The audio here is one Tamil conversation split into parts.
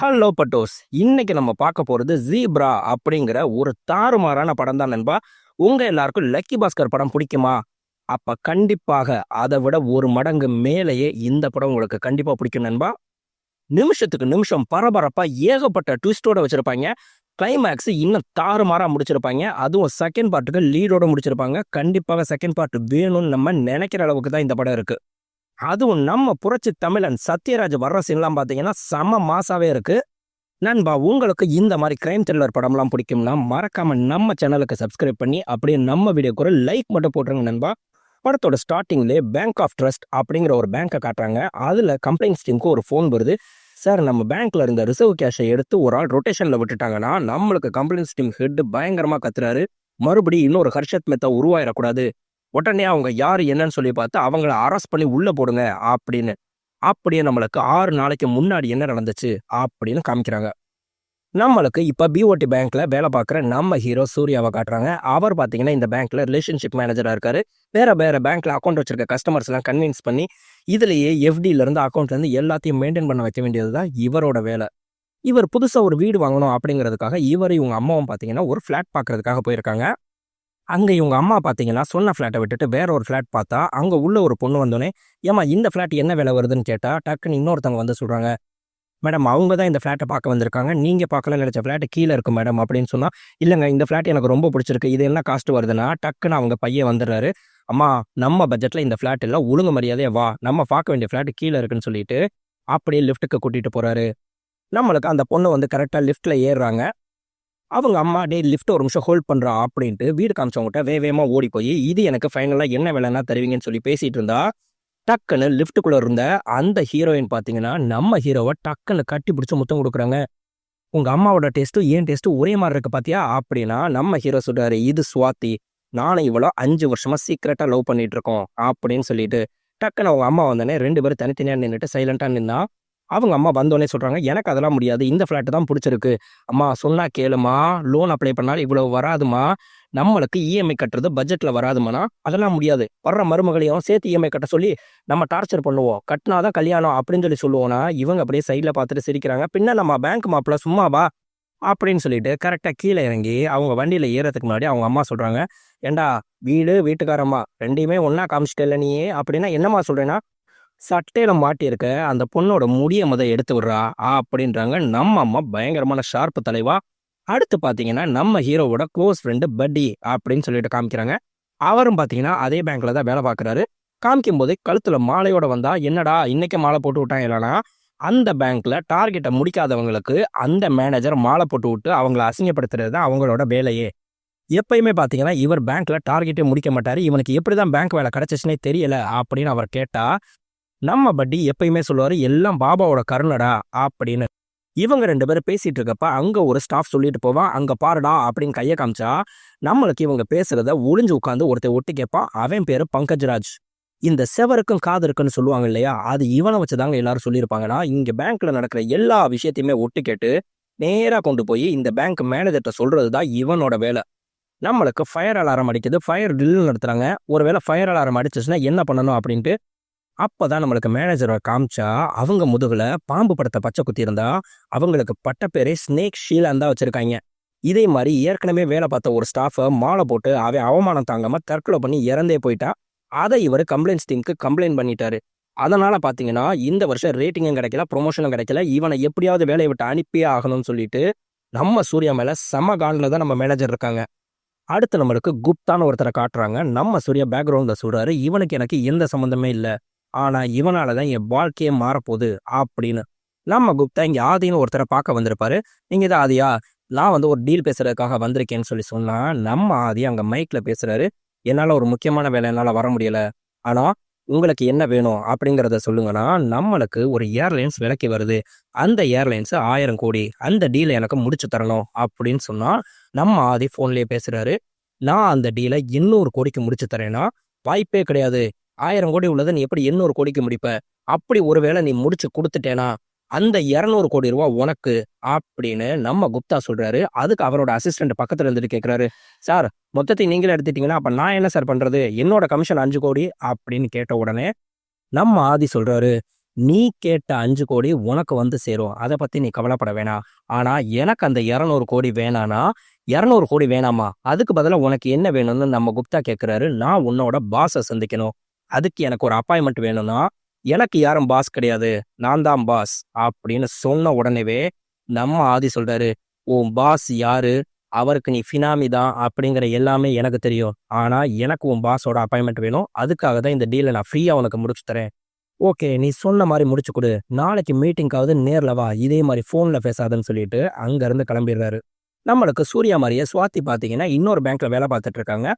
ஹலோ பட்டோஸ். இன்னைக்கு நம்ம பார்க்க போறது ஜீப்ரா அப்படிங்கிற ஒரு தாறுமாறான படம் தான் நண்பா. உங்க எல்லாருக்கும் லக்கி பாஸ்கர் படம் பிடிக்குமா? அப்ப கண்டிப்பாக அதை விட ஒரு மடங்கு மேலேயே இந்த படம் உங்களுக்கு கண்டிப்பா பிடிக்கும் நண்பா. நிமிஷத்துக்கு நிமிஷம் பரபரப்பா ஏகப்பட்ட ட்விஸ்டோட வச்சிருப்பாங்க. கிளைமேக்ஸ் இன்னும் தாறுமாறா முடிச்சிருப்பாங்க. அதுவும் செகண்ட் பார்ட்டுக்கு லீடோட முடிச்சிருப்பாங்க. கண்டிப்பாக செகண்ட் பார்ட் வேணும்னு நம்ம நினைக்கிற அளவுக்கு தான் இந்த படம் இருக்கு. அதுவும் நம்ம புரட்சி தமிழன் சத்யராஜ் வர்ற சீன்லாம் பார்த்தீங்கன்னா செம மாசாவே இருக்கு. நண்பா, உங்களுக்கு இந்த மாதிரி கிரைம் த்ரில்லர் படம்லாம் பிடிக்கும்னா மறக்காம நம்ம சேனலுக்கு சப்ஸ்கிரைப் பண்ணி அப்படியே நம்ம வீடியோக்கு ஒரு லைக் மட்டும் போட்டுருங்க நண்பா. படத்தோட ஸ்டார்டிங்லேயே பேங்க் ஆஃப் ட்ரஸ்ட் அப்படிங்கிற ஒரு பேங்க்கை காட்டுறாங்க. அதில் கம்ப்ளைண்ட்ஸ் டீமுக்கு ஒரு ஃபோன் வருது. சார், நம்ம பேங்க்ல இருந்த ரிசர்வ் கேஷை எடுத்து ஒரு ஆள் ரொட்டேஷனில் விட்டுட்டாங்கன்னா நம்மளுக்கு கம்ப்ளைண்ட்ஸ் டீம் ஹெட் பயங்கரமாக கத்துறாரு. மறுபடியும் இன்னொரு ஹர்ஷத் மெத்தா உருவாயிடக்கூடாது. உடனே அவங்க யார் என்னன்னு சொல்லி பார்த்து அவங்கள அரெஸ்ட் பண்ணி உள்ள போடுங்க அப்படின்னு. அப்படியே நம்மளுக்கு 6 நாளைக்கு முன்னாடி என்ன நடந்துச்சு அப்படின்னு காமிக்கிறாங்க. நம்மளுக்கு இப்போ பிஓடி பேங்க்ல வேலை பார்க்குற நம்ம ஹீரோ சூர்யாவை காட்டுறாங்க. அவர் பார்த்தீங்கன்னா இந்த பேங்க்ல ரிலேஷன்ஷிப் மேனேஜராக இருக்காரு. வேற வேற பேங்க்ல அக்கௌண்ட் வச்சிருக்க கஸ்டமர்ஸ் எல்லாம் கன்வின்ஸ் பண்ணி இதுலேயே எஃப்டில இருந்து அக்கௌண்ட்ல இருந்து எல்லாத்தையும் மெயின்டைன் பண்ண வைக்க வேண்டியது தான் இவரோட வேலை. இவர் புதுசாக ஒரு வீடு வாங்கணும் அப்படிங்கிறதுக்காக இவர் இவங்க அம்மாவும் பார்த்தீங்கன்னா ஒரு ஃப்ளாட் பார்க்கறதுக்காக போயிருக்காங்க. அங்கே இவங்க அம்மா பார்த்தீங்கன்னா சொன்ன ஃப்ளாட்டை விட்டுட்டு வேற ஒரு ஃப்ளாட் பார்த்தா அங்கே உள்ள ஒரு பொண்ணு வந்தோடனே, ஏமா இந்த ஃப்ளாட் என்ன விலை வருதுன்னு கேட்டால் டக்குன்னு இன்னொருத்தவங்க வந்து சொல்கிறாங்க, மேடம் அவங்க தான் இந்த ஃப்ளாட்டை பார்க்க வந்திருக்காங்க, நீங்கள் பார்க்கலன்னு நினச்ச ஃப்ளாட்டு கீழே இருக்கும் மேடம் அப்படின்னு சொன்னால், இல்லைங்க இந்த ஃப்ளாட் எனக்கு ரொம்ப பிடிச்சிருக்கு, இது என்ன காஸ்ட் வருதுன்னா டக்குன்னு அவங்க பையன் வந்துடுறாரு. அம்மா, நம்ம பட்ஜெட்டில் இந்த ஃப்ளாட் இல்லை, ஒழுங்கு மரியாதையே வா, நம்ம பார்க்க வேண்டிய ஃப்ளாட் கீழே இருக்குன்னு சொல்லிட்டு அப்படியே லிஃப்ட்டுக்கு கூட்டிகிட்டு போகிறாரு. நம்மளுக்கு அந்த பொண்ணு வந்து கரெக்டாக லிஃப்ட்டில் ஏறுறாங்க. அவங்க அம்மா டே லிஃப்ட் ஒரு நிமிஷம் ஹோல்ட் பண்ணுறா அப்படின்ட்டு வீடு காமிச்சவங்ககிட்ட வேகமாக ஓடி போய் இது எனக்கு ஃபைனலாக என்ன வேலைன்னா தருவீங்கன்னு சொல்லி பேசிகிட்டு இருந்தா, டக்குன்னு லிஃப்ட்டுக்குள்ளே இருந்த அந்த ஹீரோயின் பார்த்தீங்கன்னா நம்ம ஹீரோவை டக்குன்னு கட்டி பிடிச்சி முத்தம் கொடுக்குறாங்க. உங்கள் அம்மாவோட டேஸ்ட்டும் ஏன் டேஸ்ட்டும் ஒரே மாதிரி இருக்கு பார்த்தியா அப்படின்னா நம்ம ஹீரோ சொல்கிறாரு, இது சுவாதி, நானும் இவ்வளோ 5 வருஷமாக சீக்கிரட்டாக லவ் பண்ணிட்டு இருக்கோம் அப்படின்னு சொல்லிட்டு டக்குன்னு அவங்க அம்மா வந்தோடனே 2 பேரும் தனித்தனியாக நின்றுட்டு சைலண்ட்டாக நின்னா. அவங்க அம்மா வந்தோடனே சொல்கிறாங்க, எனக்கு அதெல்லாம் முடியாது, இந்த ஃப்ளாட்டு தான் பிடிச்சிருக்கு. அம்மா சொன்னா கேளுமா, லோன் அப்ளை பண்ணாலும் இவ்வளோ வராதுமா, நம்மளுக்கு இஎம்ஐ கட்டுறது பட்ஜெட்டில் வராதுமானா, அதெல்லாம் முடியாது, வர்ற மருமகளையும் சேர்த்து இஎம்ஐ கட்ட சொல்லி நம்ம டார்ச்சர் பண்ணுவோம், கட்டினாதான் கல்யாணம் அப்படின்னு சொல்லி சொல்லுவோன்னா இவங்க அப்படியே சைடில் பார்த்துட்டு சிரிக்கிறாங்க. பின்ன நம்ம பேங்க் மாப்பிள்ள சும்மாவா அப்படின்னு சொல்லிட்டு கரெக்டாக கீழே இறங்கி அவங்க வண்டியில் ஏறதுக்கு முன்னாடி அவங்க அம்மா சொல்கிறாங்க, ஏண்டா வீடு வீட்டுக்காரம்மா ரெண்டையுமே ஒன்றா காமிச்சிட்டல நீயே அப்படின்னா என்னம்மா சொல்கிறேன்னா, சட்டையில மாட்டியிருக்க அந்த பொண்ணோட முடிய எடுத்து விடுறா அப்படின்றாங்க. நம்ம அம்மா பயங்கரமான ஷார்ப்பு தலைவா. அடுத்து பார்த்தீங்கன்னா நம்ம ஹீரோவோட க்ளோஸ் ஃப்ரெண்டு பட்டி அப்படின்னு சொல்லிட்டு காமிக்கிறாங்க. அவரும் பார்த்தீங்கன்னா அதே பேங்க்ல தான் வேலை பார்க்குறாரு. காமிக்கும் போதே கழுத்துல மாலையோட வந்தா, என்னடா இன்னைக்கு மாலை போட்டு விட்டான் இல்லைனா, அந்த பேங்க்ல டார்கெட்டை முடிக்காதவங்களுக்கு அந்த மேனேஜர் மாலை போட்டு விட்டு அவங்கள அசிங்கப்படுத்துறது தான் அவங்களோட வேலையே. எப்பயுமே பார்த்தீங்கன்னா இவர் பேங்க்ல டார்கெட்டே முடிக்க மாட்டாரு. இவனுக்கு எப்படி தான் பேங்க் வேலை கிடைச்சிச்சுனே தெரியல அப்படின்னு அவர் கேட்டா, நம்ம பட்டி எப்பயுமே சொல்லுவாரு, எல்லாம் பாபாவோட கருணடா அப்படின்னு. இவங்க 2 பேரும் பேசிட்டு இருக்கப்ப அங்க ஒரு ஸ்டாஃப் சொல்லிட்டு போவான், அங்க பாருடா அப்படின்னு கையை காமிச்சா நம்மளுக்கு இவங்க பேசுறத ஒளிஞ்சு உட்காந்து ஒருத்தர் ஒட்டி கேட்பான். அவன் பேரு பங்கஜ்ராஜ். இந்த செவருக்கும் காது இருக்குன்னு சொல்லுவாங்க இல்லையா, அது இவனை வச்சுதாங்க எல்லாரும் சொல்லியிருப்பாங்கன்னா, இங்க பேங்க்ல நடக்கிற எல்லா விஷயத்தையுமே ஒட்டு கேட்டு நேரா கொண்டு போய் இந்த பேங்க் மேனேஜர்கிட்ட சொல்றது தான் இவனோட வேலை. நம்மளுக்கு ஃபயர் அலாரம் அடிக்குது, ஃபயர் ட்ரில் நடத்துறாங்க. ஒருவேளை ஃபயர் அலாரம் அடிச்சிச்சுன்னா என்ன பண்ணணும் அப்படின்ட்டு அப்பதான் நம்மளுக்கு மேனேஜரை காமிச்சா அவங்க முதுகுல பாம்பு படத்தை பச்சை குத்தி இருந்தா அவங்களுக்கு பட்ட பேரே ஸ்னேக் ஷீலான் தான் வச்சிருக்காங்க. இதே மாதிரி ஏற்கனவே வேலை பார்த்த ஒரு ஸ்டாஃபை மாலை போட்டு அவன் அவமானம் தாங்காம தற்கொலை பண்ணி இறந்தே போயிட்டா. அதை இவர் கம்ப்ளைண்ட்ஸ் டீமுக்கு கம்ப்ளைண்ட் பண்ணிட்டாரு. அதனால பாத்தீங்கன்னா இந்த வருஷம் ரேட்டிங்கும் கிடைக்கல, ப்ரொமோஷனும் கிடைக்கல, இவனை எப்படியாவது வேலையை விட்டு அனுப்பியே ஆகணும்னு சொல்லிட்டு நம்ம சூர்யா மேல செம காண்டில் தான் நம்ம மேனேஜர் இருக்காங்க. அடுத்து நம்மளுக்கு குப்தான்னு ஒருத்தரை காட்டுறாங்க. நம்ம சூர்யா பேக்ரவுண்ட்ல சொல்றாரு, இவனுக்கு எனக்கு எந்த சம்மந்தமே இல்லை, ஆனா இவனால தான் என் வாழ்க்கையே மாறப்போகுது அப்படின்னு. நம்ம குப்தா இங்கே ஆதின்னு ஒருத்தரை பார்க்க வந்திருப்பாரு. நீங்க தான் ஆதியா, நான் வந்து ஒரு டீல் பேசுறதுக்காக வந்திருக்கேன்னு சொல்லி சொன்னா நம்ம ஆதி அங்கே மைக்ல பேசுறாரு, என்னால் ஒரு முக்கியமான வேலை என்னால் வர முடியல, ஆனா உங்களுக்கு என்ன வேணும் அப்படிங்கிறத சொல்லுங்கன்னா, நம்மளுக்கு ஒரு ஏர்லைன்ஸ் விலைக்கு வருது, அந்த ஏர்லைன்ஸ் 1000 கோடி, அந்த டீலை எனக்கு முடிச்சு தரணும் அப்படின்னு சொன்னா நம்ம ஆதி ஃபோன்லேயே பேசுறாரு. நான் அந்த டீலை 800 கோடிக்கு முடிச்சு தரேன்னா வாய்ப்பே கிடையாது, 1000 கோடி உள்ளதை நீ எப்படி 800 கோடிக்கு முடிப்ப, அப்படி ஒருவேளை நீ முடிச்சு கொடுத்துட்டேனா அந்த 200 கோடி ரூபா உனக்கு அப்படின்னு நம்ம குப்தா சொல்றாரு. அதுக்கு அவரோட அசிஸ்டன்ட் பக்கத்துல இருந்துட்டு கேட்கிறாரு, சார் மொத்தத்தை நீங்களே எடுத்துட்டீங்கன்னா அப்ப நான் என்ன சார் பண்றது, என்னோட கமிஷன் 5 கோடி அப்படின்னு கேட்ட உடனே நம்ம ஆதி சொல்றாரு, நீ கேட்ட 5 கோடி உனக்கு வந்து சேரும். அத பத்தி நீ கவலைப்பட வேணாம். ஆனா எனக்கு அந்த 200 கோடி வேணான்னா, 200 கோடி வேணாமா? அதுக்கு பதிலா உனக்கு என்ன வேணும்னு நம்ம குப்தா கேட்கிறாரு. நான் உன்னோட பாஸ சந்திக்கணும். அதுக்கு எனக்கு ஒரு அப்பாயின்ட்மென்ட் வேணும்னா, எனக்கு யாரும் பாஸ் கிடையாது. நான் தான் பாஸ் அப்படின்னு சொன்ன உடனேவே நம்ம ஆதி சொல்றாரு, உன் பாஸ் யாரு? அவருக்கு நீ ஃபினாமி தான் அப்படிங்கிற எல்லாமே எனக்கு தெரியும். ஆனா எனக்கு உன் பாஸோட அப்பாயின்ட்மென்ட் வேணும். அதுக்காக தான் இந்த டீல நான் ஃப்ரீயா உனக்கு முடிச்சு தரேன். ஓகே. நீ சொன்ன மாரி முடிச்சு குடு. நாளைக்கு மீட்டிங்காவது நேர்ல வா. இதே மாரி ஃபோன்ல பேசாதன்னு சொல்லிட்டு அங்கருந்து கிளம்பிடுறாரு. நம்மளுக்கு சூர்யா மாரியே சுவாதி பார்த்தீங்கன்னா, இன்னொரு பேங்க்ல வேலை பார்த்துட்டு இருக்காங்க.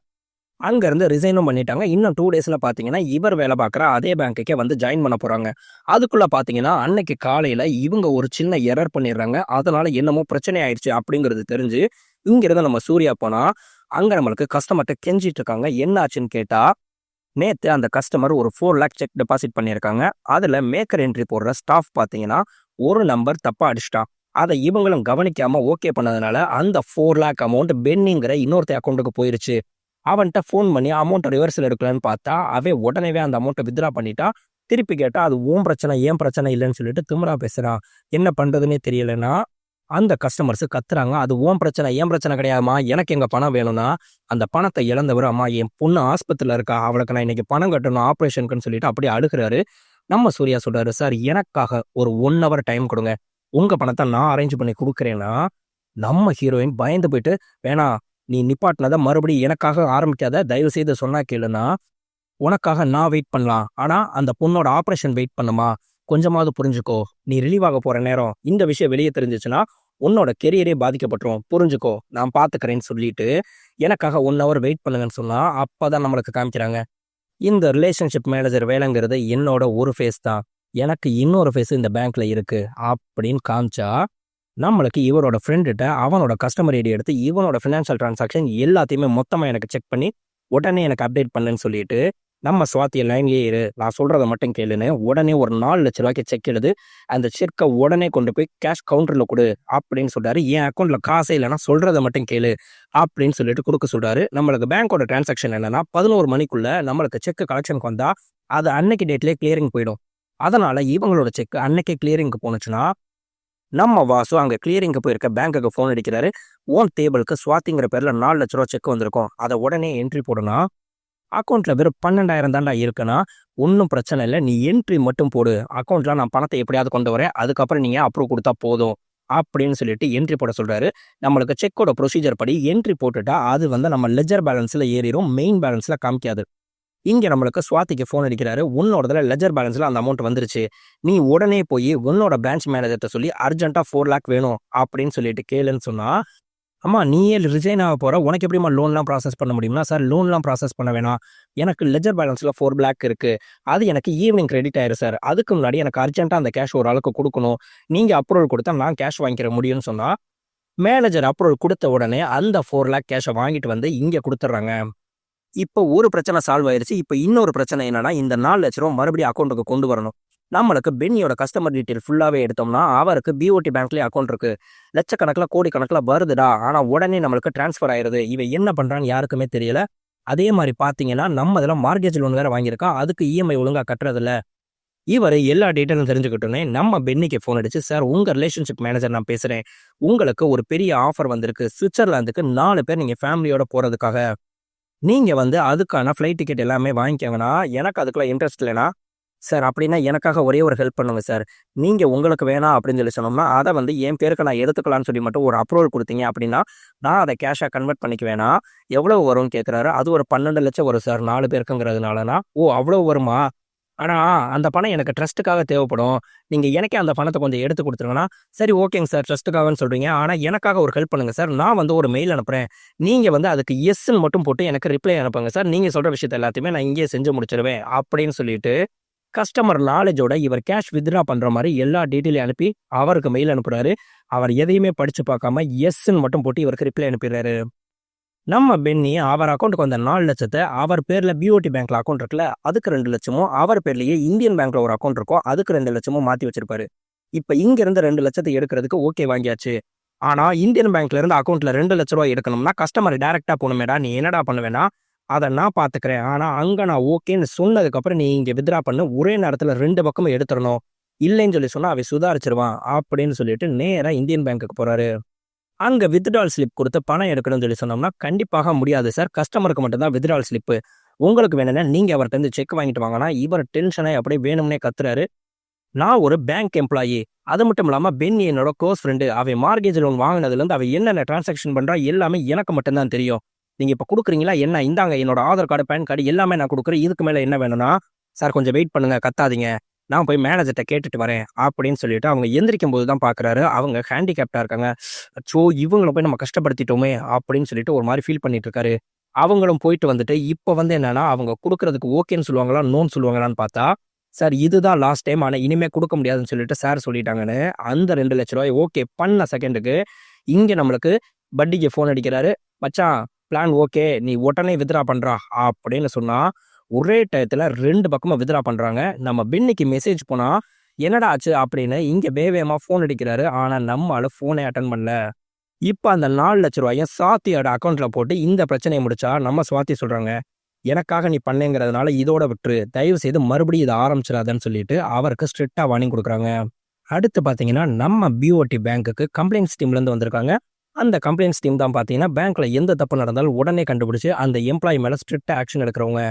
அங்கருந்து ரிசைனும் பண்ணிட்டாங்க. இன்னும் 2 டேஸ்ல பார்த்தீங்கன்னா, இவர் வேலை பார்க்குற அதே பேங்க்குக்கே வந்து ஜாயின் பண்ண போறாங்க. அதுக்குள்ள பார்த்தீங்கன்னா, அன்னைக்கு காலையில இவங்க ஒரு சின்ன எரர் பண்ணிடுறாங்க. அதனால என்னமோ பிரச்சனை ஆயிடுச்சு அப்படிங்கிறது தெரிஞ்சு, இங்கிருந்து நம்ம சூர்யா போனா, அங்க நம்மளுக்கு கஸ்டமர்ட்ட கெஞ்சிட்டு இருக்காங்க. என்ன ஆச்சுன்னு கேட்டா, நேத்து அந்த கஸ்டமர் ஒரு 4 லேக் செக் டெபாசிட் பண்ணியிருக்காங்க. அதுல மேக்கர் என்ட்ரி போடுற ஸ்டாஃப் பார்த்தீங்கன்னா, ஒரு நம்பர் தப்பா அடிச்சுட்டான். அத இவங்களும் கவனிக்காம ஓகே பண்ணதுனால, அந்த 4 லேக் அமௌண்ட் பென்னிங்கிற இன்னொருத்தன் அக்கவுண்ட்டுக்கு போயிருச்சு. அவன்ட்ட ஃபோன் பண்ணி அமௌண்ட்ட ரிவர்சல் எடுக்கலான்னு பார்த்தா, அவன் உடனேவே அந்த அமௌண்ட்ட வித்ட்ரா பண்ணிட்டான். திருப்பி கேட்டா, அது உன் பிரச்சனை, என் பிரச்சனை இல்லன்னு சொல்லிட்டு திமிரா பேசுறான். என்ன பண்றதுன்னே தெரியலன்னா, அந்த கஸ்டமர்ஸ் கத்துறாங்க. அது உன் பிரச்சனை, என் பிரச்சனை கிடையாதும்மா. எனக்கு எங்க பணம் வேணும்னா, அந்த பணத்த இழந்தவரு, அம்மா என் பொண்ணு ஆஸ்பத்திரியில இருக்கா. அவளுக்கு நான் இன்னைக்கு பணம் கட்டணும் ஆப்பரேஷனுக்குன்னு சொல்லிட்டு அப்படியே அழுகுறாரு. நம்ம சூர்யா சொல்றாரு, சார் எனக்காக ஒரு 1 ஹவர் டைம் குடுங்க. உங்க பணத்த நான் அரேஞ்ச் பண்ணி குடுக்குறேன்னா, நம்ம ஹீரோயின் பயந்து போயிட்டு, வேணாம் நீ நிப்பாட்டினத மறுபடியும் எனக்காக ஆரம்பிக்காத. தயவு செய்து சொன்னா கேளுன்னா, உனக்காக நான் வெயிட் பண்ணலாம். ஆனா அந்த பொண்ணோட ஆப்பரேஷன் வெயிட் பண்ணுமா? கொஞ்சமாவது புரிஞ்சுக்கோ. நீ ரிலீவ் ஆக போற நேரம். இந்த விஷயம் வெளிய தெரிஞ்சுச்சுன்னா, உன்னோட கெரியரே பாதிக்கப்பட்டுரும். புரிஞ்சுக்கோ. நான் பார்த்துக்கிறேன்னு சொல்லிட்டு, எனக்காக 1 ஹவர் வெயிட் பண்ணுங்கன்னு சொன்னா, அப்பதான் நம்மளுக்கு காமிக்கிறாங்க. இந்த ரிலேஷன்ஷிப் மேனேஜர் வேலைங்கிறது என்னோட ஒரு ஃபேஸ் தான். எனக்கு இன்னொரு ஃபேஸ் இந்த பேங்க்ல இருக்கு. அப்படின்னு காமிச்சா, நம்மளுக்கு இவரோட ஃப்ரெண்டுட்ட அவனோட கஸ்டமர் ஐடி எடுத்து, இவனோட ஃபினான்ஷியல் டிரான்சாக்ஷன் எல்லாத்தையுமே மொத்தமா எனக்கு செக் பண்ணி, உடனே எனக்கு அப்டேட் பண்ணுன்னு சொல்லிட்டு, நம்ம சுவாத்திய லைன்லயே இரு. நான் சொல்றத மட்டும் கேளுன்னு, உடனே ஒரு 4 லட்ச ரூபாய்க்கு செக் எழுது. அந்த செக்க உடனே கொண்டு போய் கேஷ் கவுண்டர்ல குடு அப்படின்னு சொல்றாரு. என் அக்கவுண்ட்ல காசே இல்லைன்னா சொல்றத மட்டும் கேளு அப்படின்னு சொல்லிட்டு குடுக்க சொல்றாரு. நம்மளுக்கு பேங்கோட டிரான்சாக்ஷன் என்னன்னா 11 மணிக்குள்ள நம்மளுக்கு செக் கலெக்ஷனுக்கு வந்தா, அது அன்னைக்கு டேட்லயே கிளியரிங் போயிடும். அதனால இவங்களோட செக் அன்னைக்கே கிளியரிங்க்கு போனுச்சுன்னா, நம்ம வாசு அங்க கிளியரிங்க்கு போயிருக்க பேங்க்குக்கு ஃபோன் அடிக்கிறாரு. உன் டேபிளுக்கு சுவாதிங்கிற பேர்ல 4 லட்ச ரூபா செக் வந்திருக்கும். அத உடனே என்ட்ரி போடுனா, அக்கவுண்ட்ல வெறும் 12,000 தான்டா இருக்குன்னா, ஒண்ணும் பிரச்சனை இல்ல. நீ என்ட்ரி மட்டும் போடு. அக்கவுண்ட்ல நான் பணத்த எப்படியாவது கொண்டு வரேன். அதுக்கப்புறம் நீங்க அப்ரூவ் குடுத்தா போதும். அப்படின்னு சொல்லிட்டு என்ட்ரி போட சொல்றாரு. நம்மளுக்கு செக்கோட ப்ரொசீஜர் படி என்ட்ரி போட்டுட்டா, அது வந்து நம்ம லெட்ஜர் பேலன்ஸ்ல ஏறிரும். மெயின் பேலன்ஸ்ல காமிக்காது. இங்க நம்மளுக்கு சுவாதிக்கு ஃபோன் அடிக்கிறாரு. உன்னோடதுல லெட்ஜர் பேலன்ஸ்ல அந்த அமௌண்ட் வந்துருச்சு. நீ உடனே போய் உன்னோட பிரான்ச் மேனேஜர்ட்ட சொல்லி அர்ஜென்ட்டா 4 லேக் வேணும் அப்படின்னு சொல்லிட்டு கேளுன்னு சொன்னா, அம்மா நீயே ரிசைன் ஆக போற. உனக்கு எப்படிம்மா லோன்லாம் ப்ராசஸ் பண்ண முடியும்னா, சார் லோன்லாம் ப்ராசஸ் பண்ண வேணாம். எனக்கு லெட்ஜர் பேலன்ஸ்ல 4 லேக் இருக்கு. அது எனக்கு ஈவினிங் கிரெடிட் ஆயிரும் சார். அதுக்கு முன்னாடி எனக்கு அர்ஜென்ட்டா அந்த கேஷ் ஒரு ஆளுக்கு குடுக்கணும். நீங்க அப்ரூவல் குடுத்தா நான் கேஷ் வாங்கிக்கிற முடியும்னு சொன்னா, மேனேஜர் அப்ரூவல் குடுத்த உடனே அந்த 4 லேக் கேஷ வாங்கிட்டு வந்து இங்க குடுத்துடுறாங்க. இப்போ ஒரு பிரச்சனை சால்வ் ஆயிருச்சு. இப்ப இன்னொரு பிரச்சனை என்னன்னா, இந்த 4 லட்ச ரூவா மறுபடியும் அக்கவுண்ட்க்கு கொண்டு வரணும். நம்மளுக்கு பென்னியோட கஸ்டமர் டீட்டெயில் ஃபுல்லாவே எடுத்தோம்னா, அவருக்கு பிஓடி பேங்க்லயே அக்கவுண்ட் இருக்கு. லட்சக்கணக்குல, கோடிக்கணக்குல வருதுடா. ஆனா உடனே நம்மளுக்கு ட்ரான்ஸ்ஃபர் ஆயிருது. இவன் என்ன பண்றான்னு யாருக்குமே தெரியல. அதே மாரி பார்த்தீங்கன்னா, நம்ம இதுல மார்ட்கேஜ் லோன் வேற வாங்கியிருக்கான். அதுக்கு இஎம்ஐ ஒழுங்கா கட்டுறதில்ல. இவரு எல்லா டீட்டெயிலும் தெரிஞ்சுக்கிட்டோனே, நம்ம பென்னிக்கு ஃபோன் அடிச்சு, சார் உங்க ரிலேஷன்ஷிப் மேனேஜர் நான் பேசுறேன். உங்களுக்கு ஒரு பெரிய ஆஃபர் வந்திருக்கு. சுவிட்சர்லாந்துக்கு 4 பேர் நீங்க ஃபேமிலியோட போறதுக்காக. நீங்க வந்து அதுக்கான ஃப்ளைட் டிக்கெட் எல்லாமே வாங்கிக்கோங்கண்ணா. எனக்கு அதுக்குள்ள இன்ட்ரெஸ்ட் இல்லைண்ணா. சார் அப்படின்னா எனக்காக ஒரே ஒரு ஹெல்ப் பண்ணுங்க சார். நீங்க உங்களுக்கு வேணாம் அப்படின்னு சொல்லி சொன்னோம்னா, அத வந்து என் பேருக்கு நான் எடுத்துக்கலாம்னு சொல்லி மட்டும் ஒரு அப்ரூவல் குடுத்தீங்க அப்படின்னா, நான் அத கேஷா கன்வெர்ட் பண்ணிக்குவேண்ணா. எவ்வளவு வரும்னு கேட்கிறாரு. அது ஒரு 12 லட்சம் வரும் சார் 4 பேருக்குங்கிறதுனாலனா. ஓ! அவ்வளவு வருமா? ஆனா அந்த பணம் எனக்கு ட்ரஸ்ட்டுக்காக தேவைப்படும். நீங்க எனக்கே அந்த பணத்த கொஞ்சம் எடுத்து குடுத்துருங்கன்னா, சரி ஓகேங்க சார் ட்ரஸ்ட்டுக்காகன்னு சொல்றீங்க. ஆனா எனக்காக ஒரு ஹெல்ப் பண்ணுங்க சார். நான் வந்து ஒரு மெயில் அனுப்புறேன். நீங்க வந்து அதுக்கு எஸ்ன்னு மட்டும் போட்டு எனக்கு ரிப்ளை அனுப்புங்க சார். நீங்க சொல்ற விஷயத்த எல்லாத்தையுமே நான் இங்கேயே செஞ்சு முடிச்சுருவேன். அப்படின்னு சொல்லிட்டு கஸ்டமர் நாலேஜோட இவர் கேஷ் வித்ட்ரா பண்ற மாரி எல்லா டீட்டெயிலையும் அனுப்பி அவருக்கு மெயில் அனுப்புறாரு. அவர் எதையுமே படிச்சு பார்க்காம எஸ்ன்னு மட்டும் போட்டு இவருக்கு ரிப்ளை அனுப்பிடுறாரு. நம்ம பென்னி அவர் அக்கவுண்ட்க்கு வந்த 4 லட்சத்த அவர் பேர்ல பிஓடி பேங்க்ல அக்கவுண்ட் இருக்குல்ல, அதுக்கு 2 லட்சமும் அவர் பேர்லயே இந்தியன் பேங்க்ல ஒரு அக்கவுண்ட் இருக்கும். அதுக்கு 2 லட்சமும் மாத்தி வச்சிருப்பாரு. இப்ப இங்க இருந்து 2 லட்சத்த எடுக்கிறதுக்கு ஓகே வாங்கியாச்சு. ஆனா இந்தியன் பேங்க்ல இருந்து அக்கவுண்ட்ல 2 லட்ச ரூபாய் எடுக்கணும்னா கஸ்டமர் டைரக்ட்டா போணுமேடா. நீ என்னடா பண்ணுவேன்னா, அத நான் பார்த்துக்கிறேன். ஆனா, அங்க நான் ஓகேன்னு சொன்னதுக்கப்புறம் நீ இங்க வித்ட்ரா பண்ணு. ஒரே நேரத்துல 2 பக்கமும் எடுத்துறணும். இல்லைன்னு சொல்லி சொன்னா அவன் சுதாரிச்சுருவான்." அப்படின்னு சொல்லிட்டு நேரா இந்தியன் பேங்க்குக்கு போறாரு. அங்க வித்ட்ரால் ஸ்லிப் குடுத்து பணம் எடுக்கணும்னு சொல்லி சொன்னோம்னா, "கண்டிப்பாக முடியாது சார். கஸ்டமருக்கு மட்டும் தான் வித்ட்ரால் ஸ்லிப்பு. உங்களுக்கு வேணும்னா நீங்க அவர்ட்டருந்து செக் வாங்கிட்டு வாங்கன்னா." இவர் டென்ஷன் ஆயி அப்படியே வேணும்னே கத்துறாரு. "நான் ஒரு பேங்க் எம்ப்ளாயி. அது மட்டும் இல்லாம பென்னி என்னோட குளோஸ் ஃப்ரெண்டு. அவன் மார்ட்கேஜ் லோன் வாங்குனதுலருந்து அவன் என்னென்ன டிரான்சாக்ஷன் பண்றான் எல்லாமே எனக்கு மட்டும் தான் தெரியும். நீங்க இப்ப குடுக்குறீங்களா என்ன? இந்தாங்க என்னோட ஆதார் கார்டு, பான் கார்டு எல்லாமே நான் குடுக்குறேன். இதுக்கு மேல என்ன வேணும்னா, சார் கொஞ்சம் வெயிட் பண்ணுங்க. கத்தாதீங்க. நான் போய் மேனேஜர்ட்ட கேட்டுட்டு வரேன்." அப்படின்னு சொல்லிட்டு அவங்க எந்திரிக்கும்போது தான் பார்க்குறாரு, அவங்க ஹேண்டிகேப்ட்டா இருக்காங்க. அச்சோ! இவங்கள போய் நம்ம கஷ்டப்படுத்திட்டோமே! அப்படின்னு சொல்லிட்டு ஒரு மாரி ஃபீல் பண்ணிட்டு இருக்காரு. அவங்களும் போயிட்டு வந்துட்டு, இப்ப வந்து என்னன்னா, அவங்க குடுக்குறதுக்கு ஓகேன்னு சொல்லுவாங்களா? நோன்னு சொல்லுவாங்களான்னு பார்த்தா, "சார் இதுதான் லாஸ்ட் டைம். ஆனா இனிமே குடுக்க முடியாதுன்னு சொல்லிட்டு சார் சொல்லிட்டாங்கன்னு." அந்த ரூ. 2,00,000 ஓகே பண்ண செகண்டுக்கு, இங்க நம்மளுக்கு பட்டிக்கு ஃபோன் அடிக்கிறாரு. "மச்சான் பிளான் ஓகே. நீ உடனே வித்ட்ரா பண்றா." அப்படின்னு சொன்னா, ஒரே டயத்துல 2 பக்கமும் வித்ட்ரா பண்றாங்க. நம்ம பென்னிக்கு மெசேஜ் போனா, "என்னடா ஆச்சு?" அப்படின்னு இங்க வேகமா ஃபோன் அடிக்கிறாரு. ஆனா நம்ம ஆளு ஃபோனே அட்டெண்ட் பண்ணல. இப்ப அந்த ரூ. 4,00,000 சாத்தியோட அக்கவுண்ட்ல போட்டு இந்த பிரச்சனைய முடிச்சா, நம்ம சுவாதி சொல்றாங்க, "எனக்காக நீ பண்ணேங்கிறதுனால இதோட விட்டுரு. தயவு செய்து மறுபடியும் இத ஆரம்பிச்சிராதன்னு" சொல்லிட்டு அவருக்கு ஸ்ட்ரிக்ட்டா வார்னிங் குடுக்குறாங்க. அடுத்து பார்த்தீங்கன்னா, நம்ம பிஓடி பேங்க்குக்கு கம்ப்ளைண்ட்ஸ் டீம்லேருந்து வந்திருக்காங்க. அந்த கம்ப்ளைண்ட்ஸ் டீம் தான் பார்த்தீங்கன்னா, பேங்க்ல எந்த தப்பு நடந்தாலும் உடனே கண்டுபிடிச்சு, அந்த எம்ப்ளாயி மேல ஸ்ட்ரிக்ட்டா ஆக்ஷன் எடுக்கிறவங்க.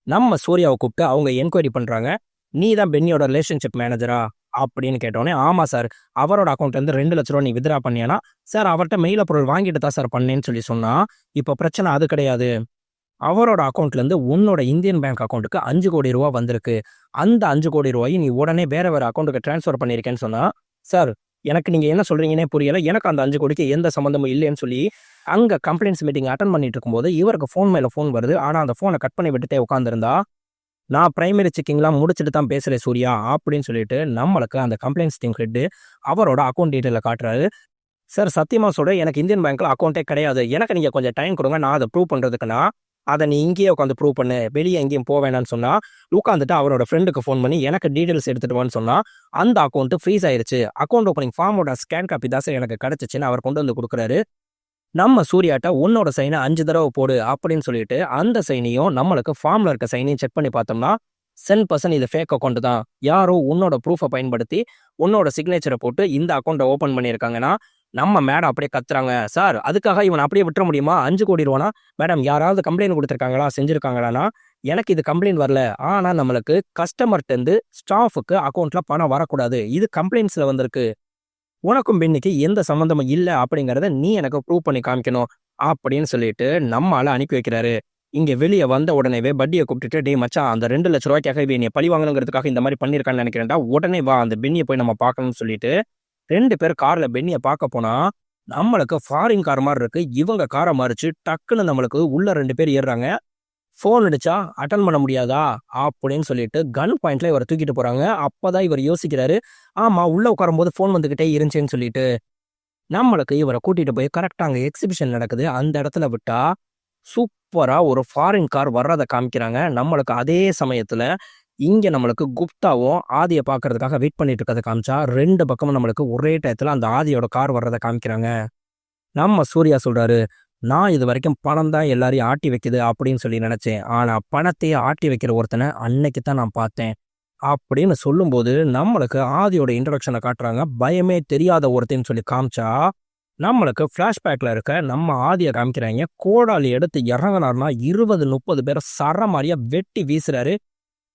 நம்ம சூர்யாவ கூப்பிட்டு அவங்க என்குயரி பண்றாங்க. "நீ தான் பென்னியோட ரிலேஷன்ஷிப் மேனேஜரா?" அப்படின்னு கேட்டோனே, "ஆமா சார். அவரோட அக்கவுண்ட்லேருந்து ரூ. 2,00,000 நீ வித்ட்ரா பண்ணியான்னா?" "சார் அவர்ட்ட மெயில் அப்ரூவல் வாங்கிட்டு தான் சார் பண்ணேன்னு" சொல்லி சொன்னா, "இப்ப பிரச்சனை அது கிடையாது. அவரோட அக்கவுண்ட்லேருந்து உன்னோட இந்தியன் பேங்க் அக்கவுண்ட்டுக்கு ரூ. 5,00,00,000 வந்திருக்கு. அந்த ரூ. 5,00,00,000 நீ உடனே வேற வேற அக்கவுண்ட்டுக்கு ட்ரான்ஸ்ஃபர் பண்ணியிருக்கேன்னு" சொன்னா, "சார் எனக்கு நீங்க என்ன சொல்றீங்கன்னே புரியல. எனக்கு அந்த 5,00,00,000க்கு எந்த சம்மந்தமும் இல்லைன்னு" சொல்லி, அங்க கம்ப்ளைண்ட்ஸ் மீட்டிங் அட்டெண்ட் பண்ணிட்டு இருக்கும்போது, இவருக்கு ஃபோன் மேல ஃபோன் வருது. ஆனா அந்த ஃபோன கட் பண்ணி விட்டுட்டே உட்கார்ந்திருந்தா, "நான் பிரைமரி செக்கிங்லாம் முடிச்சுட்டு தான் பேசுறேன் சூர்யா" அப்படின்னு சொல்லிட்டு நம்மளுக்கு அந்த கம்ப்ளைண்ட்ஸ் டீம் ஹெட் அவரோட அக்கவுண்ட் டீட்டெயில காட்டுறாரு. "சார் சத்தியமா சொல்றேன். எனக்கு இந்தியன் பேங்க்ல அக்கவுண்டே கிடையாது. எனக்கு நீங்க கொஞ்சம் டைம் குடுங்க. நான் அத ப்ரூவ் பண்றதுக்குன்னா, அத நீ இங்கேயே உட்காந்து ப்ரூவ் பண்ணு. வெளிய எங்கேயும் போ வேணாம்ன்னு" சொன்னா, உட்காந்துட்டு அவரோட ஃப்ரெண்டுக்கு ஃபோன் பண்ணி எனக்கு டீட்டெயில்ஸ் எடுத்துட்டு வான்னு சொன்னா, அந்த அக்கவுண்ட் ஃப்ரீஸ் ஆயிருச்சு. அக்கவுண்ட் ஓப்பனிங் ஃபார்மோட ஸ்கேன் காப்பி தான் சார் எனக்கு கிடைச்சுச்சுன்னு அவர் கொண்டு வந்து குடுக்குறாரு. நம்ம சூர்யாட்ட "உன்னோட சைன 5 தடவ போடு" அப்படின்னு சொல்லிட்டு, அந்த சைனையும் நம்மளுக்கு ஃபார்ம்ல இருக்க சைனையும் செக் பண்ணி பார்த்தோம்னா, 100% இது ஃபேக் அக்கவுண்ட் தான். யாரோ உன்னோட ப்ரூஃப பயன்படுத்தி, உன்னோட சிக்னேச்சர போட்டு இந்த அக்கவுண்ட்ட ஓப்பன் பண்ணியிருக்காங்கன்னா, நம்ம மேடம் அப்படியே கத்துறாங்க. "சார் அதுக்காக இவன அப்படியே விட்டுற முடியுமா? 5,00,00,000 மேடம் யாராவது கம்ப்ளைண்ட் குடுத்துருக்காங்களா? செஞ்சிருக்காங்களான்னா?" "எனக்கு இது கம்ப்ளைண்ட் வரல. ஆனா நம்மளுக்கு கஸ்டமர்ட்டருந்து ஸ்டாஃப்க்கு அக்கவுண்ட்ல பணம் வரக்கூடாது. இது கம்ப்ளைண்ட்ஸ்ல வந்திருக்கு. உனக்கும் பென்னிக்கு எந்த சம்மந்தமும் இல்ல அப்படிங்கிறத நீ எனக்கு ப்ரூவ் பண்ணி காமிக்கணும்." அப்படின்னு சொல்லிட்டு நம்ம ஆள அனுப்பி வைக்கிறாரு. இங்க வெளிய வந்த உடனேவே பட்டிய கூப்பிட்டுட்டு, "டேய் மச்சான் அந்த ரூ. 2,00,000க்காக இவன் என்னைய பழி வாங்கணுங்கிறதுக்காக இந்த மாரி பண்ணியிருக்கான்னு நெனைக்கிறேன்டா. உடனே வா அந்த பென்னிய போய் நம்ம பார்க்கணும்னு" சொல்லிட்டு 2 பேர் கார்ல பென்னிய பார்க்க போனா, நம்மளுக்கு ஃபாரின் கார் மாரி இருக்கு. இவங்க கார மறிச்சு டக்குன்னு நம்மளுக்கு உள்ள 2 பேர் ஏறுறாங்க. ஃபோன் அடிச்சா அட்டெண்ட் பண்ண முடியாதா? அப்படின்னு சொல்லிட்டு கன் பாயிண்ட்ல இவர தூக்கிட்டு போறாங்க. அப்பதான் இவர் யோசிக்கிறாரு, ஆமா உள்ள உட்காரும்போது ஃபோன் வந்துகிட்டே இருந்துச்சேன்னு சொல்லிட்டு. நம்மளுக்கு இவர கூட்டிட்டு போய் கரெக்ட்டா அங்க எக்ஸிபிஷன் நடக்குது. அந்த இடத்துல விட்டா, சூப்பரா ஒரு ஃபாரின் கார் வர்றத காமிக்கிறாங்க. நம்மளுக்கு அதே சமயத்துல, இங்க நம்மளுக்கு குப்தாவும் ஆதிய பார்க்கறதுக்காக வெயிட் பண்ணிட்டு இருக்கறத காமிச்சா, 2 பக்கமும் நம்மளுக்கு ஒரே டயத்துல அந்த ஆதியோட கார் வர்றத காமிக்கிறாங்க. நம்ம சூர்யா சொல்றாரு, "நான் இதுவரைக்கும் பணம் தான் எல்லாரையும் ஆட்டி வைக்குது அப்படின்னு சொல்லி நினைச்சேன். ஆனா பணத்தையே ஆட்டி வைக்கிற ஒருத்தன அன்னைக்கு தான் நான் பார்த்தேன்." அப்படின்னு சொல்லும்போது, நம்மளுக்கு ஆதியோட இன்ட்ரோடக்ஷன காட்டுறாங்க. பயமே தெரியாத ஒருத்தன்னு சொல்லி காமிச்சா, நம்மளுக்கு ஃபிளாஷ்பேக்ல இருக்க நம்ம ஆதிய காமிக்கிறாய்ங்க. கோடாலி எடுத்து இறங்குனாருன்னா 20, 30 பேர சரமாரியா வெட்டி வீசுறாரு.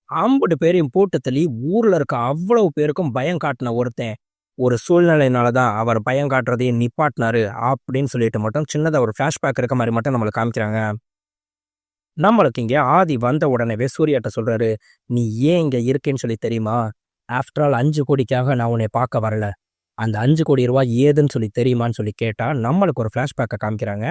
அம்புட்டு பேரையும் போட்டு தள்ளி ஊர்ல இருக்க அவ்வளவு பேருக்கும் பயம் காட்டுன ஒருத்தன், ஒரு சூழ்நிலையினால தான் அவர் பயம் காட்டுறதையே நிப்பாட்டினாரு அப்படின்னு சொல்லிட்டு மட்டும் சின்னதா ஒரு ஃபிளாஷ்பேக் இருக்க மாரி மட்டும் நம்மளுக்கு காமிக்கிறாங்க. நம்மளுக்கு இங்க ஆதி வந்த உடனேவே சூர்யாட்ட சொல்றாரு, "நீ ஏன் இங்க இருக்கேன்னு சொல்லி தெரியுமா? ஆஃப்டர் ஆல் 5,00,00,000க்காக நான் உன்னைய பார்க்க வரல. அந்த ரூ. 5,00,00,000 ஏதுன்னு சொல்லி தெரியுமான்னு?" சொல்லி கேட்டா, நம்மளுக்கு ஒரு ஃபிளாஷ்பேக்க காமிக்கிறாங்க.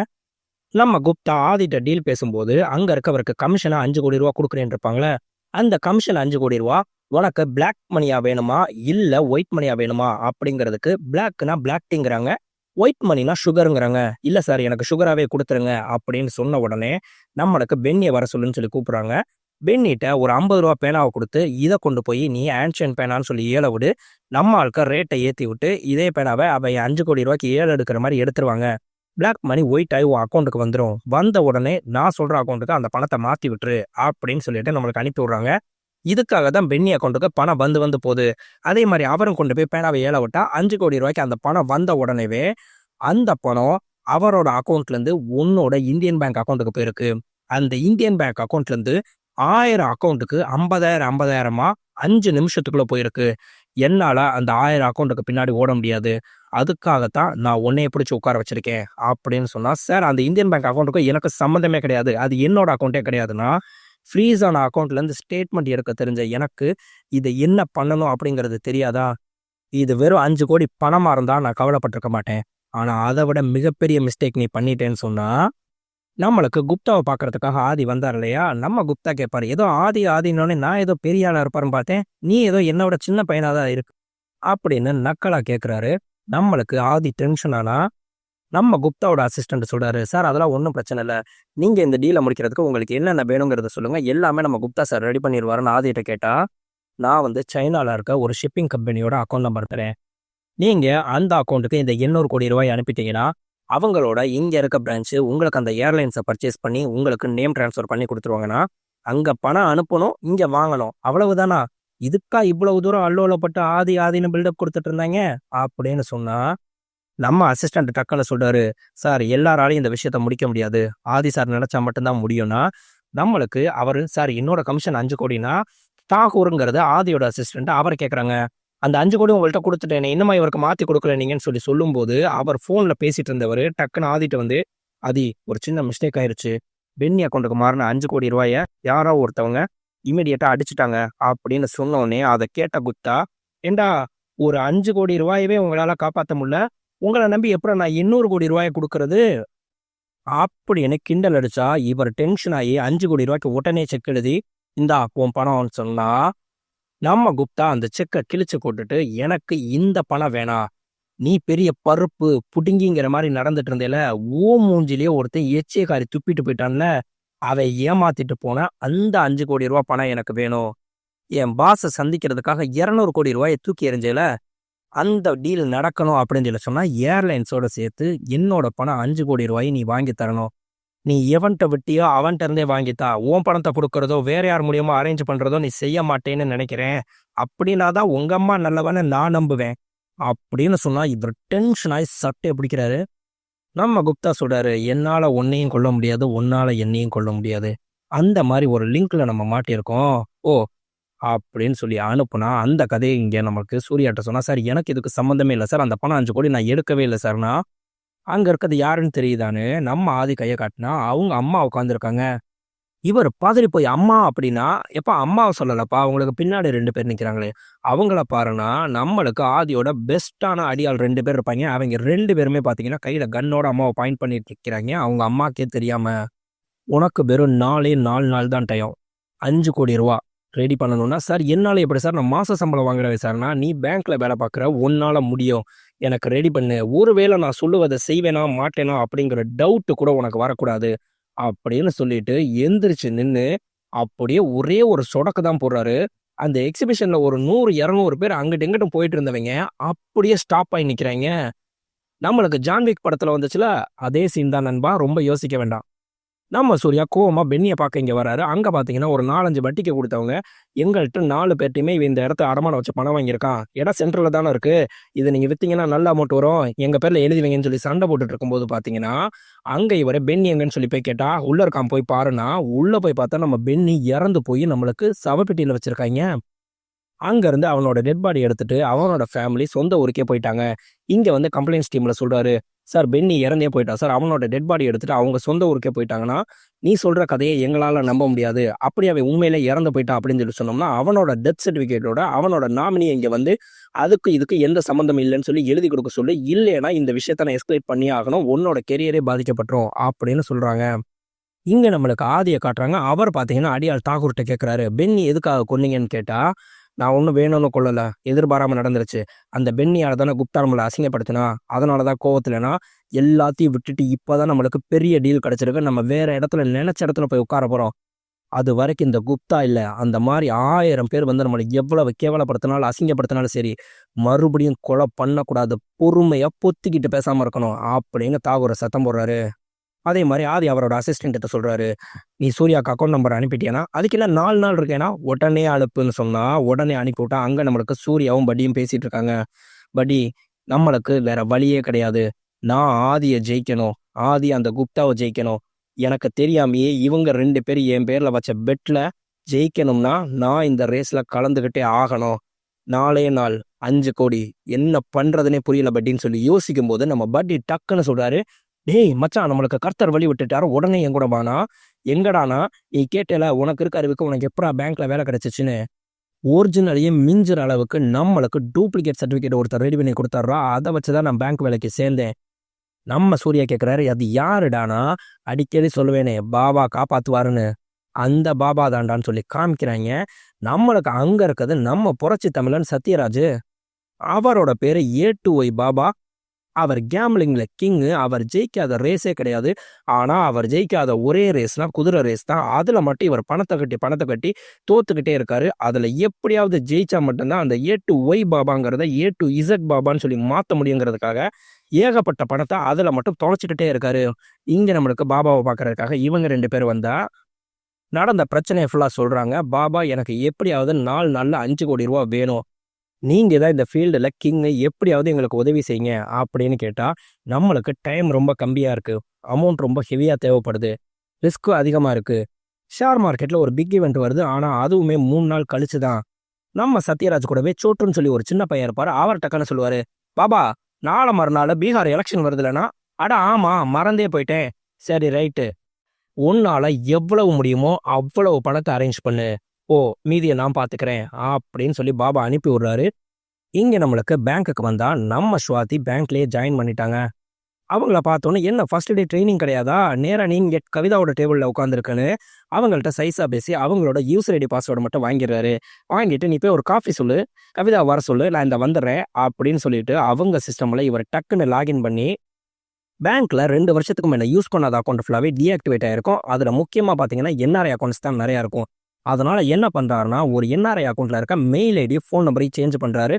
நம்ம குப்தா ஆதிட்ட டீல் பேசும்போது, அங்க இருக்கவருக்கு கமிஷனா ரூ. 5,00,00,000 குடுக்குறேன்னு இருப்பாங்கல்ல, அந்த கமிஷன் ரூ. 5,00,00,000 உனக்கு பிளாக் மணியா வேணுமா? இல்ல ஒயிட் மணியா வேணுமா? அப்படிங்கிறதுக்கு பிளாக்னா பிளாக் டீங்கிறாங்க. ஒயிட் மணினா சுகர்ங்கிறாங்க. "இல்ல சார் எனக்கு சுகராவே குடுத்துருங்க" அப்படின்னு சொன்ன உடனே, நம்மளுக்கு பென்னிய வர சொல்லுன்னு சொல்லி கூப்பிடுறாங்க. பென்னிட்ட ஒரு ரூ. 50 பேனாவ குடுத்து, "இத கொண்டு போய் நீ ஆன்ஷியன்ட் பேனான்னு சொல்லி ஏல விடு." நம்ம ஆட்கள் ரேட்ட ஏத்தி விட்டு, இதே பேனாவ அவன் ரூ. 5,00,00,000க்கு ஏல எடுக்கிற மாரி எடுத்துருவாங்க. பிளாக் மணி ஒயிட் ஆகி உன் அக்கௌண்ட்டுக்கு வந்துடும். வந்த உடனே நான் சொல்ற அக்கௌண்ட்டுக்கு அந்த பணத்தை மாத்தி விட்டுரு அப்படின்னு சொல்லிட்டு நம்மளுக்கு அனுப்பி விடுறாங்க. இதுக்காக தான் பென்னி அக்கௌண்ட்டுக்கு பணம் வந்து வந்து போகுது. அதே மாதிரி அவரும் கொண்டு போய் பேனாவை ஏல விட்டா 5 கோடி ரூபாய்க்கு அந்த பணம் வந்த உடனேவே அந்த பணம் அவரோட அக்கௌண்ட்ல இருந்து உன்னோட இந்தியன் பேங்க் அக்கௌண்ட்டுக்கு போயிருக்கு. அந்த இந்தியன் பேங்க் அக்கௌண்ட்ல இருந்து 1000 அக்கௌண்ட்டுக்கு 50,000 50,000 5 நிமிஷத்துக்குள்ள போயிருக்கு. என்னால அந்த 1000 அக்கௌண்ட்டுக்கு பின்னாடி ஓட முடியாது. அதுக்காகத்தான் நான் உன்னைய பிடிச்சு உட்கார வச்சிருக்கேன் அப்படின்னு சொன்னா, சார் அந்த இந்தியன் பேங்க் அக்கௌண்ட்டுக்கும் எனக்கு சம்மந்தமே கிடையாது. அது என்னோட அக்கௌண்ட்டே கிடையாதுன்னா, ஃப்ரீஸ் ஆன அக்கௌண்ட்ல இருந்து ஸ்டேட்மெண்ட் எடுக்க தெரிஞ்ச எனக்கு இதை என்ன பண்ணணும் அப்படிங்கிறது தெரியாதா? இது வெறும் 5 கோடி பணமா இருந்தா நான் கவலைப்பட்டிருக்க மாட்டேன். ஆனா அதை விட மிகப்பெரிய மிஸ்டேக் நீ பண்ணிட்டேன்னு சொன்னா, நம்மளுக்கு குப்தாவை பார்க்கறதுக்காக ஆதி வந்தார் இல்லையா? நம்ம குப்தா கேட்பாரு. ஏதோ ஆதி ஆதின்னோடனே நான் ஏதோ பெரிய ஆளா இருப்பாருன்னு பார்த்தேன். நீ ஏதோ என்னோட சின்ன பையனா தான் இருக்கு அப்படின்னு நக்கலா கேட்குறாரு. நம்மளுக்கு ஆதி டென்ஷன் ஆனா, நம்ம குப்தாவோட அசிஸ்டன்ட் சொல்றாரு, சார் அதெல்லாம் ஒன்றும் பிரச்சனை இல்லை. நீங்க இந்த டீலை முடிக்கிறதுக்கு உங்களுக்கு என்னென்ன வேணுங்கிறத சொல்லுங்க. எல்லாமே நம்ம குப்தா சார் ரெடி பண்ணிடுவாருன்னு ஆதிட்ட கேட்டா, நான் சைனால இருக்க ஒரு ஷிப்பிங் கம்பெனியோட அக்கௌண்ட் நம்பர் தரேன். நீங்க அந்த அக்கௌண்ட்டுக்கு இந்த 800 கோடி ரூபாய் அனுப்பிட்டீங்கன்னா, அவங்களோட இங்க இருக்க பிரான்ச் உங்களுக்கு அந்த ஏர்லைன்ஸை பர்ச்சேஸ் பண்ணி உங்களுக்கு நேம் டிரான்ஸ்ஃபர் பண்ணி கொடுத்துருவாங்கன்னா, அங்க பணம் அனுப்பணும், இங்க வாங்கணும். அவ்வளவுதானா? இதுக்கா இவ்வளவு தூரம் அல்லோலப்பட்டு ஆதி ஆதின்னு பில்டப் கொடுத்துட்டு இருந்தாங்க அப்படின்னு சொன்னா, நம்ம அசிஸ்டன்ட் டக்குன்னு சொல்றாரு, சார் எல்லாராலையும் இந்த விஷயத்த முடிக்க முடியாது. ஆதி சார் நினைச்சா மட்டும்தான் முடியும்னா, நம்மளுக்கு அவரு சார் என்னோட கமிஷன் 5 கோடினா தாகூருங்கிறது ஆதியோட அசிஸ்டன்ட் அவரை கேட்குறாங்க. அந்த 5 கோடி உங்கள்கிட்ட கொடுத்துட்டேனே, இன்னுமா இவருக்கு மாற்றி கொடுக்கல நீங்கன்னு சொல்லும்போது, அவர் ஃபோனில் பேசிட்டு இருந்தவர் டக்குன்னு ஆதிட்ட ஆதி ஒரு சின்ன மிஸ்டேக் ஆயிருச்சு. பென்னி அக்கௌண்ட்டுக்கு மாறின 5 கோடி ரூபாயை யாரோ ஒருத்தவங்க இமீடியட்டாக அடிச்சுட்டாங்க அப்படின்னு சொன்னோடனே அதை கேட்ட குப்தா, ஏண்டா ஒரு 5 கோடி ரூபாயவே உங்களால் காப்பாற்ற முடியல, உங்களை நம்பி எப்படி நான் 800 கோடி ரூபாயை கொடுக்கறது அப்படின்னு கிண்டல் அடிச்சா, இவர் டென்ஷன் ஆகி 5 கோடி ரூபாய்க்கு உடனே செக் எழுதி இந்தா உன் பணம்னு சொன்னா, நம்ம குப்தா அந்த செக்கை கிழிச்சு போட்டுட்டு, எனக்கு இந்த பணம் வேணாம், நீ பெரிய பருப்பு புடுங்கிங்கிற மாதிரி நடந்துட்டு இருந்தேல, ஓ மூஞ்சிலேயே ஒருத்தன் எச்சிய காரி துப்பிட்டு போயிட்டான்ல, அவன் ஏமாத்திட்டு போன அந்த 5 கோடி ரூபாய் பணம் எனக்கு வேணும். என் பாஸை சந்திக்கிறதுக்காக 200 கோடி ரூபாயை தூக்கி எறிஞ்சேல, அந்த டீல் நடக்கணும் அப்படின்னு சொன்னா, ஏர்லைன்ஸோட சேர்த்து என்னோட பணம் 5 கோடி ரூபாயை நீ வாங்கி தரணும். நீ எவன்கிட்ட விட்டியோ அவன்கிட்ட இருந்தே வாங்கித்தா, உன் பணத்தை கொடுக்கறதோ வேற யார் மூலியமா அரேஞ்ச் பண்றதோ நீ செய்ய மாட்டேன்னு நினைக்கிறேன். அப்படின்னா தான் உங்க அம்மா நல்லவன்னு நான் நம்புவேன் அப்படின்னு சொன்னா, இவர் டென்ஷன் ஆகி சட்டையை பிடிக்கிறாரு. நம்ம குப்தா சொல்றாரு, என்னால உன்னையும் கொல்ல முடியாது, உன்னால என்னையும் கொல்ல முடியாது. அந்த மாதிரி ஒரு லிங்க்ல நம்ம மாட்டியிருக்கோம். ஓ அப்படின்னு சொல்லி அனுப்புனா, அந்த கதையை இங்க நமக்கு சூர்யாட்ட சொன்னா, சார் எனக்கு இதுக்கு சம்மந்தமே இல்லை சார். அந்த பணம் 5 கோடி நான் எடுக்கவே இல்லை சார்னா, அங்க இருக்கிறது யாருன்னு தெரியுதான்னு நம்ம ஆதி கையை காட்டினா, அவங்க அம்மா உட்காந்துருக்காங்க. இவர் பதறி போய், அம்மா அப்படின்னா எப்ப அம்மாவை சொல்லலப்பா, அவங்களுக்கு பின்னாடி 2 பேர் நிக்கிறாங்களே அவங்கள பாருன்னா, நம்மளுக்கு ஆதியோட பெஸ்டான அடியாள் 2 பேர் இருப்பாங்க. அவங்க 2 பேருமே பாத்தீங்கன்னா கையில கன்னோட அம்மாவை பாயிண்ட் பண்ணிட்டு இருக்கிறாங்க. அவங்க அம்மாக்கே தெரியாம, உனக்கு வெறும் 4 நாள் தான் டைம், 5 கோடி ரூபா ரெடி பண்ணணும்னா, சார் என்னால எப்படி சார், நான் மாச சம்பளம் வாங்குறேன் சார்னா, நீ பேங்க்ல வேலை பார்க்குற, உன்னால முடியும், எனக்கு ரெடி பண்ணு, ஒருவேளை நான் சொல்லுவதை செய்வேனா மாட்டேனா அப்படிங்கிற டவுட் கூட உனக்கு வரக்கூடாது அப்படின்னு சொல்லிட்டு எந்திரிச்சு நின்று அப்படியே ஒரே ஒரு சொடக்கு தான் போடுறாரு. அந்த எக்ஸிபிஷன்ல ஒரு 100 200 பேர் அங்கிட்டு இங்கிட்டும் போயிட்டு இருந்தவங்க அப்படியே ஸ்டாப் ஆகி நிக்கிறாங்க. நம்மளுக்கு ஜான்விக் படத்துல வந்துச்சுல, அதே சீன் தான் நண்பா, ரொம்ப யோசிக்க வேண்டாம். நம்ம சூர்யா கோவமா பென்னியை பார்க்க இங்க வராரு. அங்க பாத்தீங்கன்னா ஒரு 4-5 வட்டிக்கு கொடுத்தவங்க எங்கள்கிட்ட 4 பேர்ட்டையுமே இவன் இந்த இடத்த அடமானம் வச்சு பணம் வாங்கியிருக்கான், இடம் சென்ட்ரல்ல தானே இருக்கு, இதை நீங்க வித்தீங்கன்னா நல்ல அமௌண்ட் வரும், எங்க பேர்ல எழுதி வைங்கன்னு சொல்லி சண்டை போட்டுட்டு இருக்கும்போது பாத்தீங்கன்னா, அங்க இவரை பென்னி எங்கன்னு சொல்லி போய் கேட்டா, உள்ள இருக்கான் போய் பாருன்னா, உள்ள போய் பார்த்தா நம்ம பென்னி இறந்து போய் நம்மளுக்கு சவப்பெட்டியில வச்சிருக்காங்க. அங்க இருந்து அவனோட டெட் பாடி எடுத்துட்டு அவனோட ஃபேமிலி சொந்த ஊருக்கே போயிட்டாங்க. இங்க கம்ப்ளைண்ட்ஸ் டீம்ல சொல்றாரு, சார் பென்னி இறந்தே போயிட்டா சார், அவனோட டெட் பாடி எடுத்துட்டு அவங்க சொந்த ஊருக்கே போயிட்டாங்கன்னா, நீ சொல்ற கதையை எங்களால நம்ப முடியாது, அப்படி அவன் உண்மையிலே இறந்து போயிட்டான் அப்படின்னு சொல்லி சொன்னோம்னா, அவனோட டெத் சர்டிபிகேட்டோட அவனோட நாமினி இங்க அதுக்கு இதுக்கு எந்த சம்மந்தம் இல்லைன்னு சொல்லி எழுதி கொடுக்க சொல்லி, இல்லைன்னா இந்த விஷயத்த நான் எஸ்கலேட் பண்ணியே ஆகணும், உன்னோட கெரியரே பாதிக்கப்பட்டுரும் அப்படின்னு சொல்றாங்க. இங்க நம்மளுக்கு ஆதியை காட்டுறாங்க. அவர் பாத்தீங்கன்னா அடியாள் தாகூர்கிட்ட கேட்கிறாரு, பென்னி எதுக்காக கொன்னீங்கன்னு கேட்டா, நான் ஒன்றும் வேணும்னு கொள்ளல, எதிர்பாராம நடந்துருச்சு, அந்த பென்னியால தானே குப்தா நம்மளை அசிங்கப்படுத்தினா, அதனாலதான் கோவத்துலனா எல்லாத்தையும் விட்டுட்டு இப்பதான் நம்மளுக்கு பெரிய டீல் கிடைச்சிருக்கு, நம்ம வேற இடத்துல நினைச்ச இடத்துல போய் உட்கார போறோம், அது வரைக்கும் இந்த குப்தா இல்ல, அந்த மாரி 1000 பேர் வந்து நம்மள எவ்வளவு கேவலப்படுத்தினாலும், அசிங்கப்படுத்தினாலும் சரி, மறுபடியும் கொலை பண்ணக்கூடாது. பொறுமையா பொத்திக்கிட்டு பேசாம இருக்கணும் அப்படின்னு தாகூர் சத்தம் போடுறாரு. அதே மாரி ஆதி அவரோட அசிஸ்டன்ட் கிட்ட சொல்றாரு, "நீ சூர்யாக்கு அக்கவுண்ட் நம்பர் அனுப்பிட்டியான்னா, அதுக்கு இல்ல 4 நாள் இருக்கேன்னா, உடனே அனுப்புன்னு சொன்னா, உடனே அனுப்பிவிட்டா, அங்க நம்மளுக்கு சூர்யாவும் பட்டியும் பேசிட்டு இருக்காங்க. பட்டி, நம்மளுக்கு வேற வழியே கிடையாது. நான் ஆதிய ஜெயிக்கணும். ஆதி அந்த குப்தாவ ஜெயிக்கணும். எனக்கு தெரியாமயே இவங்க 2 பேரும் என் பேர்ல வச்ச பெட்ல ஜெயிக்கணும்னா, நான் இந்த ரேஸ்ல கலந்துக்கிட்டே ஆகணும். நாளே நாள் 5 கோடி. என்ன பண்றதுன்னே புரியல பட்டின்னு சொல்லி யோசிக்கும்போது, நம்ம பட்டி டக்குன்னு சொல்றாரு, "டேய் மச்சான், நம்மளுக்கு கர்த்தர் வழி விட்டுட்டாரு. உடனே என் கூட வான்னா." "எங்கடான்னா, நீ கேட்டேல உனக்கு இருக்க அறிவுக்கு உனக்கு எப்புட்றா பேங்க்ல வேலை கிடைச்சுச்சுன்னு?" ஒரிஜினலையே மிஞ்சுற அளவுக்கு நம்மளுக்கு டூப்ளிகேட் சர்டிஃபிகேட் ஒருத்தர் ரெடி பண்ணி குடுத்தார்றா. அத வச்சு தான் நான் பேங்க் வேலைக்கு சேர்ந்தேன். நம்ம சூர்யா கேட்குறாரு, "அது யாருடான்னா?" "அடிக்கடி சொல்லுவேனே, பாபா காப்பாத்துவாருன்னு. அந்த பாபா தான்டான்னு" சொல்லி காமிக்கிறாய்ங்க. நம்மளுக்கு அங்க இருக்கிறது நம்ம புரட்சி தமிழன் சத்யராஜு. அவரோட பேரு ஏ டு ஒய் பாபா. அவர் கேம்பிளிங்ல கிங்கு. அவர் ஜெயிக்காத ரேஸே கிடையாது. ஆனா, அவர் ஜெயிக்காத ஒரே ரேஸ்னா குதிரை ரேஸ் தான். அதுல மட்டும் இவர் பணத்த கட்டி தோத்துக்கிட்டே இருக்காரு. அதுல எப்படியாவது ஜெயிச்சா மட்டும்தான் அந்த ஏ டு ஒய் பாபாங்கிறத ஏ டு இசட் பாபான்னு சொல்லி மாத்த முடியுங்கிறதுக்காக ஏகப்பட்ட பணத்த அதுல மட்டும் தொலைச்சுக்கிட்டே இருக்காரு. இங்க நம்மளுக்கு பாபாவ பார்க்கறதுக்காக இவங்க 2 பேர் வந்தா, நடந்த பிரச்சனைய ஃபுல்லா சொல்றாங்க. "பாபா, எனக்கு எப்படியாவது 4 நாள்ல 5 கோடி ரூபா வேணும். நீங்க தான் இந்த ஃபீல்டுல கிங்கு. எப்படியாவது எங்களுக்கு உதவி செய்யுங்க." அப்படின்னு கேட்டா, நம்மளுக்கு டைம் ரொம்ப கம்மியா இருக்கு. அமௌண்ட் ரொம்ப ஹெவியா தேவைப்படுது. ரிஸ்க்கும் அதிகமா இருக்கு. ஷேர் மார்க்கெட்ல ஒரு பிக் ஈவென்ட் வருது. ஆனா, அதுவுமே 3 நாள் கழிச்சு தான். நம்ம சத்யராஜ் கூடவே சோட்டுன்னு சொல்லி ஒரு சின்ன பையன் இருப்பாரு. அவர் டக்குன்னு சொல்லுவாரு, "பாபா, நாள மறுநாள் பீகார் எலெக்ஷன் வருதுலன்னா." "அட ஆமா, மறந்தே போயிட்டேன்." "சரி ரைட்டு. உன்னால எவ்வளவு முடியுமோ அவ்வளவு பணத்த அரேஞ்ச் பண்ணு. ஓ, மீதிய நான் பார்த்துக்கிறேன்." அப்படின்னு சொல்லி பாபா அனுப்பி விடுறாரு. இங்க நம்மளுக்கு பேங்க்குக்கு வந்தா, நம்ம ஸ்வாதி பேங்க்லயே ஜாயின் பண்ணிட்டாங்க. அவங்கள பார்த்தோன்னே, "என்ன ஃபர்ஸ்ட் டே ட்ரெய்னிங் கிடையாதா? நேரா நீங்க கவிதாவோட டேபிள்ல உட்காந்துருக்கன்னு." அவங்கள்ட்ட சைஸா பேசி அவங்களோட யூசர் ஐடி பாஸ்வேர்டு மட்டும் வாங்கிடுறாரு. வாங்கிட்டு, "நீ போய் ஒரு காஃபி சொல்லு. கவிதாவ வர சொல்லு. நான் இந்த வந்துடுறேன்." அப்படின்னு சொல்லிட்டு அவங்க சிஸ்டம்ல இவர் டக்குன்னு லாகின் பண்ணி, பேங்க்ல 2 வருஷத்துக்கு மேல யூஸ் பண்ணாத அக்கவுண்ட் ஃபுல்லாவே டீஆக்டிவேட் ஆயிருக்கும். அதுல முக்கியமா பார்த்தீங்கன்னா, என்ஆர்ஐ அக்கவுண்ட்ஸ் தான் நெறையா இருக்கும். அதனால என்ன பண்றாருன்னா, ஒரு என்ஆர்ஐ அக்கவுண்ட்ல இருக்க மெயில் ஐடி, ஃபோன் நம்பரையும் சேஞ்ச் பண்றாரு.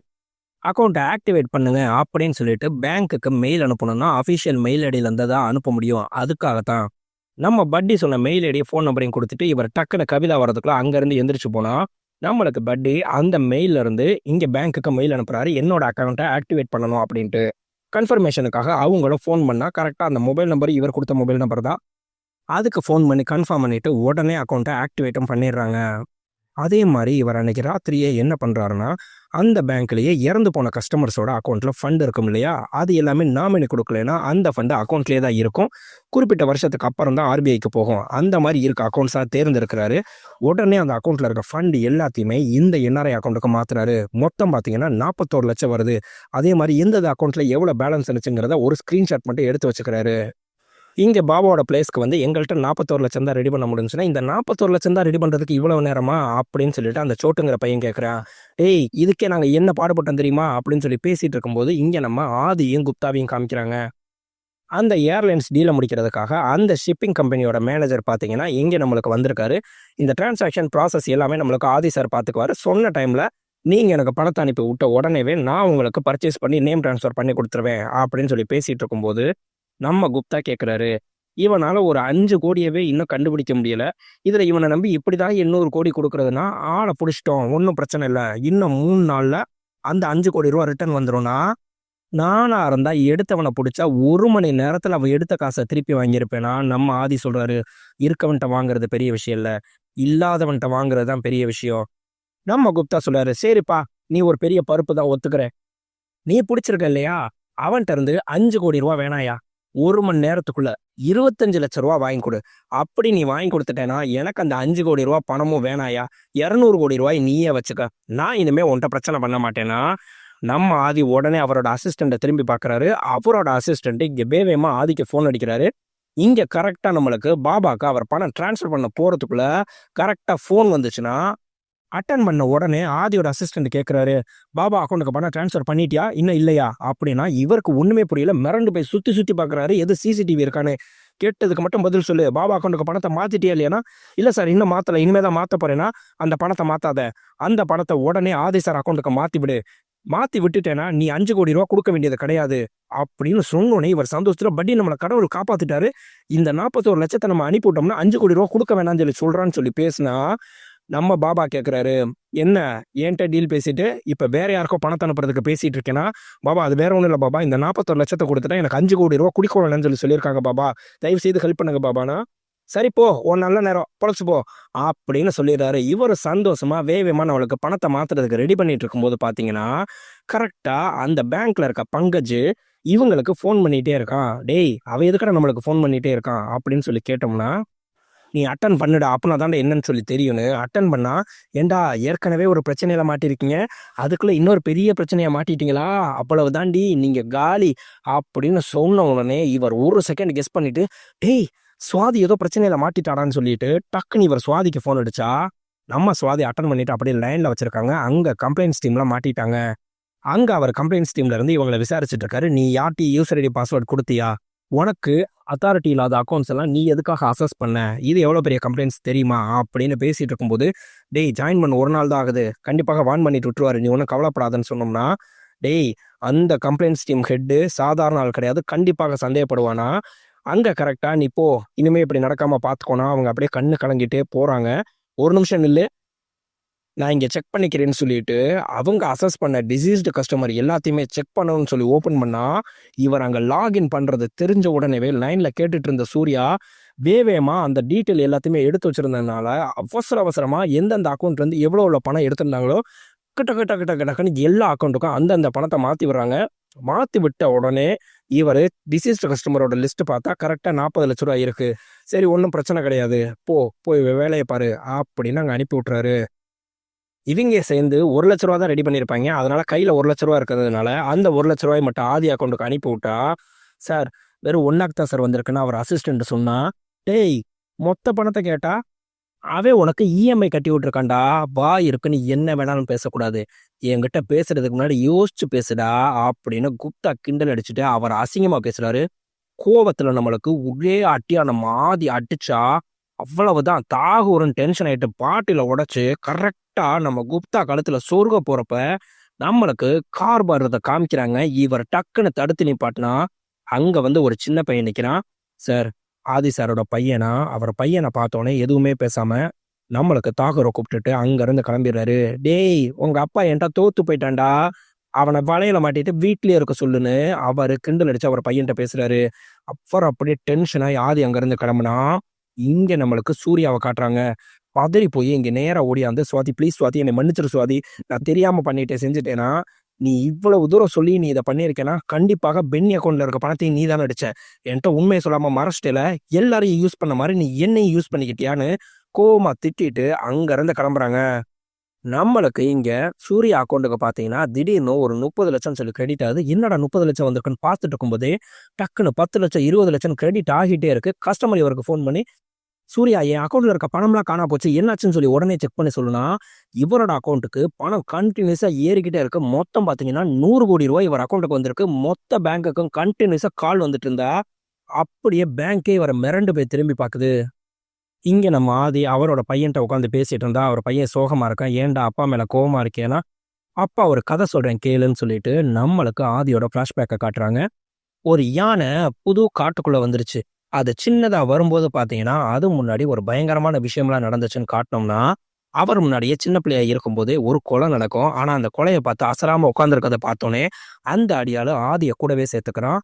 "அக்கவுண்ட்ட ஆக்டிவேட் பண்ணுங்க." அப்படின்னு சொல்லிட்டு பேங்க்குக்கு மெயில் அனுப்பணும்னா, அஃபிஷியல் மெயில் ஐடியில இருந்து தான் அனுப்ப முடியும். அதுக்காகத்தான். நம்ம பட்டி சொன்ன மெயில் ஐடி, ஃபோன் நம்பரையும் குடுத்துட்டு, இவர் டக்குனு கவிதா வரதுக்குள்ள அங்கருந்து எந்திரிச்சு போனா, நம்மளுக்கு பட்டி அந்த மெயில்ல இருந்து இங்க பேங்க்குக்கு மெயில் அனுப்புறாரு. என்னோட அக்கவுண்ட்ட ஆக்டிவேட் பண்ணணும் அப்படின்ட்டு. கன்ஃபர்மேஷனுக்காக அவங்களும் ஃபோன் பண்ணா, கரெக்ட்டா அந்த மொபைல் நம்பர் இவர் குடுத்த மொபைல் நம்பர் தான். அதுக்கு ஃபோன் பண்ணி கன்ஃபார்ம் பண்ணிட்டு, உடனே அக்கவுண்ட்ட ஆக்டிவேட்டும் பண்ணிடுறாங்க. அதே மாரி இவர் அன்னைக்கு ராத்திரியே என்ன பண்றாருன்னா, அந்த பேங்க்லயே இறந்து போன கஸ்டமர்ஸோட அக்கவுண்ட்ல ஃபண்ட் இருக்கும் இல்லையா? அது எல்லாமே நாமினி குடுக்கலைன்னா, அந்த ஃபண்ட் அக்கவுண்ட்லயே தான் இருக்கும். குறிப்பிட்ட வருஷத்துக்கு அப்புறம் தான் ஆர்பிஐக்கு போகும். அந்த மாரி இருக்க அக்கவுண்ட்ஸா தேர்ந்தெடுக்கிறாரு. உடனே அந்த அக்கவுண்ட்ல இருக்க ஃபண்ட் எல்லாத்தையுமே இந்த என்ஆர்ஐ அக்கவுண்ட்டுக்கு மாத்துறாரு. மொத்தம் பார்த்தீங்கன்னா 41 லட்சம் வருது. அதே மாரி எந்தெந்த அக்கவுண்ட்ல எவ்வளோ பேலன்ஸ் இருந்துச்சுங்கிறத ஒரு ஸ்கிரீன்ஷாட் மட்டும் எடுத்து வச்சுக்கிறாரு. இங்க பாபாவோட பிளேஸ்க்கு வந்து, "எங்கள்ட்ட 41 லட்சம் தான் ரெடி பண்ண முடிஞ்சுச்சுன்னா." "இந்த 41 லட்சம் தான் ரெடி பண்றதுக்கு இவ்வளவு நேரமா?" அப்படின்னு சொல்லிட்டு அந்த சோட்டுங்கிற பையன் கேட்குறான். "ஏய், இதுக்கே நாங்க என்ன பாடுபட்டோம் தெரியுமா?" அப்படின்னு சொல்லி பேசிட்டு இருக்கும்போது, இங்க நம்ம ஆதியும் குப்தாவையும் காமிக்கிறாங்க. அந்த ஏர்லைன்ஸ் டீல முடிக்கிறதுக்காக அந்த ஷிப்பிங் கம்பெனியோட மேனேஜர் பார்த்தீங்கன்னா, இங்க நம்மளுக்கு வந்திருக்காரு. இந்த டிரான்சாக்ஷன் ப்ராசஸ் எல்லாமே நம்மளுக்கு ஆதி சார் பார்த்துக்குவாரு. சொன்ன டைம்ல நீங்க எனக்கு பணத்த அனுப்பி விட்ட உடனேவே நான் உங்களுக்கு பர்ச்சேஸ் பண்ணி நேம் ட்ரான்ஸ்ஃபர் பண்ணி குடுத்துருவேன் அப்படின்னு சொல்லி பேசிட்டு இருக்கும்போது, நம்ம குப்தா கேட்குறாரு, "இவனால ஒரு 5 கோடியவே இன்னும் கண்டுபிடிக்க முடியல. இதுல இவன நம்பி இப்படிதான் 800 கோடி குடுக்குறதுன்னா, ஆள புடிச்சுட்டோம். ஒண்ணும் பிரச்சனை இல்ல. இன்னும் 3 நாள்ல அந்த 5 கோடி ரூவா ரிட்டர்ன் வந்துரும்னா, நானா இருந்தா எடுத்தவன புடிச்சா 1 மணி நேரத்துல அவன் எடுத்த காச திருப்பி வாங்கியிருப்பேனா." நம்ம ஆதி சொல்றாரு, "இருக்கவன்ட்ட வாங்குறது பெரிய விஷயம் இல்ல. இல்லாதவன்ட்ட வாங்குறது தான் பெரிய விஷயம்." நம்ம குப்தா சொல்றாரு, "சரிப்பா, நீ ஒரு பெரிய பருப்பு தான் ஒத்துக்கிறேன். நீ புடிச்சிருக்க இல்லையா? அவன்ட்ட இருந்து 5 கோடி ரூவா வேணாயா? 1 மணி நேரத்துக்குள்ள 25 லட்சம் ரூவா வாங்கி கொடு. அப்படி நீ வாங்கி கொடுத்துட்டேன்னா, எனக்கு அந்த 5 கோடி ரூவா பணமும் வேணாயா? 200 கோடி ரூவாய நீயே வச்சுக்க. நான் இனிமே உன்ட்ட பிரச்சனை பண்ண மாட்டேன்னா." நம்ம ஆதி உடனே அவரோட அசிஸ்டண்ட்ட திரும்பி பார்க்குறாரு. அவரோட அசிஸ்டண்ட் இங்க வேகமா ஆதிக்கு ஃபோன் அடிக்கிறாரு. இங்க கரெக்ட்டா நம்மளுக்கு பாபாக்கு அவர் பணம் ட்ரான்ஸ்ஃபர் பண்ண போறதுக்குள்ள கரெக்ட்டா ஃபோன் வந்துச்சுன்னா, அட்டெண்ட் பண்ண உடனே ஆதியோட அசிஸ்டண்ட் கேட்குறாரு, "பாபா அக்கவுண்ட்டுக்கு பணம் ட்ரான்ஸ்ஃபர் பண்ணிட்டியா? இன்னும் இல்லையா?" அப்படின்னா இவருக்கு ஒண்ணுமே புரியல. மிரண்டு போய் சுத்தி சுத்தி பார்க்குறாரு, எது சிசிடிவி இருக்கான்னு. கேட்டதுக்கு மட்டும் பதில் சொல்லு. பாபா அக்கௌண்ட்டுக்கு பணத்தை மாத்திட்டியா இல்லையானா, இல்ல சார் இன்னும் மாத்தல. இனிமே தான் மாத்த போறேன்னா, அந்த பணத்தை மாத்தாத. அந்த பணத்தை உடனே ஆதி சார் அக்கௌண்ட்டுக்கு மாத்தி விடு. மாத்தி விட்டுட்டேன்னா நீ 5,00,00,000 ரூபா கொடுக்க வேண்டியது கிடையாது அப்படின்னு சொன்னோனே இவர் சந்தோஷத்துல படி நம்மளை கடவுள் காப்பாத்திட்டாரு. இந்த 41,00,000 நம்ம அனுப்பி விட்டோம்னா 5,00,00,000 ரூபா கொடுக்க வேணாம்னு சொல்றான்னு சொல்லி பேசினா நம்ம பாபா கேட்குறாரு, என்ன என்கிட்ட டீல் பேசிட்டு இப்போ வேற யாருக்கோ பணத்தை அனுப்புறதுக்கு பேசிட்டு இருக்கேன்னா, பாபா அது வேற ஒன்றும் இல்லை பாபா, இந்த 41,00,000 கொடுத்துட்டா எனக்கு 5,00,00,000 ரூபா குடிக்க வேணாம்னு சொல்லியிருக்காங்க பாபா, தயவு செய்து ஹெல்ப் பண்ணுங்க பாபானா, சரி போ உன் நல்ல நேரம் பொழைச்சு போ அப்படின்னு சொல்லிடுறாரு. இவர் சந்தோஷமா வேகமா நம்மளுக்கு பணத்தை மாத்துறதுக்கு ரெடி பண்ணிட்டு இருக்கும்போது பார்த்தீங்கன்னா, கரெக்டா அந்த பேங்க்ல இருக்க பங்கஜ் இவங்களுக்கு ஃபோன் பண்ணிட்டே இருக்கான். டேய் அவன் எதுக்கடா நம்மளுக்கு ஃபோன் பண்ணிட்டே இருக்கான் அப்படின்னு சொல்லி கேட்டோம்னா, நீ அட்டன் பண்ணுடா அப்பனா தாண்டா என்னன்னு சொல்லி தெரியும்னு அட்டன் பண்ணா, ஏண்டா ஏற்கனவே ஒரு பிரச்சனையில மாட்டிருக்கீங்க, அதுக்குள்ள இன்னொரு பெரிய பிரச்சனையா மாட்டிட்டீங்களா, அவ்வளவு தாண்டி நீங்க காலி அப்படின்னு சொன்ன உடனே இவர் ஒரு செகண்ட் கெஸ் பண்ணிட்டு, டேய் சுவாதி ஏதோ பிரச்சனையில மாட்டிட்டாடான்னு சொல்லிட்டு டக்குன்னு இவர் சுவாதிக்கு ஃபோன் அடிச்சா, நம்ம சுவாதி அட்டன் பண்ணிட்டு அப்படியே லைன்ல வச்சிருக்காங்க. அங்க கம்ப்ளைண்ட்ஸ் டீம்ல மாட்டிட்டாங்க. அங்க அவர் கம்ப்ளைண்ட்ஸ் டீம்ல இருந்து இவங்களை விசாரிச்சுட்டு இருக்காரு. நீ யார்ட்டி யூசர் ஐடி பாஸ்வேர்ட் கொடுத்தியா, உனக்கு அத்தாரிட்டி இல்லாத அக்கௌண்ட்ஸ் எல்லாம் நீ எதுக்காக அசஸ் பண்ண, இது எவ்வளோ பெரிய கம்ப்ளைண்ட்ஸ் தெரியுமா அப்படின்னு பேசிட்டு இருக்கும்போது, டேய் ஜாயின் பண்ண ஒரு நாள் தான் ஆகுது, கண்டிப்பாக வான் பண்ணிட்டு விட்டுருவாரு, நீ ஒன்றும் கவலைப்படாதுன்னு சொன்னோம்னா, டேய் அந்த கம்ப்ளைண்ட்ஸ் டீம் ஹெட்டு சாதாரண ஆள் கிடையாது, கண்டிப்பாக சந்தேகப்படுவானா, அங்கே கரெக்டாக நீ போ, இனிமே இப்படி நடக்காம பார்த்துக்கோனா, அவங்க அப்படியே கண்ணு கலங்கிட்டே போறாங்க. ஒரு நிமிஷம் நில்லு, நான் இங்கே செக் பண்ணிக்கிறேன்னு சொல்லிட்டு அவங்க அசஸ் பண்ண டிசீஸ்டு கஸ்டமர் எல்லாத்தையுமே செக் பண்ணணும்னு சொல்லி ஓப்பன் பண்ணா, இவர் அங்கே லாகின் பண்ணுறது தெரிஞ்ச உடனேவே லைனில் கேட்டுட்டு இருந்த சூர்யா வேவேமா அந்த டீட்டெயில் எல்லாத்தையுமே எடுத்து வச்சிருந்ததுனால அவசரமாக எந்தெந்த அக்கௌண்ட்லேருந்து எவ்வளோ பணம் எடுத்திருந்தாங்களோ கிட்ட கிட்ட கிட்ட கிட்டக்குன்னு எல்லா அக்கௌண்ட்டுக்கும் அந்தந்த பணத்தை மாற்றி விடுறாங்க. மாற்றி விட்ட உடனே இவர் டிசீஸ்டு கஸ்டமரோட லிஸ்ட் பார்த்தா கரெக்டாக 40,00,000 ரூபா இருக்கு. சரி ஒன்றும் பிரச்சனை கிடையாது, போய் வேலையை பாரு அப்படின்னு அங்கே அனுப்பி விட்றாரு. இவங்க சேர்ந்து 1,00,000 ரூபா தான் ரெடி பண்ணியிருப்பாங்க. அதனால கையில் 1,00,000 ரூபா இருக்கிறதுனால அந்த 1,00,000 ரூபாய் மட்டும் ஆதி அக்கௌண்ட்டுக்கு அனுப்பி விட்டா, சார் வெறும் 1 லாக் தான் சார் வந்திருக்குன்னு அவர் அசிஸ்டன்ட் சொன்னா, டேய் மொத்த பணத்தை கேட்டா அவன் உனக்கு இஎம்ஐ கட்டி விட்டுருக்காண்டா, இருக்குன்னு என்ன வேணாலும் பேசக்கூடாது, என்கிட்ட பேசுறதுக்கு முன்னாடி யோசிச்சு பேசுடா அப்படின்னு குப்தா கிண்டல் அடிச்சுட்டு அவர் அசிங்கமா பேசுறாரு. கோவத்துல நம்மளுக்கு ஒரே அட்டியான மாதி அடிச்சா அவ்வளவுதான், தாகூரன் டென்ஷன் ஆயிட்டு பாட்டில உடைச்சு கரெக்டா நம்ம குப்தா கழுத்துல சொருக போறப்ப நம்மளுக்கு கார் வர்றதை காமிக்கிறாங்க. இவர் டக்குன்னு தடுத்து நிப்பாட்டினா அங்க வந்து ஒரு சின்ன பையன் நிக்கிறான். சார் ஆதி சாரோட பையனா, அவர் பையனை பார்த்தோன்னே எதுவுமே பேசாம நம்மளுக்கு தாகூரை கூப்பிட்டுட்டு அங்க இருந்து கிளம்பிடுறாரு. டேய் உங்க அப்பா என்கிட்ட தோத்து போயிட்டான்டா, அவனை வலையில மாட்டிட்டு வீட்லயே இருக்க சொல்லுன்னு அவரு கிண்டல் அடிச்சு அவர் பையன்கிட்ட பேசுறாரு. அப்புறம் அப்படியே டென்ஷனாகி ஆதி அங்கிருந்து கிளம்புனா, இங்க நம்மளுக்கு சூர்யாவை காட்டுறாங்க. பதறி போய் இங்க நேரா ஓடியாந்து, சுவாதி ப்ளீஸ் சுவாதி என்னை மன்னிச்சிரு சுவாதி, நான் தெரியாம பண்ணிட்டேன் செஞ்சுட்டேனா, நீ இவ்வளவு தூரம் சொல்லி நீ இதை பண்ணியிருக்கேன்னா கண்டிப்பாக பென்னி அக்கௌண்ட்ல இருக்க பணத்தையும் நீ தானே அடிச்ச, என்கிட்ட உண்மையை சொல்லாம மறைச்சிட்டேல, எல்லாரையும் யூஸ் பண்ண மாதிரி நீ என்னையும் யூஸ் பண்ணிக்கிட்டியான்னு கோவமா திட்டிட்டு அங்க இருந்து கிளம்புறாங்க. நம்மளுக்கு இங்க சூர்யா அக்கௌண்ட்டுக்கு பார்த்தீங்கன்னா திடீர்னு ஒரு 30,00,000 சொல்லி கிரெடிட் ஆகுது. என்னடா 30,00,000 வந்திருக்குன்னு பார்த்துட்டு இருக்கும்போதே டக்குன்னு 10,00,000 20,00,000 கிரெடிட் ஆகிட்டே இருக்கு. கஸ்டமர் இவருக்கு ஃபோன் பண்ணி, சூர்யா என் அக்கௌண்ட்ல இருக்க பணம்லாம் காணா போச்சு, என்னாச்சுன்னு சொல்லி உடனே செக் பண்ணி சொல்லுனா, இவரோட அக்கௌண்ட்டுக்கு பணம் கண்டினியூஸா ஏறிக்கிட்டே இருக்கு. மொத்தம் பார்த்தீங்கன்னா 100 கோடி ரூபாய் இவர் அக்கௌண்ட்டுக்கு வந்திருக்கு. மொத்த பேங்க்குக்கும் கண்டினியூஸா கால் வந்துட்டு இருந்தா அப்படியே பேங்கே இவரை மிரண்டு போய் திரும்பி பார்க்குது. இங்க நம்ம ஆதி அவரோட பையன்கிட்ட உட்காந்து பேசிட்டு இருந்தா, அவர் பையன் சோகமா இருக்கான். ஏன்டா அப்பா மேல கோவமா இருக்கேன்னா, அப்பா ஒரு கதை சொல்றேன் கேளுன்னு சொல்லிட்டு நம்மளுக்கு ஆதியோட பிளாஷ்பேக்கை காட்டுறாங்க. ஒரு யானை புது காட்டுக்குள்ள வந்துருச்சு. அது சின்னதா வரும்போது பாத்தீங்கன்னா அது முன்னாடி ஒரு பயங்கரமான விஷயம்லாம் நடந்துச்சுன்னு காட்டினோம்னா, அவர் முன்னாடியே சின்ன பிள்ளையா இருக்கும்போதே ஒரு கொலை நடக்கும். ஆனா அந்த கொலையை பார்த்து அசராம உட்காந்துருக்கதை பார்த்தோன்னே அந்த அடியாளு ஆதியை கூடவே சேர்த்துக்கிறான்.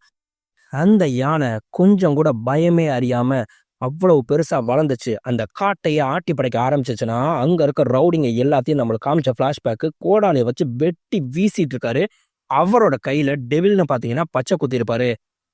அந்த யானை கொஞ்சம் கூட பயமே அறியாம அவ்வளவு பெருசா வளர்ந்துச்சு. அந்த காட்டையே ஆட்டி படைக்க ஆரம்பிச்சிச்சுன்னா, அங்க இருக்க ரவுடிங்க எல்லாத்தையும் நம்மளுக்கு காமிச்ச பிளாஷ்பேக்கு கோடாலியை வச்சு வெட்டி வீசிட்டு இருக்காரு. அவரோட கையில டெவில்னு பாத்தீங்கன்னா பச்சை குத்தி இருப்பாரு.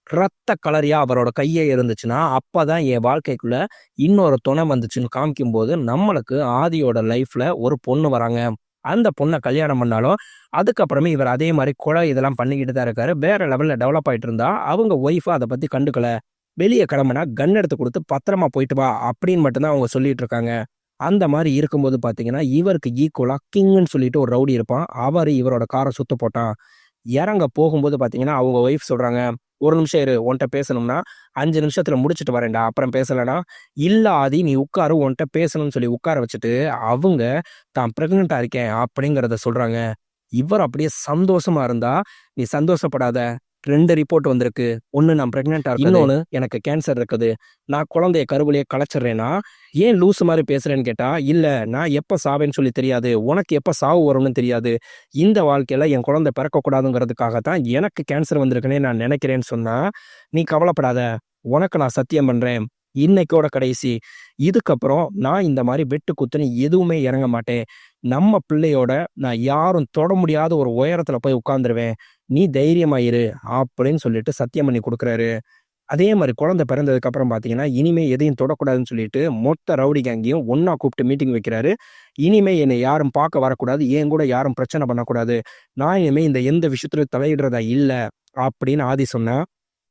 ரத்த கலரியா அவரோட கையே இருந்துச்சுன்னா, அப்பதான் என் வாழ்க்கைக்குள்ள இன்னொரு துணை வந்துச்சுன்னு காமிக்கும் போது நம்மளுக்கு ஆதியோட லைஃப்ல ஒரு பொண்ணு வராங்க. அந்த பொண்ணை கல்யாணம் பண்ணாலும் அதுக்கப்புறமே இவர் அதே மாதிரி கொலை இதெல்லாம் பண்ணிக்கிட்டு தான் இருக்காரு. வேற லெவல்ல டெவலப் ஆயிட்டு இருந்தா அவங்க ஒய்ஃபா அதை பத்தி கண்டுக்கல. வெளியே கிளம்புனா கன் எடுத்து கொடுத்து பத்திரமா போயிட்டு வா அப்படின்னு மட்டும்தான் அவங்க சொல்லிட்டு இருக்காங்க. அந்த மாதிரி இருக்கும்போது பாத்தீங்கன்னா இவருக்கு ஈக்குவலா கிங்னு சொல்லிட்டு ஒரு ரவுடி இருப்பான். அவரு இவரோட காரை சுத்த போட்டான். இறங்க போகும்போது பாத்தீங்கன்னா அவங்க ஒய்ஃப் சொல்றாங்க, ஒரு நிமிஷம் இரு, உன்கிட்ட பேசணும்னா 5 நிமிஷத்துல முடிச்சுட்டு வரேன்டா, அப்புறம் பேசலனா இல்ல ஆதி நீ உட்காரு, உன்கிட்ட பேசணும்னு சொல்லி உட்கார வச்சுட்டு அவங்க தான் பிரெக்னெண்டா இருக்கேன் அப்படிங்கிறத சொல்றாங்க. இவர் அப்படியே சந்தோஷமா இருந்தா, நீ சந்தோஷப்படாத, 2 ரிப்போர்ட் வந்திருக்கு. 1 நான் பிரெக்னென்ட்டா இருக்குது. இன்னொன்னு எனக்கு கேன்சர் இருக்குது. நான் குழந்தைய கருவிலேயே கலைச்சிடுறேன்னா, ஏன் லூசு மாரி பேசுறேன்னு கேட்டா, இல்ல நான் எப்ப சாவேன்னு சொல்லி தெரியாது. உனக்கு எப்ப சாவு வரும்னு தெரியாது. இந்த வாழ்க்கையில என் குழந்தை பிறக்கக்கூடாதுங்கிறதுக்காக தான் எனக்கு கேன்சர் வந்திருக்குன்னே நான் நினைக்கிறேன்னு சொன்னா, நீ கவலைப்படாத. உனக்கு நான் சத்தியம் பண்றேன். இன்னைக்கோட கடைசி. இதுக்கப்புறம் நான் இந்த மாரி வெட்டு குத்துன்னு எதுவுமே இறங்க மாட்டேன். நம்ம பிள்ளையோட நான் யாரும் தொட முடியாத ஒரு உயரத்துல போய் உட்கார்ந்துருவேன். நீ தைரியமா இரு அப்படின்னு சொல்லிட்டு சத்தியம் பண்ணி குடுக்குறாரு. அதே மாரி குழந்தை பிறந்ததுக்கு அப்புறம் பார்த்தீங்கன்னா, இனிமே எதையும் தொடக்கூடாதுன்னு சொல்லிட்டு மொத்த ரவுடி கேங்கையும் ஒண்ணா கூப்பிட்டு மீட்டிங் வைக்கிறாரு. இனிமே என்னை யாரும் பார்க்க வரக்கூடாது. என் கூட யாரும் பிரச்சனை பண்ணக்கூடாது. நான் இனிமே இந்த எந்த விஷயத்திலும் தலையிடுறதா இல்ல அப்படின்னு ஆதி சொன்னா,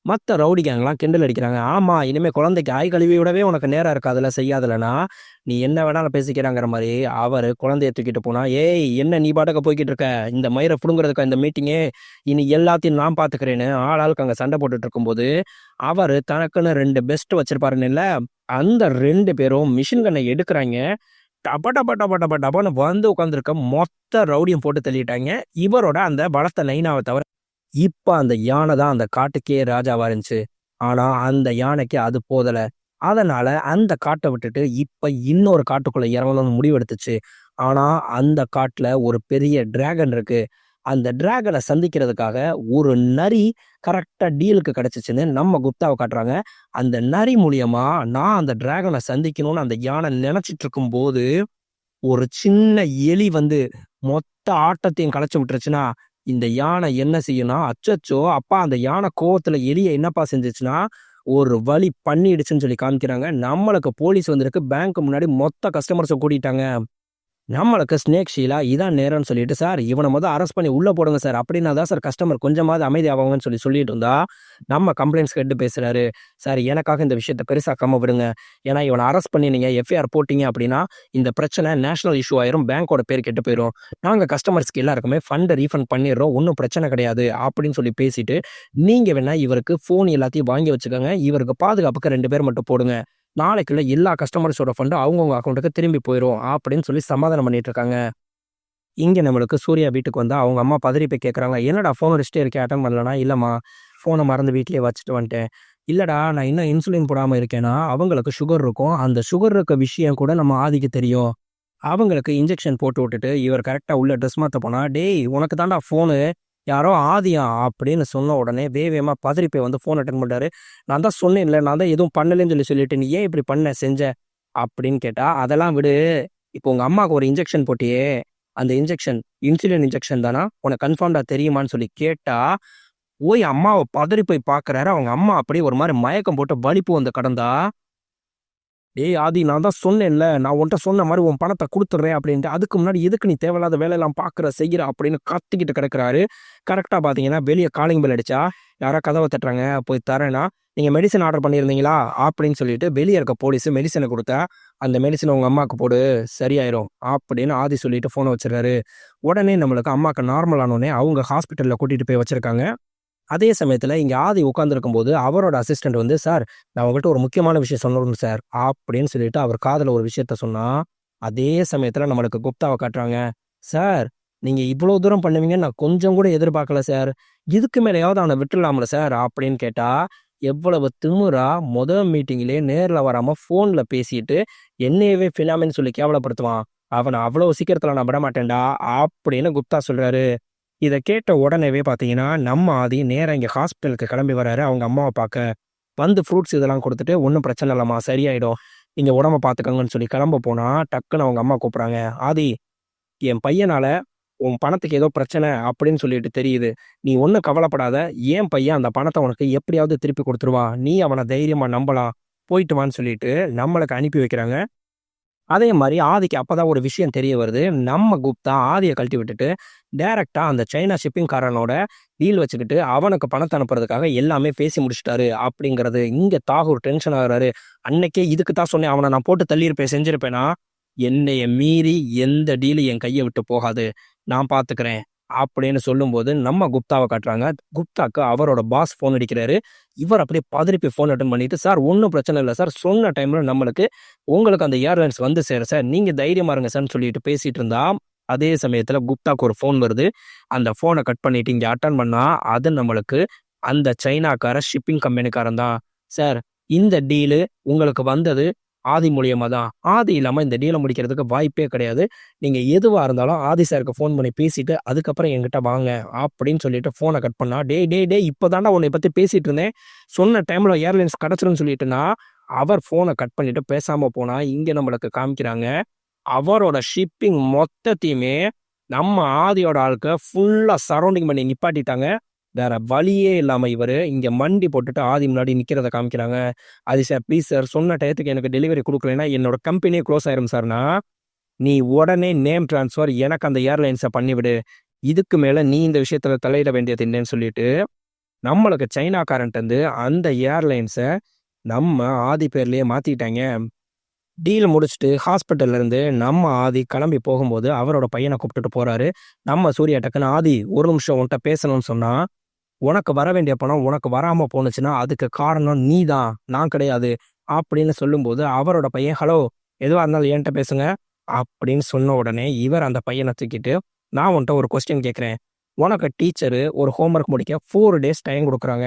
மத்த ரவுடி கேங்லாம் கிண்டல் அடிக்கிறாங்க. ஆமா, இனிமே குழந்தைக்கு ஆய் கழுவி விடவே உனக்கு நேரம் இருக்காதுல்ல, செய்யாதுலன்னா, நீ என்ன வேணாலும் பேசிக்கிறாங்கிற மாரி அவரு குழந்தைய தூக்கிட்டு போனா, "ஏய் என்ன நீ பாட்டுக்கு போய்க்கிட்டு இருக்க? இந்த மயிர புடுங்குறதுக்கா இந்த மீட்டிங்கே? இனி எல்லாத்தையும் நான் பார்த்துக்கிறேன்னு" ஆளாளுக்கு அங்க சண்டை போட்டுட்டு இருக்கும்போது, அவரு தனக்குன்னு 2 பெஸ்ட் வச்சிருப்பாருன்னேல்ல, அந்த 2 பேரும் மிஷின் கன்ன எடுக்குறாய்ங்க. டப டப டப டப டபன்னு வந்து உட்கார்ந்திருக்க மொத்த ரவுடியும் போட்டு தள்ளிட்டாய்ங்க. இவரோட அந்த பலத்த நைனாவ தவிர. இப்ப அந்த யானை தான் அந்த காட்டுக்கே ராஜாவா இருந்துச்சு. ஆனா, அந்த யானைக்கு அது போதல. அதனால அந்த காட்ட விட்டுட்டு இப்ப இன்னொரு காட்டுக்குள்ள இறங்கணும்னு முடிவெடுத்துச்சு. ஆனா, அந்த காட்டுல ஒரு பெரிய டிராகன் இருக்கு. அந்த டிராகன சந்திக்கிறதுக்காக ஒரு நரி கரெக்ட்டா டீலுக்கு கிடைச்சுச்சுன்னு நம்ம குப்தாவ காட்டுறாங்க. அந்த நரி மூலியமா நான் அந்த டிராகன சந்திக்கணும்னு அந்த யானை நினைச்சிட்டு இருக்கும்போது, ஒரு சின்ன எலி வந்து மொத்த ஆட்டத்தையும் கலைச்சு விட்டுருச்சுன்னா, இந்த யானை என்ன செய்யும்னா, அச்சச்சோ! அப்பா அந்த யானை கோவத்துல எலிய என்னப்பா செஞ்சுச்சுன்னா, ஒரு வழி பண்ணிடுச்சுன்னு சொல்லி காமிக்கிறாங்க. நம்மளுக்கு போலீஸ் வந்திருக்கு. பேங்க் முன்னாடி மொத்த கஸ்டமர்ஸ கூட்டிட்டாங்க. நம்மளுக்கு ஸ்னேக் ஷீலா இதான் நேரம்னு சொல்லிட்டு, "சார் இவன மொத அரெஸ்ட் பண்ணி உள்ள போடுங்க சார். அப்படின்னா தான் சார் கஸ்டமர் கொஞ்சமாவது அமைதியாவாங்கன்னு" சொல்லிட்டு இருந்தா, நம்ம கம்ப்ளைண்ட்ஸ் ஹெட் பேசுறாரு. "சார் எனக்காக இந்த விஷயத்த பெருசாக்காம விடுங்க. ஏன்னா இவன அரெஸ்ட் பண்ணி நீங்க எஃப்ஐஆர் போட்டீங்க அப்படின்னா, இந்த பிரச்சனை நேஷனல் இஷ்யூ ஆயிரும். பேங்கோட பேர் கெட்டு போயிரும். நாங்க கஸ்டமர்ஸ்க்கு எல்லாருக்குமே ஃபண்ட ரீஃபண்ட் பண்ணிடுறோம். ஒண்ணும் பிரச்சனை கிடையாது" அப்படின்னு சொல்லி பேசிட்டு, "நீங்க வேணா இவருக்கு ஃபோன் எல்லாத்தையும் வாங்கி வச்சுக்கோங்க. இவருக்கு பாதுகாப்புக்கு 2 பேர் மட்டும் போடுங்க. நாளைக்குள்ள எல்லா கஸ்டமர்ஸோட ஃபண்டும் அவங்கவங்க அக்கவுண்ட்டுக்கு திரும்பி போயிரும்" அப்படின்னு சொல்லி சமாதானம் பண்ணிட்டு இருக்காங்க. இங்க நம்மளுக்கு சூர்யா வீட்டுக்கு வந்தா அவங்க அம்மா பதறி போய் கேட்குறாங்க. "என்னடா ஃபோன் வச்சுட்டே இருக்கேன், அட்டெண்ட் பண்ணலனா?" "இல்லம்மா, ஃபோன மறந்து வீட்லயே வச்சுட்டு வந்துட்டேன்." "இல்லடா, நான் இன்னும் இன்சுலின் போடாம இருக்கேன்னா, அவங்களுக்கு சுகர் இருக்கும். அந்த சுகர் இருக்க விஷயம் கூட நம்ம ஆதிக்கு தெரியும். அவங்களுக்கு இன்ஜெக்ஷன் போட்டு விட்டுட்டு இவர் கரெக்ட்டா உள்ள ட்ரெஸ் மாத்த போனா, 'டேய் உனக்கு தான்டா ஃபோனு. யாரோ ஆதியா' அப்படின்னு சொன்ன உடனே வேகமா பதறி போய் வந்து ஃபோன் அட்டெண்ட் பண்றாரு. "நான் தான் சொன்னேன்ல, நான் தான் எதுவும் பண்ணலன்னு சொல்லிட்டு, நீ ஏன் இப்படி பண்ண செஞ்ச?" அப்படின்னு கேட்டா, "அதெல்லாம் விடு. இப்போ உங்க அம்மாவுக்கு ஒரு இன்ஜெக்ஷன் போட்டியே, அந்த இன்ஜெக்ஷன் இன்சுலின் இன்ஜெக்ஷன் தானா? உனக்கு கன்ஃபார்ம்டா தெரியுமான்னு?" சொல்லி கேட்டா, போய் அம்மாவ பதறி போய் பார்க்குறாரு. அவங்க அம்மா அப்படியே ஒரு மாரி மயக்கம் போட்டு வலிப்பு வந்து கடந்தா, "ஏய் ஆதி, நான் தான் சொன்னேன்ல, நான் உன்ட்ட சொன்ன மாரி உன் பணத்த குடுத்துடுறேன்" அப்படின்ட்டு. "அதுக்கு முன்னாடி எதுக்கு நீ தேவையில்லாத வேலையெல்லாம் பார்க்குற, செய்ற" அப்படின்னு கத்திக்கிட்டு கிடக்குறாரு. கரெக்ட்டா பார்த்தீங்கன்னா, வெளிய காலிங் பெல் அடிச்சா, யாரோ கதவ தட்டுறாங்க. போய் தரேன்னா, "நீங்க மெடிசின் ஆர்டர் பண்ணியிருந்தீங்களா?" அப்படின்னு சொல்லிட்டு வெளிய இருக்க போலீஸ் மெடிசின குடுத்தா, "அந்த மெடிசின உங்க அம்மாக்கு போடு, சரியாயிரும்" அப்படின்னு ஆதி சொல்லிட்டு ஃபோன வச்சுடுறாரு. உடனே நம்மளுக்கு அம்மாக்கு நார்மல் ஆனோனே அவங்க ஹாஸ்பிட்டல்ல கூட்டிட்டு போய் வச்சிருக்காங்க. அதே சமயத்துல இங்க ஆதி உட்கார்ந்திருக்கும்போது, அவரோட அசிஸ்டன்ட் வந்து, "சார், நான் உங்கள்ட்ட ஒரு முக்கியமான விஷயம் சொல்லணும் சார்" அப்படின்னு சொல்லிட்டு அவர் காதுல ஒரு விஷயத்த சொன்னா, அதே சமயத்துல நம்மளுக்கு குப்தாவ காட்டுறாங்க. "சார், நீங்க இவ்வளோ தூரம் பண்ணுவீங்கன்னு நான் கொஞ்சம் கூட எதிர்பார்க்கல சார். இதுக்கு மேலயாவது அவன விட்டுறலாம்ல சார்" அப்படின்னு கேட்டா, எவ்வளவு திமிரா மீட்டிங்லயே நேர்ல வராம ஃபோன்ல பேசிட்டு, என்னையவே ஃபினாமின்னு சொல்லி கேவலப்படுத்துவான். அவன அவ்வளவு சீக்கிரத்துல நான் விடமாட்டேன்டா அப்படின்னு குப்தா சொல்றாரு. இத கேட்ட உடனேவே பார்த்தீங்கன்னா, நம்ம ஆதி நேரா இங்க ஹாஸ்பிட்டலுக்கு கிளம்பி வராரு அவங்க அம்மாவ பாக்க. வந்து ஃப்ரூட்ஸ் இதெல்லாம் குடுத்துட்டு, "ஒண்ணும் பிரச்சனை இல்லம்மா, சரியாயிடும். நீங்க உடம்ப பார்த்துக்கங்கன்னு" சொல்லி கிளம்ப போனா, டக்குனு அவங்க அம்மா கூப்புடுறாங்க. "ஆதி, என் பையனால உன் பணத்துக்கு ஏதோ பிரச்சனை அப்படின்னு சொல்லிட்டு தெரியுது. நீ ஒண்ணும் கவலைப்படாத. என் பையன் அந்த பணத்த உனக்கு எப்படியாவது திருப்பி குடுத்துருவான். நீ அவன தைரியமா நம்பலாம். போயிட்டு வான்னு" சொல்லிட்டு நம்மளுக்கு அனுப்பி வைக்கிறாங்க. அதே மாரி ஆதிக்கு அப்பதான் ஒரு விஷயம் தெரிய வருது. நம்ம குப்தா ஆதிய கழட்டி விட்டுட்டு, டைரக்ட்டா அந்த சைனா ஷிப்பிங்காரனோட டீல் வச்சுக்கிட்டு, அவனுக்கு பணத்த அனுப்புறதுக்காக எல்லாமே பேசி முடிச்சுட்டாரு அப்படிங்கிறது. இங்க தாகூர் டென்ஷன் ஆகுறாரு. "அன்னைக்கே இதுக்கு தான் சொன்னேன். அவன நான் போட்டு தள்ளியிருப்பேன், செஞ்சிருப்பேனா? என்னைய மீறி எந்த டீலும் என் கைய விட்டு போகாது. நான் பார்த்துக்கிறேன்" அப்படின்னு சொல்லும்போது நம்ம குப்தாவை காட்டுறாங்க. குப்தாக்கு அவரோட பாஸ் ஃபோன் அடிக்கிறாரு. இவர் அப்படியே பதறி ஃபோன் அட்டெண்ட் பண்ணிட்டு, "சார் ஒண்ணும் பிரச்சனை இல்ல சார். சொன்ன டைம்ல உங்களுக்கு அந்த ஏர்லைன்ஸ் வந்து சேரும் சார். நீங்க தைரியமா இருங்க சார்ன்னு" சொல்லிட்டு பேசிட்டு இருந்தா, அதே சமயத்துல குப்தாக்கு ஒரு ஃபோன் வருது. அந்த ஃபோன கட் பண்ணிட்டு இங்க அட்டெண்ட் பண்ணா, அது நம்மளுக்கு அந்த சைனாக்கார ஷிப்பிங் கம்பெனிக்காரன் தான். "சார் இந்த டீலு உங்களுக்கு வந்தது ஆதி மூலியமா தான். ஆதி இல்லாம இந்த டீல முடிக்கிறதுக்கு வாய்ப்பே கிடையாது. நீங்க எதுவா இருந்தாலும் ஆதி சாருக்கு ஃபோன் பண்ணி பேசிட்டு, அதுக்கப்புறம் என்கிட்ட வாங்க" அப்படின்னு சொல்லிட்டு ஃபோன கட் பண்ணா, "டேய் டேய் டேய் இப்ப தான்டா உன்னைய பத்தி பேசிட்டு இருந்தேன். சொன்ன டைம்ல ஏர்லைன்ஸ் கிடைச்சிரும்னு சொல்லிட்டுனா" அவர் ஃபோன கட் பண்ணிட்டு பேசாம போனா, இங்க நம்மளுக்கு காமிக்கிறாங்க. அவரோட ஷிப்பிங் மொத்தத்தையுமே நம்ம ஆதியோட ஆளுக்க ஃபுல்லா சரவுண்டிங் பண்ணி நிப்பாட்டிட்டாங்க. வேற வழியே இல்லாம இவரு இங்க மண்டி போட்டுட்டு ஆதி முன்னாடி நிக்கிறத காமிக்கிறாங்க. "ஆதி சார் ப்ளீஸ் சார் சொன்ன டயத்துக்கு எனக்கு டெலிவரி குடுக்கலைன்னா என்னோட கம்பெனியே குளோஸ் ஆயிரும் சார்னா, நீ உடனே நேம் ட்ரான்ஸ்ஃபர் எனக்கு அந்த ஏர்லைன்ஸ பண்ணிவிடு. இதுக்கு மேல நீ இந்த விஷயத்துல தலையிட வேண்டியது இல்லைன்னு" சொல்லிட்டு நம்மளுக்கு சைனாக்காரன்ட்டருந்து அந்த ஏர்லைன்ஸ நம்ம ஆதி பேர்லயே மாத்திட்டாங்க. டீல் முடிச்சுட்டு ஹாஸ்பிட்டல்ல இருந்து நம்ம ஆதி கிளம்பி போகும்போது அவரோட பையனை கூப்பிட்டுட்டு போறாரு. நம்ம சூர்யா டக்குன்னு, "ஆதி ஒரு நிமிஷம் உன்கிட்ட பேசணும்னு" சொன்னா, "உனக்கு வர வேண்டிய பணம் உனக்கு வராம போணுச்சுன்னா அதுக்கு காரணம் நீ தான், நான் கிடையாது" அப்படின்னு சொல்லும்போது அவரோட பையன், "ஹலோ எதுவா இருந்தாலும் என்கிட்ட பேசுங்க" அப்படின்னு சொன்ன உடனே இவர் அந்த பையனை தூக்கிட்டு, "நான் உன்கிட்ட ஒரு கொஸ்டின் கேட்கிறேன். உனக்கு டீச்சரு ஒரு ஹோம்வொர்க் முடிக்க 4 டேஸ் டைம் குடுக்குறாங்க.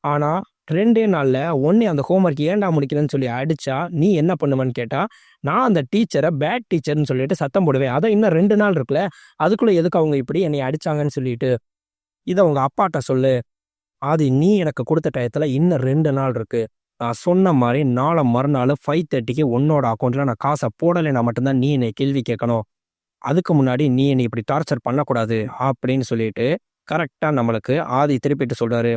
ஆனா 2 நாள்ல உன்னைய அந்த ஹோம்வொர்க் ஏன்டா முடிக்கலன்னு சொல்லி அடிச்சா நீ என்ன பண்ணுவேன்னு" கேட்டா, "நான் அந்த டீச்சர பேட் டீச்சர்ன்னு சொல்லிட்டு சத்தம் போடுவேன். அதான் இன்னும் 2 நாள் இருக்குல்ல. அதுக்குள்ள எதுக்கு அவங்க இப்படி என்னைய அடிச்சாங்கன்னு சொல்லிட்டு, இத உங்க அப்பாட்ட சொல்லு. ஆதி நீ எனக்கு குடுத்த டயத்துல இன்னும் 2 நாள் இருக்கு. நான் சொன்ன மாரி நாள மறுநாள் 5:30க்கு உன்னோட அக்கவுண்ட்ல நான் காச போடலைன்னா மட்டும் தான் நீ என்னைய கேள்வி கேட்கணும். அதுக்கு முன்னாடி நீ என்னைய இப்படி டார்ச்சர் பண்ணக்கூடாது" அப்படின்னு சொல்லிட்டு கரெக்ட்டா நம்மளுக்கு ஆதி திருப்பிட்டு சொல்றாரு.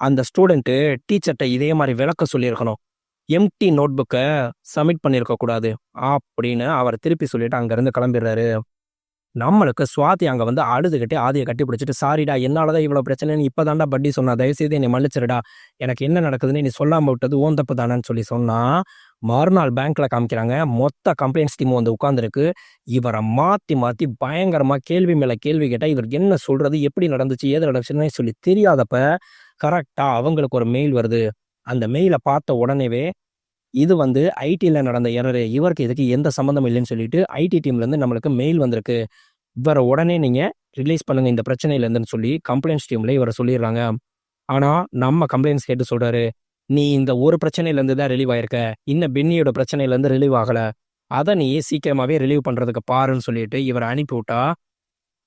அந்த ஸ்டூடெண்ட்டு டீச்சர்ட்ட இதே மாரி விளக்கம் சொல்லியிருக்கணும். எம்ப்டி நோட் புக்க சப்மிட் பண்ணியிருக்க கூடாது அப்படின்னு அவர் திருப்பி சொல்லிட்டு அங்கருந்து கிளம்பிடுறாரு. நம்மளுக்கு சுவாதி அங்க வந்து அழுதுகிட்டே ஆதிய கட்டி பிடிச்சிட்டு, "சாரிடா என்னால தான் இவ்வளோ பிரச்சனைன்னு இப்ப தான்டா பட்டி சொன்னா. தயவுசெய்து என்னைய மன்னிச்சிருடா. எனக்கு என்ன நடக்குதுன்னு நீ சொல்லாம விட்டது உன் தப்பு தானேன்னு" சொல்லி சொன்னா, மறுநாள் பேங்க்ல காமிக்கிறாங்க. மொத்த கம்ப்ளைண்ட்ஸ் டீம் வந்து உட்கார்ந்திருக்கு. இவர மாத்தி மாத்தி பயங்கரமா கேள்வி மேல கேள்வி கேட்டா, இவர் என்ன சொல்றது, எப்படி நடந்துச்சு, ஏது நடந்துச்சுன்னே சொல்லி தெரியாதப்ப, கரெக்ட்டா அவங்களுக்கு ஒரு மெயில் வருது. அந்த மெயில பார்த்த உடனேவே, இது வந்து ஐடில நடந்த எரரு. இவருக்கு இதுக்கு எந்த சம்மந்தமும் இல்லைன்னு சொல்லிட்டு ஐடி டீம்ல இருந்து நம்மளுக்கு மெயில் வந்திருக்கு. இவர உடனே நீங்க ரிலீஸ் பண்ணுங்க இந்த பிரச்சனையில இருந்துன்னு சொல்லி கம்ப்ளைண்ட்ஸ் டீம்ல இவர சொல்லிடுறாங்க. ஆனா நம்ம கம்ப்ளைண்ட்ஸ் கேட்டு சொல்றாரு, "நீ இந்த ஒரு பிரச்சனையில இருந்து தான் ரிலீவ் ஆயிருக்க. இன்னும் பென்னியோட பிரச்சனையில இருந்து ரிலீவ் ஆகல. அத நீ சீக்கிரமாவே ரிலீவ் பண்றதுக்கு பாருன்னு" சொல்லிட்டு இவர அனுப்பிவிட்டா,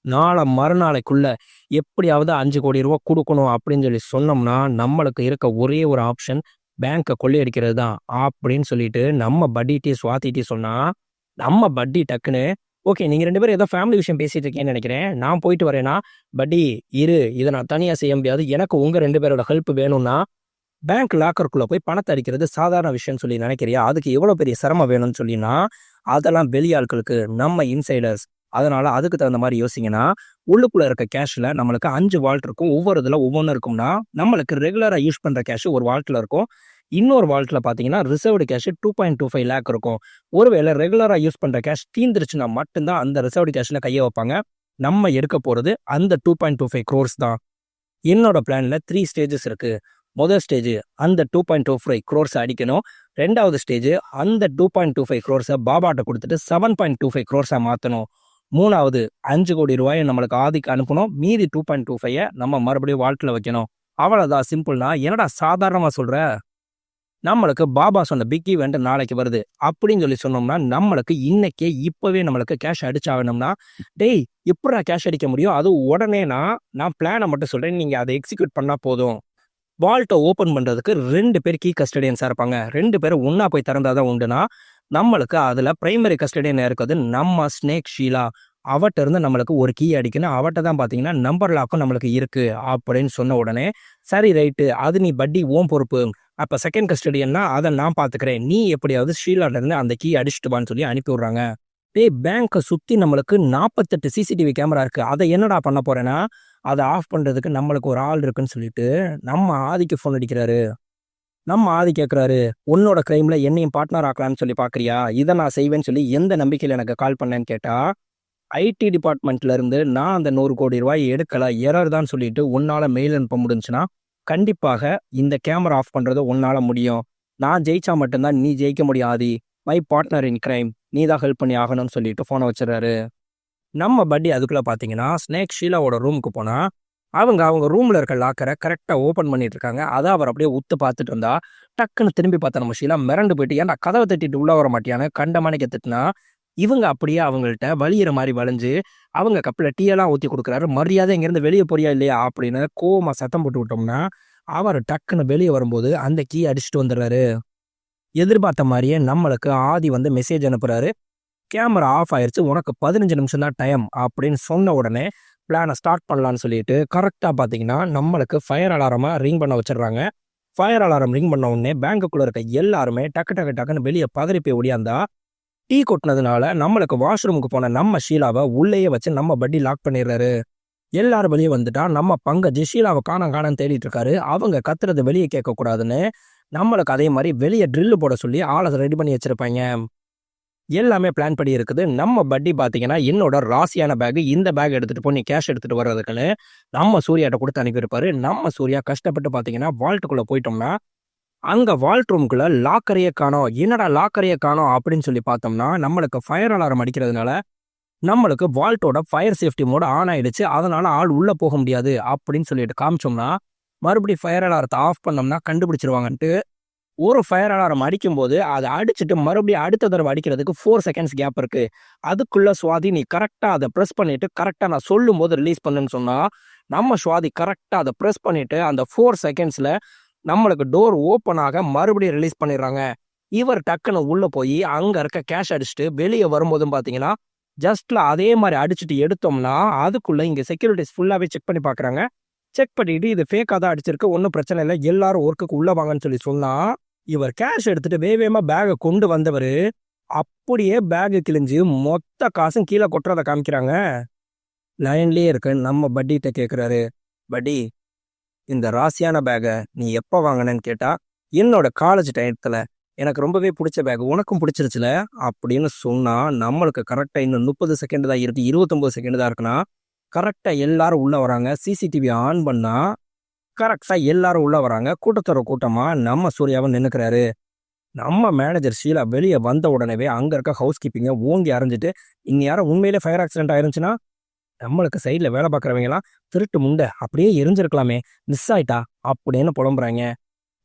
நாள மறுநாளைக்குள்ள எப்படியாவது ரூ. 5,00,00,000 குடுக்கணும் அப்படின்னு சொல்லி சொன்னோம்னா, நம்மளுக்கு இருக்க ஒரே ஒரு ஆப்ஷன் பேங்க கொள்ளையடிக்கிறது தான் அப்படின்னு சொல்லிட்டு நம்ம பட்டிட்டயும் சுவாதிட்டயும் சொன்னா, நம்ம பட்டி டக்குன்னு, "ஓகே நீங்க 2 பேரும் ஏதோ ஃபேமிலி விஷயம் பேசிட்டு இருக்கீங்கன்னு நெனைக்கிறேன். நான் போயிட்டு வரேன்னா" "பட்டி இரு. இத நான் தனியா செய்ய முடியாது. எனக்கு உங்க 2 பேரோட ஹெல்ப் வேணும்னா, பேங்க் லாக்கர்க்குள்ள போய் பணத்த அடிக்கிறது சாதாரண விஷயம்னு சொல்லி நெனைக்கிறியா? அதுக்கு எவ்வளோ பெரிய சிரமம் வேணும்னு சொல்லினா, அதெல்லாம் வெளியாட்களுக்கு, நம்ம இன்சைடர்ஸ். அதனால அதுக்கு தகுந்த மாரி யோசிங்கன்னா, உள்ளுக்குள்ள இருக்க கேஷ்ல நம்மளுக்கு 5 வால்ட் இருக்கும். ஒவ்வொரு இதுல ஒவ்வொன்னு இருக்கும்னா, நம்மளுக்கு ரெகுலரா யூஸ் பண்ற கேஷ் ஒரு வால்ட்ல இருக்கும். இன்னொரு வால்ட்ல பார்த்தீங்கன்னா, ரிசர்வ்டு கேஷ் 2.25 லேக் இருக்கும். ஒருவேளை ரெகுலரா யூஸ் பண்ற கேஷ் தீந்துருச்சுன்னா மட்டும் தான் அந்த ரிசர்வ்டு கேஷ்ல கைய வைப்பாங்க. நம்ம எடுக்க போறது அந்த 2.25 குரோர்ஸ் தான். என்னோட பிளான்ல 3 ஸ்டேஜஸ் இருக்கு. முதல் ஸ்டேஜ் அந்த 2.25 குரோர்ஸ் அடிக்கணும். 2வது ஸ்டேஜ் அந்த 2.25 குரோர்ஸ பாபாட்ட குடுத்துட்டு 7.25 குரோர்ஸா மாத்தணும். 3வது ரூ. 5,00,00,000 நம்மளுக்கு ஆதிக்கு அனுப்பணும். மீதி 2.25 நம்ம மறுபடியும் வால்ட்ல வைக்கணும். அவ்வளவுதான் சிம்பிள்னா, "என்னடா சாதாரணமா சொல்ற? நம்மளுக்கு பாபா சொன்ன பிக் ஈவென்ட் நாளைக்கு வருது" அப்படின்னு சொல்லி சொன்னோம்னா, நம்மளுக்கு இன்னைக்கே இப்பவே நம்மளுக்கு கேஷ் அடிச்சாகணும்னா, "டேய் எப்புட்றா கேஷ் அடிக்க முடியும்? அதுவும் உடனேனா, நான் பிளான மட்டும் சொல்றேன். நீங்க அத எக்ஸிக்யூட் பண்ணா போதும். வால்ட்ட ஓப்பன் பண்றதுக்கு 2 பேர் கீ கஸ்டடியன்ஸா இருப்பாங்க. 2 பேரும் ஒண்ணா போய் திறந்தா தான் உண்டுனா, நம்மளுக்கு அதுல பிரைமரி கஸ்டடியன் இருக்கிறது நம்ம ஸ்னேக் ஷீலா. அவட்ட இருந்து நம்மளுக்கு ஒரு கீ அடிக்கணும். அவட்ட தான் பார்த்தீங்கன்னா, நம்பர் லாக்கும் நம்மளுக்கு இருக்கு" அப்படின்னு சொன்ன உடனே, "சரி ரைட்டு. அது நீ பட்டி உன் பொறுப்பு. அப்ப செகண்ட் கஸ்டடியன்னா அத நான் பார்த்துக்கிறேன். நீ எப்படியாவது ஷீலாட்ட இருந்து அந்த கீ அடிச்சுட்டு வான்னு" சொல்லி அனுப்பி விடுறாங்க. டேய் பேங்க சுத்தி நம்மளுக்கு 48 சிசிடிவி கேமரா இருக்கு. அத என்னடா பண்ண போறேன்னா, அத ஆஃப் பண்றதுக்கு நம்மளுக்கு ஒரு ஆள் இருக்குன்னு சொல்லிட்டு, நம்ம ஆதிக்கு ஃபோன் அடிக்கிறாரு. நம்ம ஆதி கேட்கிறாரு, "உன்னோட கிரைம்ல என்னையும் பார்ட்னர் ஆக்கலாம்னு சொல்லி பார்க்கிறியா? இத நான் செய்வேன்னு சொல்லி எந்த நம்பிக்கையில எனக்கு கால் பண்ணேன்னு" கேட்டா, ஐடி டிபார்ட்மெண்ட்ல இருந்து நான் அந்த 100 கோடி ரூபாய் எடுக்கல, எரர் தான் சொல்லிட்டு உன்னால மெயில் அனுப்ப முடிஞ்சுன்னா, கண்டிப்பாக இந்த கேமரா ஆஃப் பண்றது உன்னால முடியும். நான் ஜெயிச்சா மட்டும் தான் நீ ஜெயிக்க முடியும் Aadhi. My partner in crime. நீ தான் ஹெல்ப் பண்ணி ஆகணும்னு சொல்லிட்டு ஃபோனை வச்சுறாரு. நம்ம பட்டி அதுக்குள்ள பார்த்தீங்கன்னா, ஸ்னேக் ஷீலாவோட ரூமுக்கு போனா, அவங்க ரூம்ல இருக்க லாக்கரை கரெக்ட்டா ஓப்பன் பண்ணிட்டு இருக்காங்க. அத அவர் அப்படியே உத்து பார்த்துட்டு இருந்தா, டக்குன்னு திரும்பி பார்த்த நம்ம ஷீலா மிரண்டு போயிட்டு, "ஏன்டா கதவ தட்டிட்டு உள்ள வர மாட்டியான்னு?" கண்டமேனிக்கு திட்டுனா, இவங்க அப்படியே அவங்கள்ட்ட வலியிற மாரி வளைஞ்சு, அவங்க கப்ல டீ எல்லாம் ஊத்தி குடுக்குறாரு. "மரியாதை இங்கேருந்து வெளிய போறியா இல்லையா?" அப்படின்னு கோவமா சத்தம் போட்டு விட்டோம்னா, அவரு டக்குன்னு வெளிய வரும்போது அந்த கீய அடிச்சுட்டு வந்துடுறாரு. எதிர்பார்த்த மாரியே நம்மளுக்கு ஆதி வந்து மெசேஜ் அனுப்புறாரு. கேமரா ஆஃப் ஆயிருச்சு. உனக்கு 15 நிமிஷம் தான் டைம் அப்படின்னு சொன்ன உடனே பிளான ஸ்டார்ட் பண்ணலான்னு சொல்லிட்டு கரெக்ட்டா பார்த்தீங்கன்னா, நம்மளுக்கு ஃபயர் அலாரமா ரிங் பண்ண வச்சுடுறாங்க. ஃபயர் அலாரம் ரிங் பண்ண உடனே பேங்குக்குள்ள இருக்க எல்லாருமே டக்குன்னு வெளிய பதறி போய் ஓடியாந்தா, டீ கொட்டுனதுனால நம்மளுக்கு வாஷ்ரூமுக்கு போன நம்ம ஷீலாவ உள்ளேயே வச்சு நம்ம பட்டி லாக் பண்ணிடுறாரு. எல்லாரும் வெளிய வந்துட்டா, நம்ம பங்கஜ் ஷீலாவ காணோம் தேடிட்டு இருக்காரு. அவங்க கத்துறது வெளிய கேட்கக்கூடாதுன்னு, நம்மளுக்கு அதே மாரி வெளிய ட்ரில் போட சொல்லி ஆள ரெடி பண்ணி வச்சிருப்பாய்ங்க. எல்லாமே பிளான் படி இருக்குது. நம்ம பட்டி பார்த்தீங்கன்னா, என்னோட ராசியான பேக் இந்த பேக் எடுத்துட்டு போ, நீ கேஷ் எடுத்துட்டு வர்றதுக்குன்னு நம்ம சூர்யாட்ட குடுத்து அனுப்பியிருப்பாரு. நம்ம சூர்யா கஷ்டப்பட்டு பார்த்தீங்கன்னா, வால்ட்டுக்குள்ள போயிட்டோம்னா, அங்க வால்ட் ரூம்குள்ள லாக்கரையே காணோம். என்னடா லாக்கரையே காணோம் அப்படின்னு சொல்லி பார்த்தோம்னா, நம்மளுக்கு ஃபயர் அலாரம் அடிக்கிறதுனால, நம்மளுக்கு வால்ட்டோட ஃபயர் சேஃப்டி மோட் ஆன் ஆயிடுச்சு. அதனால ஆள் உள்ள போக முடியாது அப்படின்னு சொல்லிட்டு காமிச்சோம்னா, மறுபடியும் ஃபயர் அலாரத்த ஆஃப் பண்ணோம்னா கண்டுபிடிச்சிருவாங்கன்ட்டு ஒரு ஃபயர் அலாரம் அடிக்கும்போது, அத அடிச்சுட்டு மறுபடியும் அடுத்த தடவ அடிக்கிறதுக்கு 4 செகண்ட்ஸ் கேப் இருக்கு. அதுக்குள்ள சுவாதி நீ கரெக்ட்டா அத பிரஸ் பண்ணிட்டு, கரெக்ட்டா நான் சொல்லும்போது ரிலீஸ் பண்ணுன்னு சொன்னா, நம்ம சுவாதி கரெக்ட்டா அத பிரஸ் பண்ணிட்டு, அந்த 4 செகண்ட்ஸ்ல நம்மளுக்கு டோர் ஓப்பன் ஆக மறுபடியும் ரிலீஸ் பண்ணிடுறாங்க. இவர் டக்குன்னு உள்ள போயி, அங்க இருக்க கேஷ் அடிச்சுட்டு வெளிய வரும்போதும் பார்த்தீங்கன்னா, ஜஸ்ட்ல அதே மாரி அடிச்சுட்டு எடுத்தோம்னா, அதுக்குள்ள இங்க செக்யூரிட்டீஸ் ஃபுல்லாவே செக் பண்ணி பார்க்குறாங்க. செக் பண்ணிட்டு, இது ஃபேக்கா தான் அடிச்சிருக்கு. ஒண்ணும் பிரச்சனை இல்ல. எல்லாரும் ஒர்க்குக்கு உள்ள வாங்கன்னு சொல்லி சொன்னா, இவர் கேஷ் எடுத்துட்டு வேகமா பேக கொண்டு வந்தவரு, அப்படியே பேக் கிழிஞ்சு மொத்த காசும் கீழ கொட்டுறத காமிக்கிறாங்க. லைன்லயே இருக்க நம்ம பட்டிட்ட கேட்குறாரு, "பட்டி, இந்த ராசியான பேக்க நீ எப்ப வாங்குனேன்னு கேட்டா, என்னோட காலேஜ் டயத்துல எனக்கு ரொம்பவே புடிச்ச பேக். உனக்கும் புடிச்சிருச்சுல?" அப்படின்னு சொன்னா, நம்மளுக்கு கரெக்ட்டா இன்னும் 30 செகண்ட் தான் இருக்கு. 29 செகண்ட் தான் இருக்குன்னா, கரெக்ட்டா எல்லாரும் உள்ள வராங்க. சிசிடிவி ஆன் பண்ணா, கரெக்ட்டா எல்லாரும் உள்ள வராங்க. கூட்டத்தோட கூட்டமா நம்ம சூர்யாவும் நின்னுக்கிறாரு. நம்ம மேனேஜர் ஷீலா வெளிய வந்த உடனேவே அங்க இருக்க ஹவுஸ் கீப்பிங்க ஓங்கி அரைஞ்சிட்டு, இங்க யாரும் உண்மையிலே ஃபயர் ஆக்சிடென்ட் ஆயிருந்துச்சுன்னா, நம்மளுக்கு சைடுல வேலை பார்க்குறவங்கலாம், "திருட்டு முண்டை அப்படியே எரிஞ்சிருக்கலாமே, மிஸ் ஆயிட்டா" அப்படின்னு புலம்புறாங்க.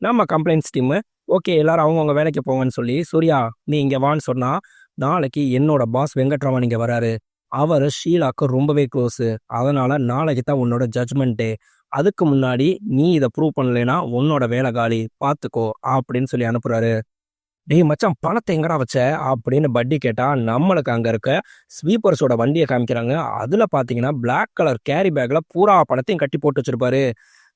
நம்ம கம்ப்ளைண்ட்ஸ் டீமு, "ஓகே, எல்லாரும் அவங்கவங்க வேலைக்கு போங்கன்னு" சொல்லி, "சூர்யா நீ இங்க வான்னு" சொன்னா, நாளைக்கு என்னோட பாஸ் வெங்கட்ராமன் இங்க வராரு. அவரு ஷீலாக்கு ரொம்பவே க்ளோஸு. அதனால நாளைக்கு தான் உன்னோட ஜட்ஜ்மெண்ட் டே. அதுக்கு முன்னாடி நீ இத ப்ரூவ் பண்ணலைன்னா உன்னோட வேலை காலி. பார்த்துக்கோ அப்படின்னு சொல்லி அனுப்புறாரு. "டேய் மச்சான், பணத்த எங்கடா வச்ச?" அப்படின்னு பட்டி கேட்டா, நம்மளுக்கு அங்க இருக்க ஸ்வீப்பர்ஸோட வண்டிய காமிக்கிறாங்க. அதுல பார்த்தீங்கன்னா, பிளாக் கலர் கேரி பேக்ல பூரா பணத்தையும் கட்டி போட்டு வச்சிருப்பாரு.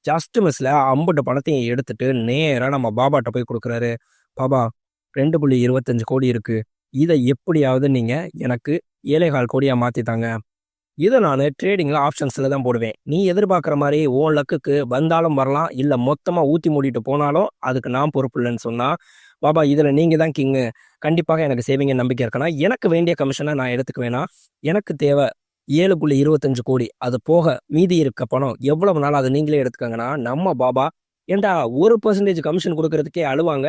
ஜஸ்ட் மிஸ்ல அம்புட்டு பணத்தையும் எடுத்துட்டு நேரா நம்ம பாபாட்ட போய் குடுக்குறாரு. "பாபா, 2.25 கோடி இருக்கு. இத எப்படியாவது நீங்க எனக்கு 7.25 கோடியா மாத்தி தாங்க. இத நானு ட்ரேடிங்ல ஆப்ஷன்ஸ்ல தான் போடுவேன். நீ எதிர்பார்க்குற மாரி உன் லக்குக்கு வந்தாலும் வரலாம், இல்ல மொத்தமா ஊத்தி மூடிட்டு போனாலும் அதுக்கு நான் பொறுப்பு இல்லன்னு" சொன்னா, "பாபா, இதுல நீங்க தான் கிங்கு. கண்டிப்பாக எனக்கு செய்வீங்கன்னு நம்பிக்கை இருக்குன்னா, எனக்கு வேண்டிய கமிஷன நான் எடுத்துக்குவேனா, எனக்கு தேவை 7.25 கோடி. அது போக மீதி இருக்க பணம் எவ்வளவு நாள் அத நீங்களே எடுத்துக்கங்கன்னா." நம்ம பாபா, "ஏன்டா 1% கமிஷன் குடுக்குறதுக்கே அழுவாங்க.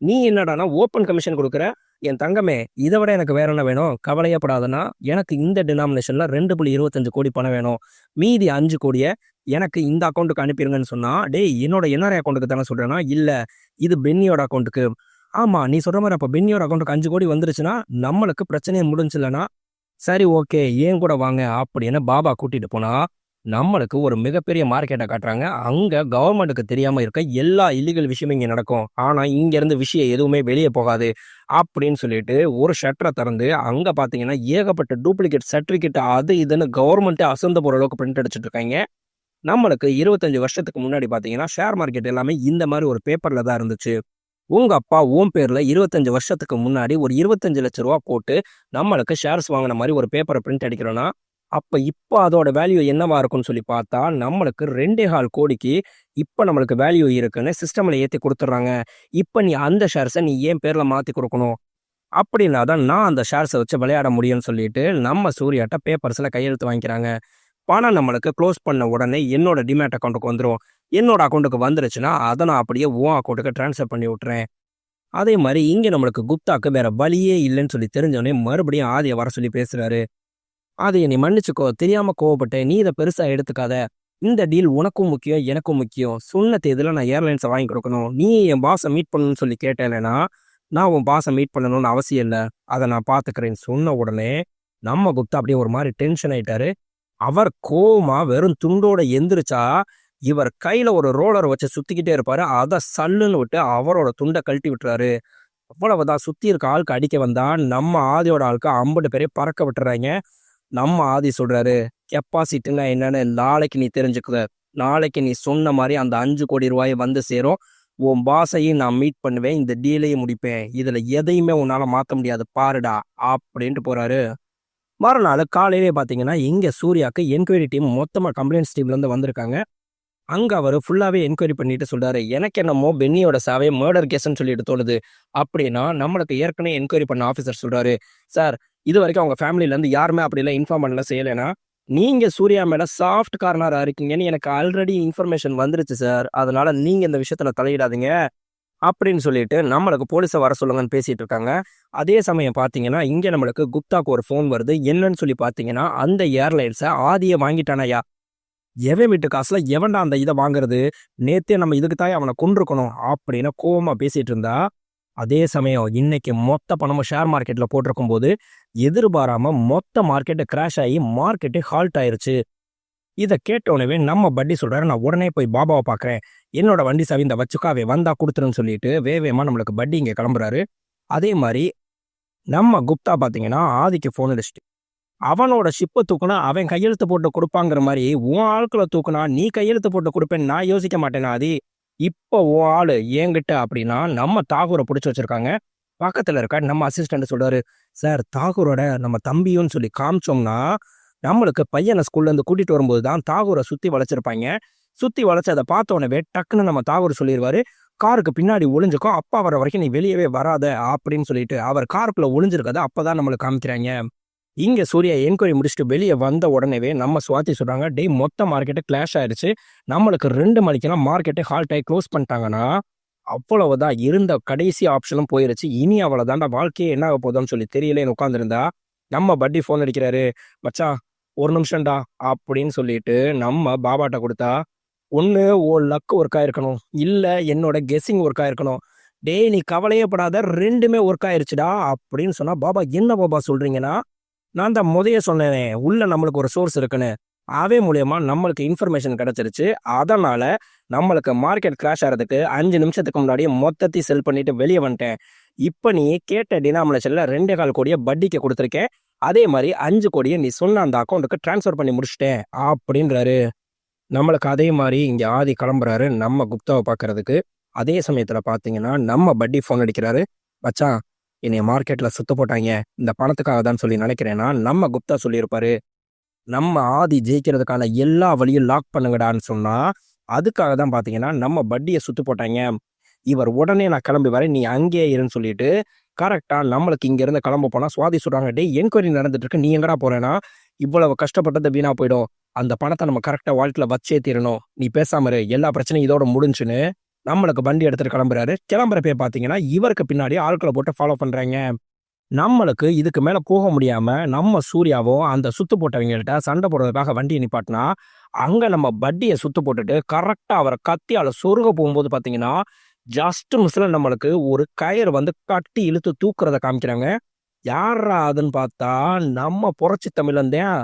நீ என்னடான்னா ஓப்பன் கமிஷன் குடுக்குற? என் தங்கமே, இத விட எனக்கு வேற என்ன வேணும்? கவலையே படாதன்னா, எனக்கு இந்த டினாமினேஷன்ல 2.25 கோடி பணம் வேணும். மீதி 5 கோடிய எனக்கு இந்த அக்கவுண்ட்க்கு அனுப்பிருங்கன்னு" சொன்னா, "டேய், என்னோட என்ஆர்ஐ அக்கவுண்ட்க்கு தானே சொல்றேன்னா." "இல்ல, இது பென்னியோட அக்கவுண்ட்க்கு." "ஆமா, நீ சொல்ற மாரி அப்ப பென்னியோட அக்கவுண்ட்க்கு 5 கோடி வந்துருச்சுன்னா, நம்மளுக்கு பிரச்சனையே முடிஞ்சுலன்னா." "சரி, ஓகே, என் கூட வாங்க" அப்படின்னு பாபா கூட்டிட்டு போனா, நம்மளுக்கு ஒரு மிகப்பெரிய மார்க்கெட்ட காட்டுறாங்க. அங்க கவர்மெண்ட்டுக்கு தெரியாம இருக்க எல்லா இல்லீகல் விஷயமும் இங்க நடக்கும். ஆனா இங்க இருந்து விஷயம் எதுவுமே வெளிய போகாது அப்படின்னு சொல்லிட்டு ஒரு ஷட்டர திறந்து, அங்க பார்த்தீங்கன்னா, ஏகப்பட்ட டூப்ளிகேட் சர்டிபிகேட் அது இதுன்னு கவர்மெண்ட்டே அசந்து போற அளவுக்கு பிரிண்ட் அடிச்சுட்டு இருக்காய்ங்க. நம்மளுக்கு 25 வருஷத்துக்கு முன்னாடி பார்த்தீங்கன்னா, ஷேர் மார்க்கெட் எல்லாமே இந்த மாரி ஒரு பேப்பர்ல தான் இருந்துச்சு. உங்க அப்பா உன் பேர்ல 25 வருஷத்துக்கு முன்னாடி ஒரு 25,00,000 போட்டு நம்மளுக்கு ஷேர்ஸ் வாங்குன மாரி ஒரு பேப்பர பிரிண்ட் அடிக்கிறோம்னா, இப்ப அதோட வேல்யூ என்னவா இருக்கும்னு சொல்லி பார்த்தா, நம்மளுக்கு 2.25 கோடிக்கு இப்ப நம்மளுக்கு வேல்யூ இருக்குன்னு சிஸ்டம்ல ஏத்தி குடுத்துடுறாங்க. இப்ப நீ அந்த ஷேர்ஸ நீ என் பேர்ல மாத்தி குடுக்கணும். அப்படின்னா தான் நான் அந்த ஷேர்ஸை வச்சு விளையாட முடியும்னு சொல்லிட்டு நம்ம சூர்யாட்ட பேப்பர்ஸ்ல கையெழுத்து வாங்கிக்கிறாங்க. பணம் நம்மளுக்கு க்ளோஸ் பண்ண உடனே என்னோட டிமேட் அக்கௌண்ட்டுக்கு வந்துரும். என்னோட அக்கௌண்ட்டுக்கு வந்துருச்சுன்னா அதை நான் அப்படியே உன் அக்கௌண்ட்டுக்கு ட்ரான்ஸ்ஃபர் பண்ணி விட்டுறேன். அதே மாதிரி இங்க நம்மளுக்கு குப்தாக்கு வேற வழியே இல்லைன்னு சொல்லி தெரிஞ்சோடனே மறுபடியும் ஆதியை வர சொல்லி பேசுறாரு. ஆதியை நீ மன்னிச்சுக்கோ, தெரியாம கோவப்பட்டேன், நீ இதை பெருசா எடுத்துக்காத. இந்த டீல் உனக்கும் முக்கியம், எனக்கும் முக்கியம். சொன்ன தேதியில நான் ஏர்லைன்ஸை வாங்கி கொடுக்கணும். நீ என் பாஸை மீட் பண்ணணும்னு சொல்லி கேட்டேன்னா நான் உன் பாஸை மீட் பண்ணணும்னு அவசியம் இல்லை, அதை நான் பார்த்துக்கிறேன்னு சொன்ன உடனே நம்ம குப்தா அப்படியே ஒரு மாதிரி டென்ஷன் ஆயிட்டாரு. அவர் கோவமா வெறும் துண்டோட எந்திரிச்சா இவர் கையில ஒரு ரோலர் வச்சு சுத்திக்கிட்டே இருப்பாரு. அதை சல்லுன்னு விட்டு அவரோட துண்டை கழட்டி விட்டுறாரு. அவ்வளவுதான். சுத்தி இருக்க ஆளுக்கு அடிக்க வந்தா நம்ம ஆதியோட ஆளுக்கு 50 பேரே பறக்க விட்டுறாங்க. நம்ம ஆதி சொல்றாரு, கெப்பாசிட்டின்னா என்னன்னு நாளைக்கு நீ தெரிஞ்சுக்குவ. நாளைக்கு நீ சொன்ன மாதிரி அந்த 5 கோடி ரூபாய் வந்து சேரும். உன் பாஸையும் நான் மீட் பண்ணுவேன், இந்த டீலையும் முடிப்பேன். இதுல எதையுமே உன்னால மாத்த முடியாது பாருடா அப்படின்ட்டு போறாரு. மறுநாள் காலையிலே பாத்தீங்கன்னா இங்க சூர்யாக்கு என்கொயரி டீம் மொத்தமா கம்ப்ளைண்ட்ஸ் டீம்ல இருந்து வந்திருக்காங்க. அங்க அவர் ஃபுல்லாவே என்கொயரி பண்ணிட்டு சொல்றாரு, எனக்கு என்னமோ பென்னியோட சாவே மர்டர் கேஸ்ன்னு சொல்லிட்டு தோணுது. அப்படின்னா நம்மளுக்கு ஏற்கனவே என்கொயரி பண்ண ஆஃபீஸர் சொல்றாரு, சார் இது வரைக்கும் அவங்க ஃபேமிலில இருந்து யாருமே அப்படிலாம் இன்ஃபார்ம் பண்ணல, செய்யலைன்னா நீங்க சூர்யா மேல சாஃப்ட் கார்னரா இருக்கீங்கன்னு எனக்கு ஆல்ரெடி இன்ஃபர்மேஷன் வந்துருச்சு சார். அதனால நீங்க இந்த விஷயத்துல தலையிடாதீங்க அப்படின்னு சொல்லிட்டு நம்மளுக்கு போலீஸை வர சொல்லுங்கன்னு பேசிட்டு இருக்காங்க. அதே சமயம் பார்த்தீங்கன்னா இங்கே நம்மளுக்கு குப்தாக்கு ஒரு ஃபோன் வருது. என்னன்னு சொல்லி பார்த்தீங்கன்னா அந்த ஏர்லைன்ஸை ஆதியை வாங்கிட்டானயா. எவன் வீட்டு காசுல எவன்டா அந்த இதை வாங்குறது, நேத்தே நம்ம இதுக்கு தாய் அவனை கொண்டிருக்கணும் அப்படின்னு கோவமா பேசிட்டு இருந்தா. அதே சமயம் இன்னைக்கு மொத்த பணமும் ஷேர் மார்க்கெட்ல போட்டிருக்கும் போது எதிர்பாராம மொத்த மார்க்கெட்டு கிராஷ் ஆகி மார்க்கெட்டு ஹால்ட் ஆயிருச்சு. இதை கேட்டோடனே நம்ம பட்டி சொல்றாரு, நான் உடனே போய் பாபாவை பார்க்குறேன், என்னோட வண்டி சாவி இந்த வச்சுக்காவே வந்தா கொடுத்துருன்னு சொல்லிட்டு வேவேமா நம்மளுக்கு பட்டி இங்கே கிளம்புறாரு. அதே மாதிரி நம்ம குப்தா பார்த்தீங்கன்னா ஆதிக்கு ஃபோன் அடிச்சுட்டு அவனோட ஷிப்பை தூக்குனா அவன் கையெழுத்து போட்டு கொடுப்பாங்கிற மாதிரி உன் ஆட்களை தூக்குனா நீ கையெழுத்து போட்டு கொடுப்பேன்னு நான் யோசிக்க மாட்டேனா ஆதி. இப்போ உன் ஆளு ஏங்கிட்ட அப்படின்னா நம்ம தாகூரை பிடிச்சி வச்சிருக்காங்க. பக்கத்தில் இருக்க நம்ம அசிஸ்டன்ட் சொல்றாரு, சார் தாகூரோட நம்ம தம்பியும் சொல்லி காமிச்சோம்னா நம்மளுக்கு பையனை ஸ்கூல்ல இருந்து கூட்டிட்டு வரும்போது தான் தாகூரை சுத்தி வளைச்சிருப்பாங்க. சுத்தி வளைச்சு அதை பார்த்த உடனே டக்குன்னு நம்ம தாகூர் சொல்லிடுவாரு, காருக்கு பின்னாடி ஒளிஞ்சுக்கோ, அப்பா வர வரைக்கும் நீ வெளியவே வராத அப்படின்னு சொல்லிட்டு அவர் காருக்குள்ள ஒளிஞ்சிருக்கத அப்பதான் நம்மளுக்கு காமிக்கிறாங்க. இங்க சூர்யா என்கொயரி முடிச்சுட்டு வெளியே வந்த உடனே நம்ம சுவாதி சொல்றாங்க, டே மொத்த மார்க்கெட்டு கிளாஷ் ஆயிடுச்சு, நம்மளுக்கு 2 மணிக்கெல்லாம் மார்க்கெட்டை ஹால்ட் ஆகி க்ளோஸ் பண்ணிட்டாங்கன்னா அவ்வளவுதான், இருந்த கடைசி ஆப்ஷனும் போயிருச்சு, இனி அவ்வளவுதான்டா, வாழ்க்கையே என்ன ஆக போதும்னு சொல்லி தெரியலேன்னு உட்காந்துருந்தா நம்ம பட்டி ஃபோன் அடிக்கிறாரு, மச்சான் ஒரு நிமிஷம்டா அப்படின்னு சொல்லிட்டு நம்ம பாபாட்ட கொடுத்தா, ஒன்று ஓ லக் ஒர்க் ஆயிருக்கணும், இல்லை என்னோட கெஸ்ஸிங் ஒர்க் ஆயிருக்கணும். டேய் நீ கவலையே படாத, 2மே ஒர்க் ஆயிருச்சுடா அப்படின்னு சொன்னா, பாபா என்ன பாபா சொல்றீங்கன்னா, நான் தான் முதைய சொன்னேனே உள்ள நம்மளுக்கு ஒரு சோர்ஸ் இருக்குன்னு, அவே மூலியமா நம்மளுக்கு இன்ஃபர்மேஷன் கிடைச்சிருச்சு. அதனால நம்மளுக்கு மார்க்கெட் கிராஷ் ஆகிறதுக்கு 5 நிமிஷத்துக்கு முன்னாடியே மொத்தத்தையும் செல் பண்ணிட்டு வெளியே வந்துட்டேன். இப்போ நீ கேட்ட டினாமினேஷன்ல 2.25 கோடியை வட்டிக்கு கொடுத்துருக்கேன். அதே மாதிரி 5 கோடியை நீ சொன்ன அந்த அக்கௌண்ட்டுக்கு டிரான்ஸ்ஃபர் பண்ணி முடிச்சிட்டேன் அப்படின்றாரு. நம்மளுக்கு அதே மாதிரி இங்கே ஆதி கிளம்புறாரு நம்ம குப்தாவை பார்க்கறதுக்கு. அதே சமயத்தில் பார்த்தீங்கன்னா நம்ம பட்டி ஃபோன் அடிக்கிறாரு, மச்சான் என்னைய மார்க்கெட்டில் சுத்த போட்டாங்க, இந்த பணத்துக்காக தான் சொல்லி நினைக்கிறேன்னா நம்ம குப்தா சொல்லியிருப்பாரு, நம்ம ஆதி ஜெயிக்கிறதுக்கான எல்லா வழியும் லாக் பண்ணுங்கடான்னு சொன்னா அதுக்காக தான் பார்த்தீங்கன்னா நம்ம பட்டியை சுத்து போட்டாங்க. இவர் உடனே நான் கிளம்பி வரேன், நீ அங்கேயே இருன்னு சொல்லிட்டு கரெக்டாக நம்மளுக்கு இங்கேருந்து கிளம்ப போனால் சுவாதி சொல்கிறாங்க, டே என்கொயரி நடந்துட்டு இருக்கு, நீ எங்கடா போறேன்னா, இவ்வளவு கஷ்டப்பட்டது வீணா போயிடும், அந்த பணத்தை நம்ம கரெக்டாக வாழ்க்கையில் வச்சே தீரணும், நீ பேசாம இரு, எல்லா பிரச்சனையும் இதோட முடிஞ்சுன்னு நம்மளுக்கு வண்டி எடுத்துட்டு கிளம்புறாரு. கிளம்புறப்பே பார்த்தீங்கன்னா இவருக்கு பின்னாடி ஆட்களை போட்டு ஃபாலோ பண்ணுறாங்க. நம்மளுக்கு இதுக்கு மேலே போக முடியாம நம்ம சூர்யாவும் அந்த சுத்து போட்டவங்கள்ட்ட சண்டை போடுறதுக்காக வண்டியை நிப்பாட்டினா அங்கே நம்ம பட்டியை சுத்து போட்டுட்டு கரெக்டாக அவரை கத்தியால் சொருக போகும்போது பார்த்தீங்கன்னா ஜஸ்ட் மிஸ்ல நம்மளுக்கு ஒரு கயிறு வந்து கட்டி இழுத்து தூக்குறத காமிக்கிறாங்க. யாரா அதுன்னு பார்த்தா நம்ம புரட்சி தமிழந்தேன்.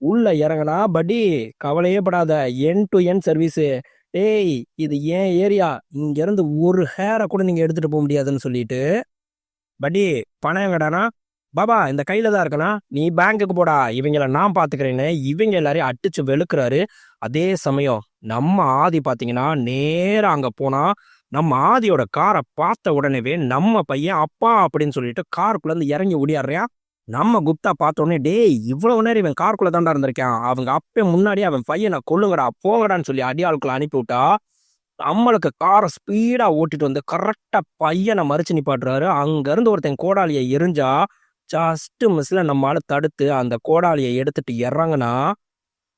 உள்ள இறங்கினா படி கவலையே படாத, என் டு என் சர்வீஸு, டேய் இது ஏன் ஏரியா, இங்கேருந்து ஒரு ஹேரை கூட நீங்கள் எடுத்துகிட்டு போக முடியாதுன்னு சொல்லிட்டு, படி பணம் எங்கடானா, பாபா இந்த கையில தான் இருக்கனா, நீ பேங்க்குக்கு போடா, இவங்கள நான் பார்த்துக்கிறேன்னு இவங்க எல்லாரையும் அடிச்சு வெளுக்கிறாரு. அதே சமயம் நம்ம ஆதி பார்த்தீங்கன்னா நேராக அங்கே போனால் நம்ம ஆதியோட காரை பார்த்த உடனேவே நம்ம பையன் அப்பா அப்படின்னு சொல்லிட்டு காருக்குள்ளேருந்து இறங்கி ஓடியாடுறியா. நம்ம குப்தா பார்த்த உடனே, டேய் இவ்வளவு நேரம் இவன் காருக்குள்ள தாண்டா இருந்திருக்கான், அவங்க அப்பே முன்னாடியே அவன் பையனை கொல்லுங்கடா போங்கடான்னு சொல்லி அடியாளுக்குள்ள அனுப்பி விட்டா நம்மளுக்கு காரை ஸ்பீடா ஓட்டிட்டு வந்து கரெக்டா பையனை மறிச்சு நிப்பாட்டுறாரு. அங்க இருந்து ஒருத்தன் கோடாலியை எறிஞ்சா ஜஸ்ட் மிஸ்ல நம்மால தடுத்து அந்த கோடாலியை எடுத்துட்டு இறங்குனா,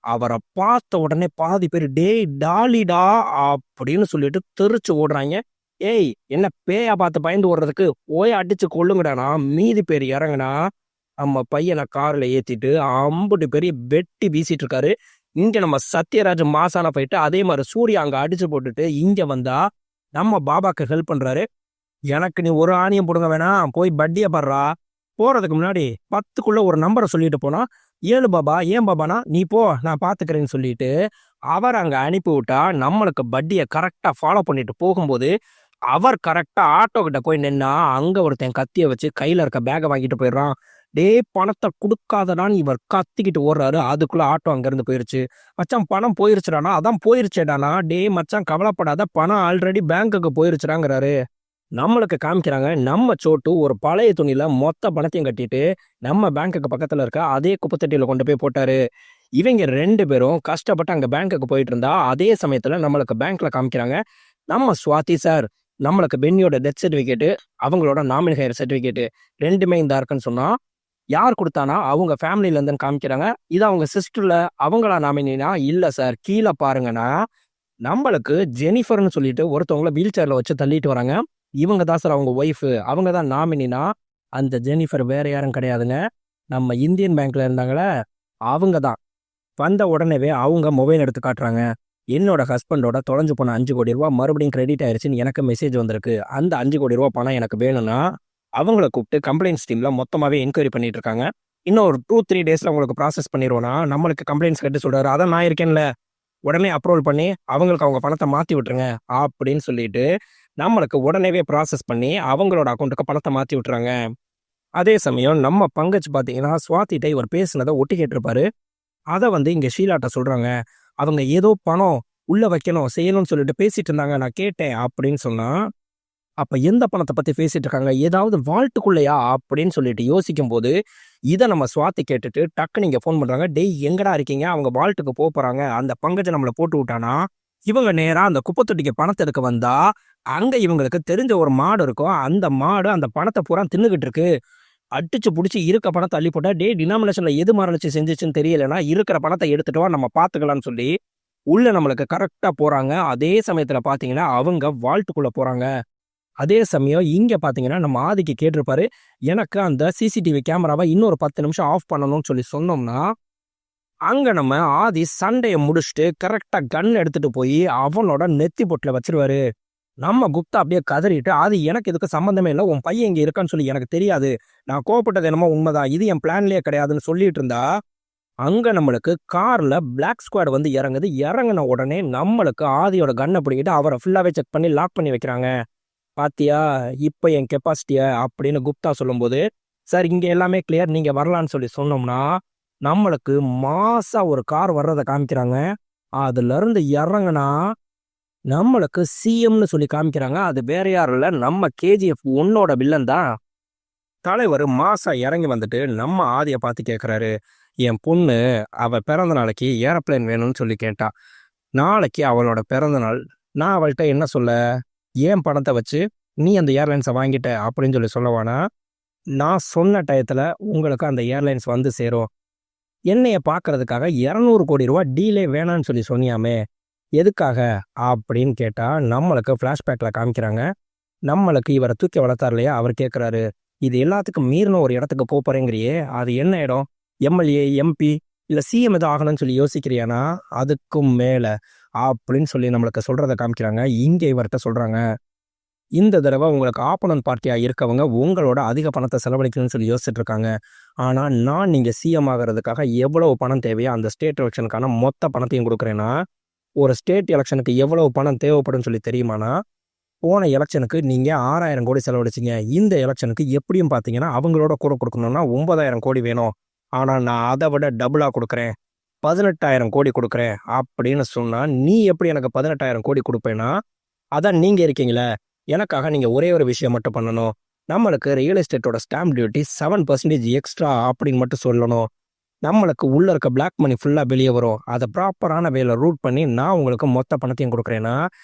அவரை பார்த்த உடனே பாதி பேர் டேய் டாலிடா அப்படின்னு சொல்லிட்டு தெரிச்சு ஓடுறாங்க. ஏய் என்ன பேயா பார்த்து பயந்து ஓடுறதுக்கு போய் அடிச்சு கொள்ளுங்கடானா மீதி பேர் இறங்குனா நம்ம பையனை கார்ல ஏத்திட்டு அம்புட்டு பெரிய வெட்டி வீசிட்டு இருக்காரு. இங்க நம்ம சத்யராஜ் மாசான போயிட்டு அதே மாதிரி சூர்யா அங்க அடிச்சு போட்டுட்டு இங்க வந்தா நம்ம பாபாக்கு ஹெல்ப் பண்றாரு. எனக்கு நீ ஒரு ஆணியம் போடுங்க வேணாம், போய் பட்டிய பாடுறா. போறதுக்கு முன்னாடி 10க்குள்ள ஒரு நம்பரை சொல்லிட்டு போனா 7 பாபா, ஏன் பாபானா நீ போ நான் பாத்துக்கிறேன்னு சொல்லிட்டு அவர் அங்க அனுப்பி விட்டா நம்மளுக்கு பட்டியை கரெக்டா ஃபாலோ பண்ணிட்டு போகும்போது அவர் கரெக்டா ஆட்டோ கிட்ட போய் நின்னா அங்க ஒருத்தன் கத்திய வச்சு கையில இருக்க பேகை வாங்கிட்டு போயிடுறான். டே பணத்தை கொடுக்காதடான்னு இவர் கத்திக்கிட்டு ஓடுறாரு. அதுக்குள்ள ஆட்டோ அங்க இருந்து போயிருச்சு. மச்சான் பணம் போயிருச்சுடானா, அதான் போயிருச்சேடானா. டே மச்சான் கவலைப்படாத, பணம் ஆல்ரெடி பேங்க்குக்கு போயிருச்சுடாங்கிறாரு. நம்மளுக்கு காமிக்கிறாங்க நம்ம சோட்டு ஒரு பழைய துணியில மொத்த பணத்தையும் கட்டிட்டு நம்ம பேங்க்குக்கு பக்கத்துல இருக்க அதே குப்பத்தட்டியில கொண்டு போய் போட்டாரு. இவங்க 2 பேரும் கஷ்டப்பட்டு அங்க பேங்க்குக்கு போயிட்டு இருந்தா அதே சமயத்துல நம்மளுக்கு பேங்க்ல காமிக்கிறாங்க நம்ம சுவாதி சார் நம்மளுக்கு பென்னியோட டெத் சர்டிபிகேட்டு அவங்களோட நாமினி ஹையர் சர்டிபிகேட்டு 2மே இந்த இருக்குன்னு சொன்னா யார் கொடுத்தானா அவங்க ஃபேமிலில இருந்து காமிக்கிறாங்க. இது அவங்க சிஸ்டர்ல அவங்களா நாமினா இல்ல சார் கீழே பாருங்கன்னா நம்மளுக்கு ஜெனிஃபர்னு சொல்லிட்டு ஒருத்தவங்கள வீல் சேர்ல வச்சு தள்ளிட்டு வராங்க. இவங்க தான் சார் அவங்க ஒய்ஃபு, அவங்க தான் நாமினா. அந்த ஜெனிஃபர் வேற யாரும் கிடையாதுங்க, நம்ம இந்தியன் பேங்க்ல இருந்தாங்களே அவங்க தான். வந்த உடனேவே அவங்க மொபைல் எடுத்து காட்டுறாங்க. என்னோட ஹஸ்பண்டோட தொலைஞ்சு போன 5 கோடி ரூபா மறுபடியும் கிரெடிட் ஆயிருச்சுன்னு எனக்கு மெசேஜ் வந்திருக்கு. அந்த 5 கோடி ரூபா பணம் எனக்கு வேணும்னா அவங்கள கூப்பிட்டு கம்ப்ளைண்ட்ஸ் டீம்ல மொத்தமாவே என்கொயரி பண்ணிட்டு இருக்காங்க. இன்னும் ஒரு 2-3 டேஸ்ல உங்களுக்கு ப்ராசஸ் பண்ணிடுவோம்னா நம்மளுக்கு கம்ப்ளைண்ட்ஸ் கட்டு சொல்றாரு. அதான் நான் இருக்கேன்ல, உடனே அப்ரூவல் பண்ணி அவங்களுக்கு அவங்க பணத்தை மாத்தி விட்டுருங்க அப்படின்னு சொல்லிட்டு நம்மளுக்கு உடனேவே ப்ராசஸ் பண்ணி அவங்களோட அக்கௌண்ட்டுக்கு பணத்தை மாத்தி விட்டுறாங்க. அதே சமயம் நம்ம பங்கஜ் பார்த்தீங்கன்னா சுவாதிட்ட இவர் பேசுனதை ஒட்டி கேட்டிருப்பாரு. அதை இங்க ஷீலாட்ட சொல்றாங்க. அவங்க ஏதோ பணம் உள்ள வைக்கணும் செய்யணும்னு சொல்லிட்டு பேசிட்டு இருந்தாங்க, நான் கேட்டேன் அப்படின்னு சொன்னா, அப்ப எந்த பணத்தை பத்தி பேசிட்டு இருக்காங்க, ஏதாவது வால்ட்டுக்குள்ளையா அப்படின்னு சொல்லிட்டு யோசிக்கும் போது இதை நம்ம சுவாதி கேட்டுட்டு டக்குன்னு இங்க ஃபோன் பண்றாங்க. டேய் எங்கடா இருக்கீங்க, அவங்க வால்ட்டுக்கு போறாங்க, அந்த பங்கஜை நம்மளை போட்டு விட்டானா. இவங்க நேரா அந்த குப்பத்தொட்டிக்கு பணத்தை எடுக்க வந்தா அங்க இவங்களுக்கு தெரிஞ்ச ஒரு மாடு இருக்கும். அந்த மாடு அந்த பணத்தை பூரா தின்னுகிட்டு இருக்கு. அடிச்சு புடிச்சு இருக்க பணத்தை அள்ளி போட்டா டே டினாமினேஷன்ல எது மரணிச்சு செஞ்சுச்சுன்னு தெரியலன்னா இருக்கிற பணத்தை எடுத்துட்டு வா நம்ம பாத்துக்கலாம்னு சொல்லி உள்ள நம்மளுக்கு கரெக்டா போறாங்க. அதே சமயத்துல பாத்தீங்கன்னா அவங்க வால்ட்டுக்குள்ள போறாங்க. அதே சமயம் இங்க பாத்தீங்கன்னா நம்ம ஆதிக்கு கேட்டிருப்பாரு, எனக்கு அந்த சிசிடிவி கேமராவை இன்னொரு 10 நிமிஷம் ஆஃப் பண்ணணும்னு சொல்லி சொன்னோம்னா அங்க நம்ம ஆதி சண்டையை முடிச்சுட்டு கரெக்டா கன் எடுத்துட்டு போய் அவனோட நெத்தி பொட்டுல வச்சிருவாரு. நம்ம குப்தா அப்படியே கதறிட்டு ஆதி எனக்கு இதுக்கு சம்பந்தமே இல்லை, உன் பையன் இங்க இருக்கான்னு சொல்லி எனக்கு தெரியாது, நான் கோவப்பட்டது என்னமோ உண்மைதான், இது என் பிளான்லயே கிடையாதுன்னு சொல்லிட்டு இருந்தா அங்க நம்மளுக்கு கார்ல பிளாக் ஸ்குவாட் இறங்குது. இறங்கின உடனே நம்மளுக்கு ஆதியோட கண்ணை பிடிக்கிட்டு அவரை ஃபுல்லாவே செக் பண்ணி லாக் பண்ணி வைக்கிறாங்க. பாத்தியா இப்ப என் கெப்பாசிட்டிய அப்படின்னு குப்தா சொல்லும்போது சார் இங்க எல்லாமே கிளியர் நீங்க வரலான்னு சொல்லி சொன்னோம்னா நம்மளுக்கு மாசா ஒரு கார் வர்றதை காமிக்கிறாங்க. அதுல இருந்து இறங்குனா நம்மளுக்கு சிஎம்னு சொல்லி காமிக்கிறாங்க. அது வேற யாரும் இல்ல, நம்ம கேஜிஎஃப் 1ஓட வில்லன் தான். தலைவர் மாசா இறங்கி வந்துட்டு நம்ம ஆதியை பார்த்து கேட்குறாரு, என் பொண்ணு அவ பிறந்த நாளைக்கு ஏரோப்ளேன் வேணும்னு சொல்லி கேட்டா, நாளைக்கு அவளோட பிறந்த நாள், நான் அவள்கிட்ட என்ன சொல்ல, ஏன் பணத்தை வச்சு நீ அந்த ஏர்லைன்ஸை வாங்கிட்ட அப்படின்னு சொல்லி சொல்லவானா, நான் சொன்ன டயத்துல உங்களுக்கு அந்த ஏர்லைன்ஸ் சேரும், என்னைய பார்க்கறதுக்காக 200 கோடி ரூபா டீலே வேணான்னு சொல்லி சொன்னியாமே எதுக்காக அப்படின்னு கேட்டா நம்மளுக்கு ஃப்ளாஷ்பேக்ல காமிக்கிறாங்க. நம்மளுக்கு இவரை தூக்கி வளர்த்தார் இல்லையா, அவர் கேட்குறாரு, இது எல்லாத்துக்கும் மீறின ஒரு இடத்துக்கு போறேங்கிறியே, அது என்ன இடம், எம்எல்ஏ எம்பி இல்லை சிஎம் எதுவும் ஆகணும்னு சொல்லி யோசிக்கிறியானா, அதுக்கும் மேலே அப்படின்னு சொல்லி நம்மளுக்கு சொல்றதை காமிக்கிறாங்க. இங்கே இவர்கிட்ட சொல்றாங்க, இந்த தடவை உங்களுக்கு ஆப்போனன்ட் பார்ட்டியா இருக்கவங்க உங்களோட அதிக பணத்தை செலவழிக்கணும்னு சொல்லி யோசிச்சுட்டு இருக்காங்க. ஆனால் நான் நீங்கள் சிஎம் ஆகிறதுக்காக எவ்வளவு பணம் தேவையோ அந்த ஸ்டேட் எலெக்ஷனுக்கான மொத்த பணத்தையும் கொடுக்குறேன்னா, ஒரு ஸ்டேட் எலெக்ஷனுக்கு எவ்வளவு பணம் தேவைப்படும் சொல்லி தெரியுமானா, போன எலெக்ஷனுக்கு நீங்கள் 6000 கோடி செலவழிச்சிங்க, இந்த எலெக்ஷனுக்கு எப்படியும் பார்த்தீங்கன்னா அவங்களோட கூட கொடுக்கணும்னா 9000 கோடி வேணும், ஆனால் நான் அதை விட டபுளாக கொடுக்குறேன், 18000 கோடி கொடுக்குறேன் அப்படின்னு சொன்னால் நீ எப்படி எனக்கு 18000 கோடி கொடுப்பேன்னா, அதான் நீங்கள் இருக்கீங்களே, எனக்காக நீங்கள் ஒரே ஒரு விஷயம் மட்டும் பண்ணணும், நம்மளுக்கு ரியல் எஸ்டேட்டோட ஸ்டாம்ப் டியூட்டி 7% எக்ஸ்ட்ரா அப்படின்னு மட்டும் சொல்லணும், நம்மளுக்கு உள்ள இருக்க பிளாக் மணி ஃபுல்லாக வெளியே வரும். அதை ப்ராப்பரான வேல ரூட் பண்ணி நான் உங்களுக்கு மொத்த பணத்தையும் கொடுக்குறேன்னா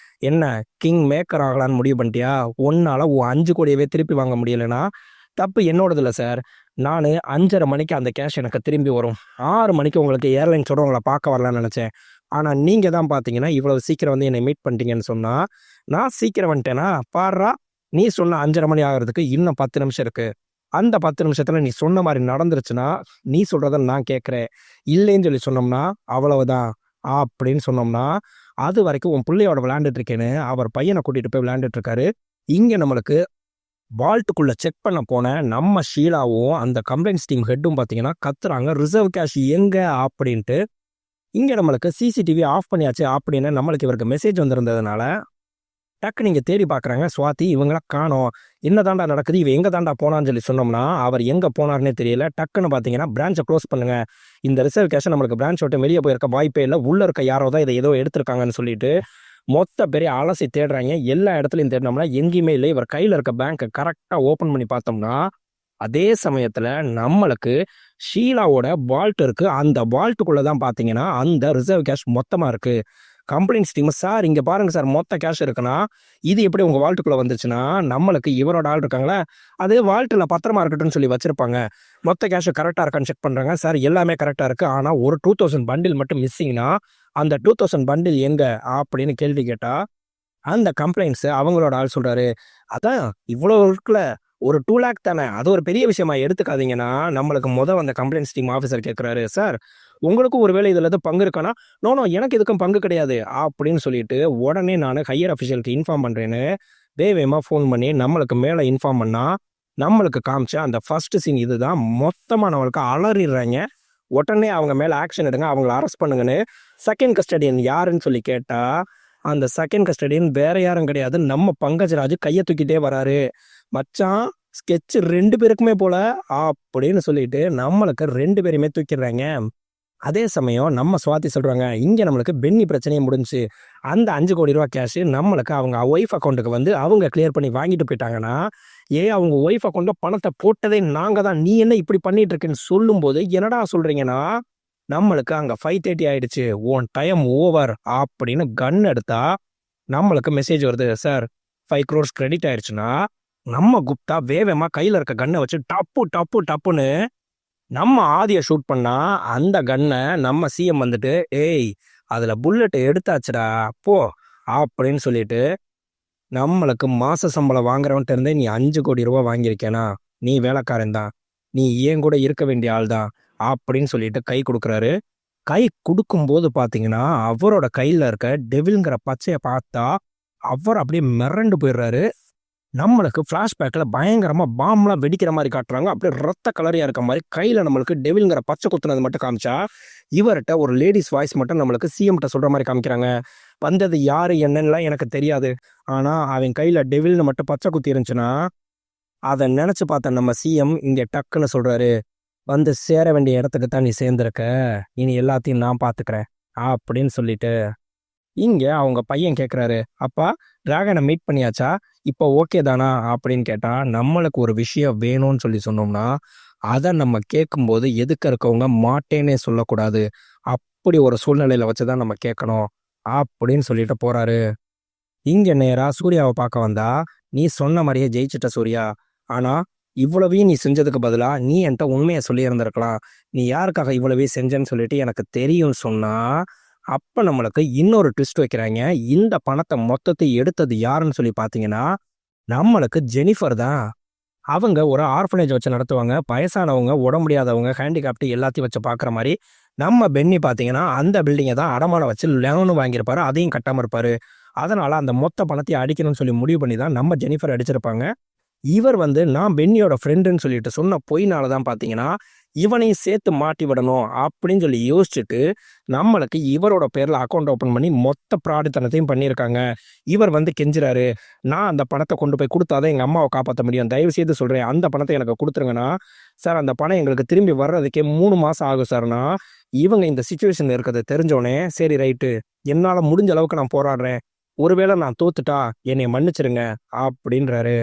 என்ன கிங் மேக்கர் ஆகலான்னு முடிவு பண்ணிட்டியா? ஒன்னால 5 கோடியவே திருப்பி வாங்க முடியலைன்னா தப்பு என்னோடது இல்லை சார். நான் 5:30 மணிக்கு அந்த கேஷ் எனக்கு திரும்பி வரும். 6 மணிக்கு உங்களுக்கு ஏர்லைன்ஸோட உங்களை பார்க்க வரலான்னு நினச்சேன். ஆனால் நீங்கள் தான் பார்த்தீங்கன்னா இவ்வளவு சீக்கிரம் வந்து என்னை மீட் பண்ணிட்டீங்கன்னு சொன்னால் நான் சீக்கிரம் வந்துட்டேன்னா பாடுறா, நீ சொன்ன 5:30 மணி ஆகிறதுக்கு இன்னும் 10 நிமிஷம் இருக்கு. அந்த 10 நிமிஷத்துல நீ சொன்ன மாதிரி நடந்துருச்சுன்னா நீ சொல்றத நான் கேட்குறேன். இல்லைன்னு சொல்லி சொன்னோம்னா அவ்வளவுதான் அப்படின்னு சொன்னோம்னா அது வரைக்கும் உன் பிள்ளையோட விளையாண்டுட்டு இருக்கேன்னு அவர் பையனை கூட்டிட்டு போய் விளையாண்டுட்டு இருக்காரு. இங்க நம்மளுக்கு வால்ட்டுக்குள்ள செக் பண்ண போன நம்ம ஷீலாவும் அந்த கம்ப்ளைண்ட்ஸ் டீம் ஹெட்டும் பார்த்தீங்கன்னா கத்துறாங்க, ரிசர்வ் கேஷ் எங்க அப்படின்ட்டு. இங்க நம்மளுக்கு சிசிடிவி ஆஃப் பண்ணியாச்சு அப்படின்னு நம்மளுக்கு இவருக்கு மெசேஜ் வந்திருந்ததுனால டக்கு நீங்கள் தேடி பார்க்குறாங்க. சுவாதி இவங்களாம் காணோம், என்ன தாண்டா நடக்குது, இவன் எங்கே தாண்டா போனான்னு சொல்லி சொன்னோம்னா அவர் எங்கே போனார்னே தெரியல. டக்குன்னு பார்த்தீங்கன்னா பிரான்ச்சை க்ளோஸ் பண்ணுங்க, இந்த ரிசர்வ் கேஷை நம்மளுக்கு பிரான்ச் விட்டு வெளியே போயிருக்க வாய்ப்பே இல்லை, உள்ளே இருக்க யாரோ தான் இதை ஏதோ எடுத்திருக்காங்கன்னு சொல்லிட்டு மொத்த பெரிய அலசி தேடுறாங்க. எல்லா இடத்துலையும் தேடினோம்னா எங்கேயுமே இல்லை. இவர் கையில் இருக்க பேங்க்கை கரெக்டாக ஓப்பன் பண்ணி பார்த்தோம்னா அதே சமயத்தில் நம்மளுக்கு ஷீலாவோட வால்ட் இருக்கு. அந்த வால்ட்டுக்குள்ளே தான் பார்த்தீங்கன்னா அந்த ரிசர்வ் கேஷ் மொத்தமாக இருக்கு. கம்ப்ளைண்ட்ஸ் டீம் சார் இங்கே பாருங்க சார், மொத்த கேஷ் இருக்குன்னா இது எப்படி உங்கள் வால்ட்டுக்குள்ளே வந்துச்சுன்னா நம்மளுக்கு இவரோட ஆள் இருக்காங்களே அது வால்ட்டில் பத்திரமா இருக்கட்டும்னு சொல்லி வச்சிருப்பாங்க. மொத்த கேஷ் கரெக்டாக இருக்கான்னு செக் பண்ணுறாங்க. சார் எல்லாமே கரெக்டாக இருக்குது, ஆனால் ஒரு 2000 பண்டில் மட்டும் மிஸ்ஸிங்னா அந்த 2000 பண்டில் எங்கே அப்படின்னு கேள்வி கேட்டால் அந்த கம்ப்ளைண்ட்ஸ் அவங்களோட ஆள் சொல்கிறாரு, அதான் இவ்வளோ இருக்குல்ல, ஒரு 2 lakh தானே, அது ஒரு பெரிய விஷயமா எடுத்துக்காதீங்கன்னா நம்மளுக்கு அந்த கம்ப்ளைண்ட்ஸ் டீம் ஆஃபீஸர் கேட்குறாரு, சார் உங்களுக்கும் ஒரு வேலை இதில் எதுவும் பங்கு இருக்கானா? நோ எனக்கு எதுக்கும் பங்கு கிடையாது அப்படின்னு சொல்லிட்டு உடனே நான் ஹையர் அஃபிஷியலுக்கு இன்ஃபார்ம் பண்ணுறேன்னு வேகமாக ஃபோன் பண்ணி நம்மளுக்கு மேலே இன்ஃபார்ம் பண்ணால் நம்மளுக்கு காமிச்ச அந்த ஃபர்ஸ்ட் சீன் இதுதான். மொத்தமாக நம்மளுக்கு அலறிடுறாங்க. உடனே அவங்க மேலே ஆக்ஷன் எடுங்க, அவங்கள அரெஸ்ட் பண்ணுங்கன்னு. செகண்ட் கஸ்டடியன் யாருன்னு சொல்லி கேட்டால் அந்த செகண்ட் கஸ்டடியன் வேற யாரும் கிடையாது, நம்ம பங்கஜராஜ் கையை தூக்கிட்டே வராரு. மச்சான் ஸ்கெட்ச் 2 பேருக்குமே போல அப்படின்னு சொல்லிட்டு நம்மளுக்கு 2 பேருமே தூக்கிடுறாங்க. அதே சமயம் நம்ம சுவாதி சொல்கிறாங்க, இங்கே நம்மளுக்கு பென்னி பிரச்சனையே முடிஞ்சு அந்த 5 கோடி ரூபா கேஷ் நம்மளுக்கு அவங்க ஒய்ஃப் அக்கௌண்ட்டுக்கு வந்து அவங்க கிளியர் பண்ணி வாங்கிட்டு போயிட்டாங்கன்னா அவங்க ஒய்ஃப் அக்கௌண்ட்டில் பணத்தை போட்டதே நாங்கள் தான், நீ என்ன இப்படி பண்ணிட்டு இருக்கேன்னு சொல்லும்போது என்னடா சொல்கிறீங்கன்னா நம்மளுக்கு அங்கே 5:30 ஆயிடுச்சு, ஓன் டைம் ஓவர் அப்படின்னு கன் எடுத்தா நம்மளுக்கு மெசேஜ் வருது, சார் 5 crores கிரெடிட் ஆயிடுச்சுன்னா நம்ம குப்தா வேகமாக கையில் இருக்க கன்னை வச்சு டப்பு டப்பு டப்புன்னு நம்ம ஆதியை ஷூட் பண்ணா அந்த கன்னை நம்ம சிஎம் வந்துட்டு ஏய் அதில் புல்லட் எடுத்தாச்சுடா போ அப்படின்னு சொல்லிட்டு நம்மளுக்கு மாச சம்பளம் வாங்குறவன்ட்டு இருந்தே நீ 5 கோடி ரூபா வாங்கியிருக்கேனா, நீ வேலைக்காரன் தான், நீ ஏன் கூட இருக்க வேண்டிய ஆள் தான் அப்படின்னு சொல்லிட்டு கை கொடுக்குறாரு. கை கொடுக்கும்போது பார்த்தீங்கன்னா அவரோட கையில் இருக்க டெவில்ங்கிற பச்சையை பார்த்தா அவர் அப்படியே மிரண்டு போயிடுறாரு. நம்மளுக்கு ஃப்ளாஷ்பேக்கில் பயங்கரமாக பாம்லாம் வெடிக்கிற மாதிரி காட்டுறாங்க. அப்படியே ரத்த கலரியாக இருக்க மாதிரி கையில் நம்மளுக்கு டெவில்ங்கிற பச்சை குத்துனது மட்டும் காமிச்சா இவர்கிட்ட ஒரு லேடிஸ் வாய்ஸ் மட்டும் நம்மளுக்கு சிஎம்கிட்ட சொல்கிற மாதிரி காமிக்கிறாங்க. வந்தது யார் என்னன்னுலாம் எனக்கு தெரியாது, ஆனால் அவன் கையில் டெவில்னு மட்டும் பச்சை குத்தி இருந்துச்சுன்னா அதை நினச்சி பார்த்த நம்ம சிஎம் இங்கே டக்குன்னு சொல்கிறாரு, வந்து சேர வேண்டிய இடத்துக்கு தான் நீ சேர்ந்துருக்க, இனி எல்லாத்தையும் நான் பார்த்துக்கிறேன் அப்படின்னு சொல்லிட்டு இங்கே அவங்க பையன் கேட்குறாரு, அப்பா டிராகனை மீட் பண்ணியாச்சா, இப்போ ஓகே தானா அப்படின்னு கேட்டால் நம்மளுக்கு ஒரு விஷயம் வேணும்னு சொல்லி சொன்னோம்னா அதை நம்ம கேட்கும்போது எதுக்க இருக்கவங்க மாட்டேன்னே சொல்லக்கூடாது, அப்படி ஒரு சூழ்நிலையில் வச்சு தான் நம்ம கேட்கணும் அப்படின்னு சொல்லிட்டு போகிறாரு. இங்கே நேராக சூர்யாவை பார்க்க வந்தா, நீ சொன்ன மாதிரியே ஜெயிச்சிட்ட சூர்யா, ஆனால் இவ்வளவையும் நீ செஞ்சதுக்கு பதிலாக நீ என்கிட்ட உண்மையை சொல்லி இருந்திருக்கலாம், நீ யாருக்காக இவ்வளவையும் செஞ்சேன்னு சொல்லிட்டு எனக்கு தெரியும்னு சொன்னால் அப்போ நம்மளுக்கு இன்னொரு ட்விஸ்ட் வைக்கிறாங்க. இந்த பணத்தை மொத்தத்தை எடுத்தது யாருன்னு சொல்லி பார்த்தீங்கன்னா நம்மளுக்கு ஜெனிஃபர் தான். அவங்க ஒரு ஆர்ஃபனேஜ் வச்சு நடத்துவாங்க, வயசானவங்க உடம்பு முடியாதவங்க ஹேண்டிகாப்டு எல்லாத்தையும் வச்சு பார்க்குற மாதிரி. நம்ம பென்னி பார்த்தீங்கன்னா அந்த பில்டிங்கை தான் அடமானம் வச்சு லோனு வாங்கியிருப்பாரு, அதையும் கட்டாமல் இருப்பார். அதனால் அந்த மொத்த பணத்தையும் அடிக்கணும்னு சொல்லி முடிவு பண்ணி தான் நம்ம ஜெனிஃபர் அடிச்சிருப்பாங்க. இவர் வந்து நான் பென்னியோட ஃப்ரெண்டுன்னு சொல்லிட்டு சொன்ன பொய்னால தான் பார்த்தீங்கன்னா இவனையும் சேர்த்து மாட்டி விடணும் அப்படின்னு சொல்லி யோசிச்சுட்டு நம்மளுக்கு இவரோட பேரில் அக்கௌண்ட் ஓப்பன் பண்ணி மொத்த ப்ராடித்தனத்தையும் பண்ணியிருக்காங்க. இவர் வந்து கெஞ்சுறாரு, நான் அந்த பணத்தை கொண்டு போய் கொடுத்தாதான் எங்கள் அம்மாவை காப்பாற்ற முடியும், தயவு செய்து சொல்கிறேன் அந்த பணத்தை எனக்கு கொடுத்துருங்கண்ணா. சார் அந்த பணம் எங்களுக்கு திரும்பி வர்றதுக்கே 3 மாதம் ஆகும் சார்னா. இவங்க இந்த சுச்சுவேஷனில் இருக்கிறத தெரிஞ்சோடனே சரி ரைட்டு, என்னால் முடிஞ்ச அளவுக்கு நான் போராடுறேன், ஒருவேளை நான் தோத்துட்டா என்னை மன்னிச்சிருங்க அப்படின்றாரு.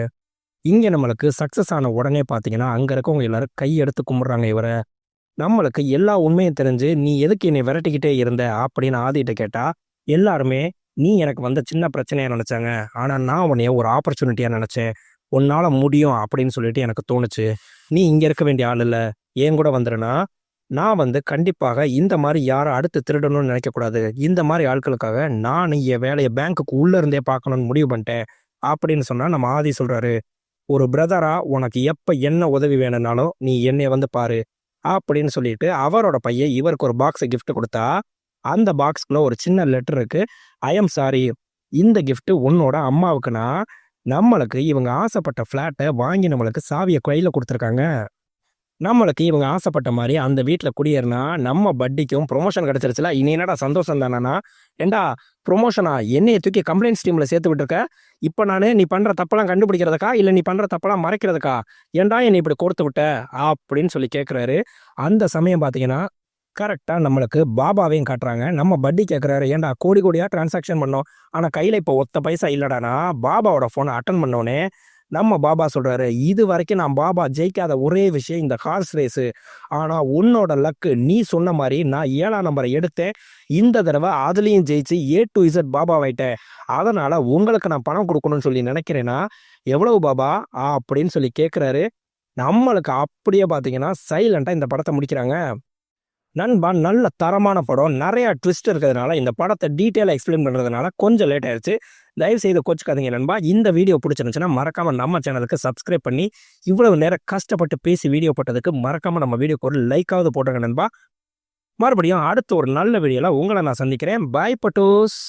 இங்கே நம்மளுக்கு சக்ஸஸ் ஆன உடனே பார்த்தீங்கன்னா அங்கே இருக்கவங்க எல்லாரும் கையெடுத்து கும்பிட்றாங்க இவரை. நம்மளுக்கு எல்லா உண்மையும் தெரிஞ்சு நீ எதுக்கு என்னை விரட்டிக்கிட்டே இருந்த அப்படின்னு ஆதிட்ட கேட்டா எல்லாருமே நீ எனக்கு வந்த சின்ன பிரச்சனையா நினைச்சாங்க. ஆனா நான் உன்னைய ஒரு ஆப்பர்ச்சுனிட்டியா நினைச்சேன். உன்னால முடியும் அப்படின்னு சொல்லிட்டு எனக்கு தோணுச்சு. நீ இங்க இருக்க வேண்டிய ஆள் இல்ல. என் கூட வந்துருனா நான் கண்டிப்பாக இந்த மாதிரி யாரும் அடுத்து திருடணும்னு நினைக்கக்கூடாது. இந்த மாதிரி ஆட்களுக்காக நான் என் வேலையை பேங்க்குக்கு உள்ள இருந்தே பார்க்கணும்னு முடிவு பண்ணிட்டேன் அப்படின்னு சொன்னா நம்ம ஆதி சொல்றாரு, ஒரு பிரதரா உனக்கு எப்ப என்ன உதவி வேணும்னாலும் நீ என்னைய பாரு அப்படின்னு சொல்லிட்டு அவரோட பையன் இவருக்கு ஒரு பாக்ஸை gift கொடுத்தா, அந்த பாக்ஸ்குள்ள ஒரு சின்ன லெட்டர் இருக்கு. ஐ எம் சாரி, இந்த gift உன்னோட அம்மாவுக்குன்னா நம்மளுக்கு இவங்க ஆசைப்பட்ட ஃப்ளாட்டை வாங்கி நம்மளுக்கு சாவியை கையில கொடுத்துருக்காங்க. நம்மளுக்கு இவங்க ஆசைப்பட்ட மாதிரி அந்த வீட்டில் குடியேறினா நம்ம பட்டிக்கும் ப்ரொமோஷன் கிடைச்சிருச்சுல. இனி என்னடா சந்தோஷம் தானா? ஏண்டா ப்ரொமோஷனா என்னைய தூக்கி கம்ப்ளைண்ட்ஸ் டீமில் சேர்த்து விட்டுருக்க. இப்போ நீ பண்ணுற தப்பெல்லாம் கண்டுபிடிக்கிறதுக்கா இல்லை நீ பண்ணுற தப்பெல்லாம் மறைக்கிறதுக்கா? ஏன்டா என்னை இப்படி கொடுத்து விட்ட அப்படின்னு சொல்லி கேட்குறாரு. அந்த சமயம் பார்த்தீங்கன்னா கரெக்டாக நம்மளுக்கு பாபாவையும் காட்டுறாங்க. நம்ம பட்டி கேட்குறாரு, ஏன்டா கோடி கோடியாக டிரான்சாக்ஷன் பண்ணோம் ஆனால் கையில் இப்போ ஒத்த பைசா இல்லைடானா. பாபாவோட ஃபோனை அட்டன் பண்ணோன்னே நம்ம பாபா சொல்றாரு, இது வரைக்கும் நான் பாபா ஜெயிக்காத ஒரே விஷயம் இந்த ஹார்ஸ் ரேஸு. ஆனால் உன்னோட லக்கு நீ சொன்ன மாதிரி நான் 7ஆம் நம்பரை எடுத்தேன். இந்த தடவை அதுலேயும் ஜெயிச்சு A to Z பாபாவாயிட்டேன். அதனால் உங்களுக்கு நான் பணம் கொடுக்கணும்னு சொல்லி நினைக்கிறேன்னா எவ்வளவு பாபா அப்படின்னு சொல்லி கேட்குறாரு. நம்மளுக்கு அப்படியே பார்த்தீங்கன்னா சைலண்டாக இந்த படத்தை முடிக்கிறாங்க. நண்பா நல்ல தரமான படம், நிறைய ட்விஸ்ட் இருக்கிறதுனால இந்த படத்தை டீட்டெயிலாக எக்ஸ்பிளைன் பண்ணுறதுனால கொஞ்சம் லேட் ஆயிடுச்சு. தயவு செய்து கோச்சுக்காதீங்க நண்பா. இந்த வீடியோ பிடிச்சிருந்துச்சுன்னா மறக்காம நம்ம சேனலுக்கு சப்ஸ்கிரைப் பண்ணி இவ்வளவு நேரம் கஷ்டப்பட்டு பேசி வீடியோ போட்டதுக்கு மறக்காம நம்ம வீடியோக்கு ஒரு லைக்காவது போட்டுருங்க நண்பா. மறுபடியும் அடுத்த ஒரு நல்ல வீடியோல உங்களை நான் சந்திக்கிறேன். பாய் பட்டோஸ்.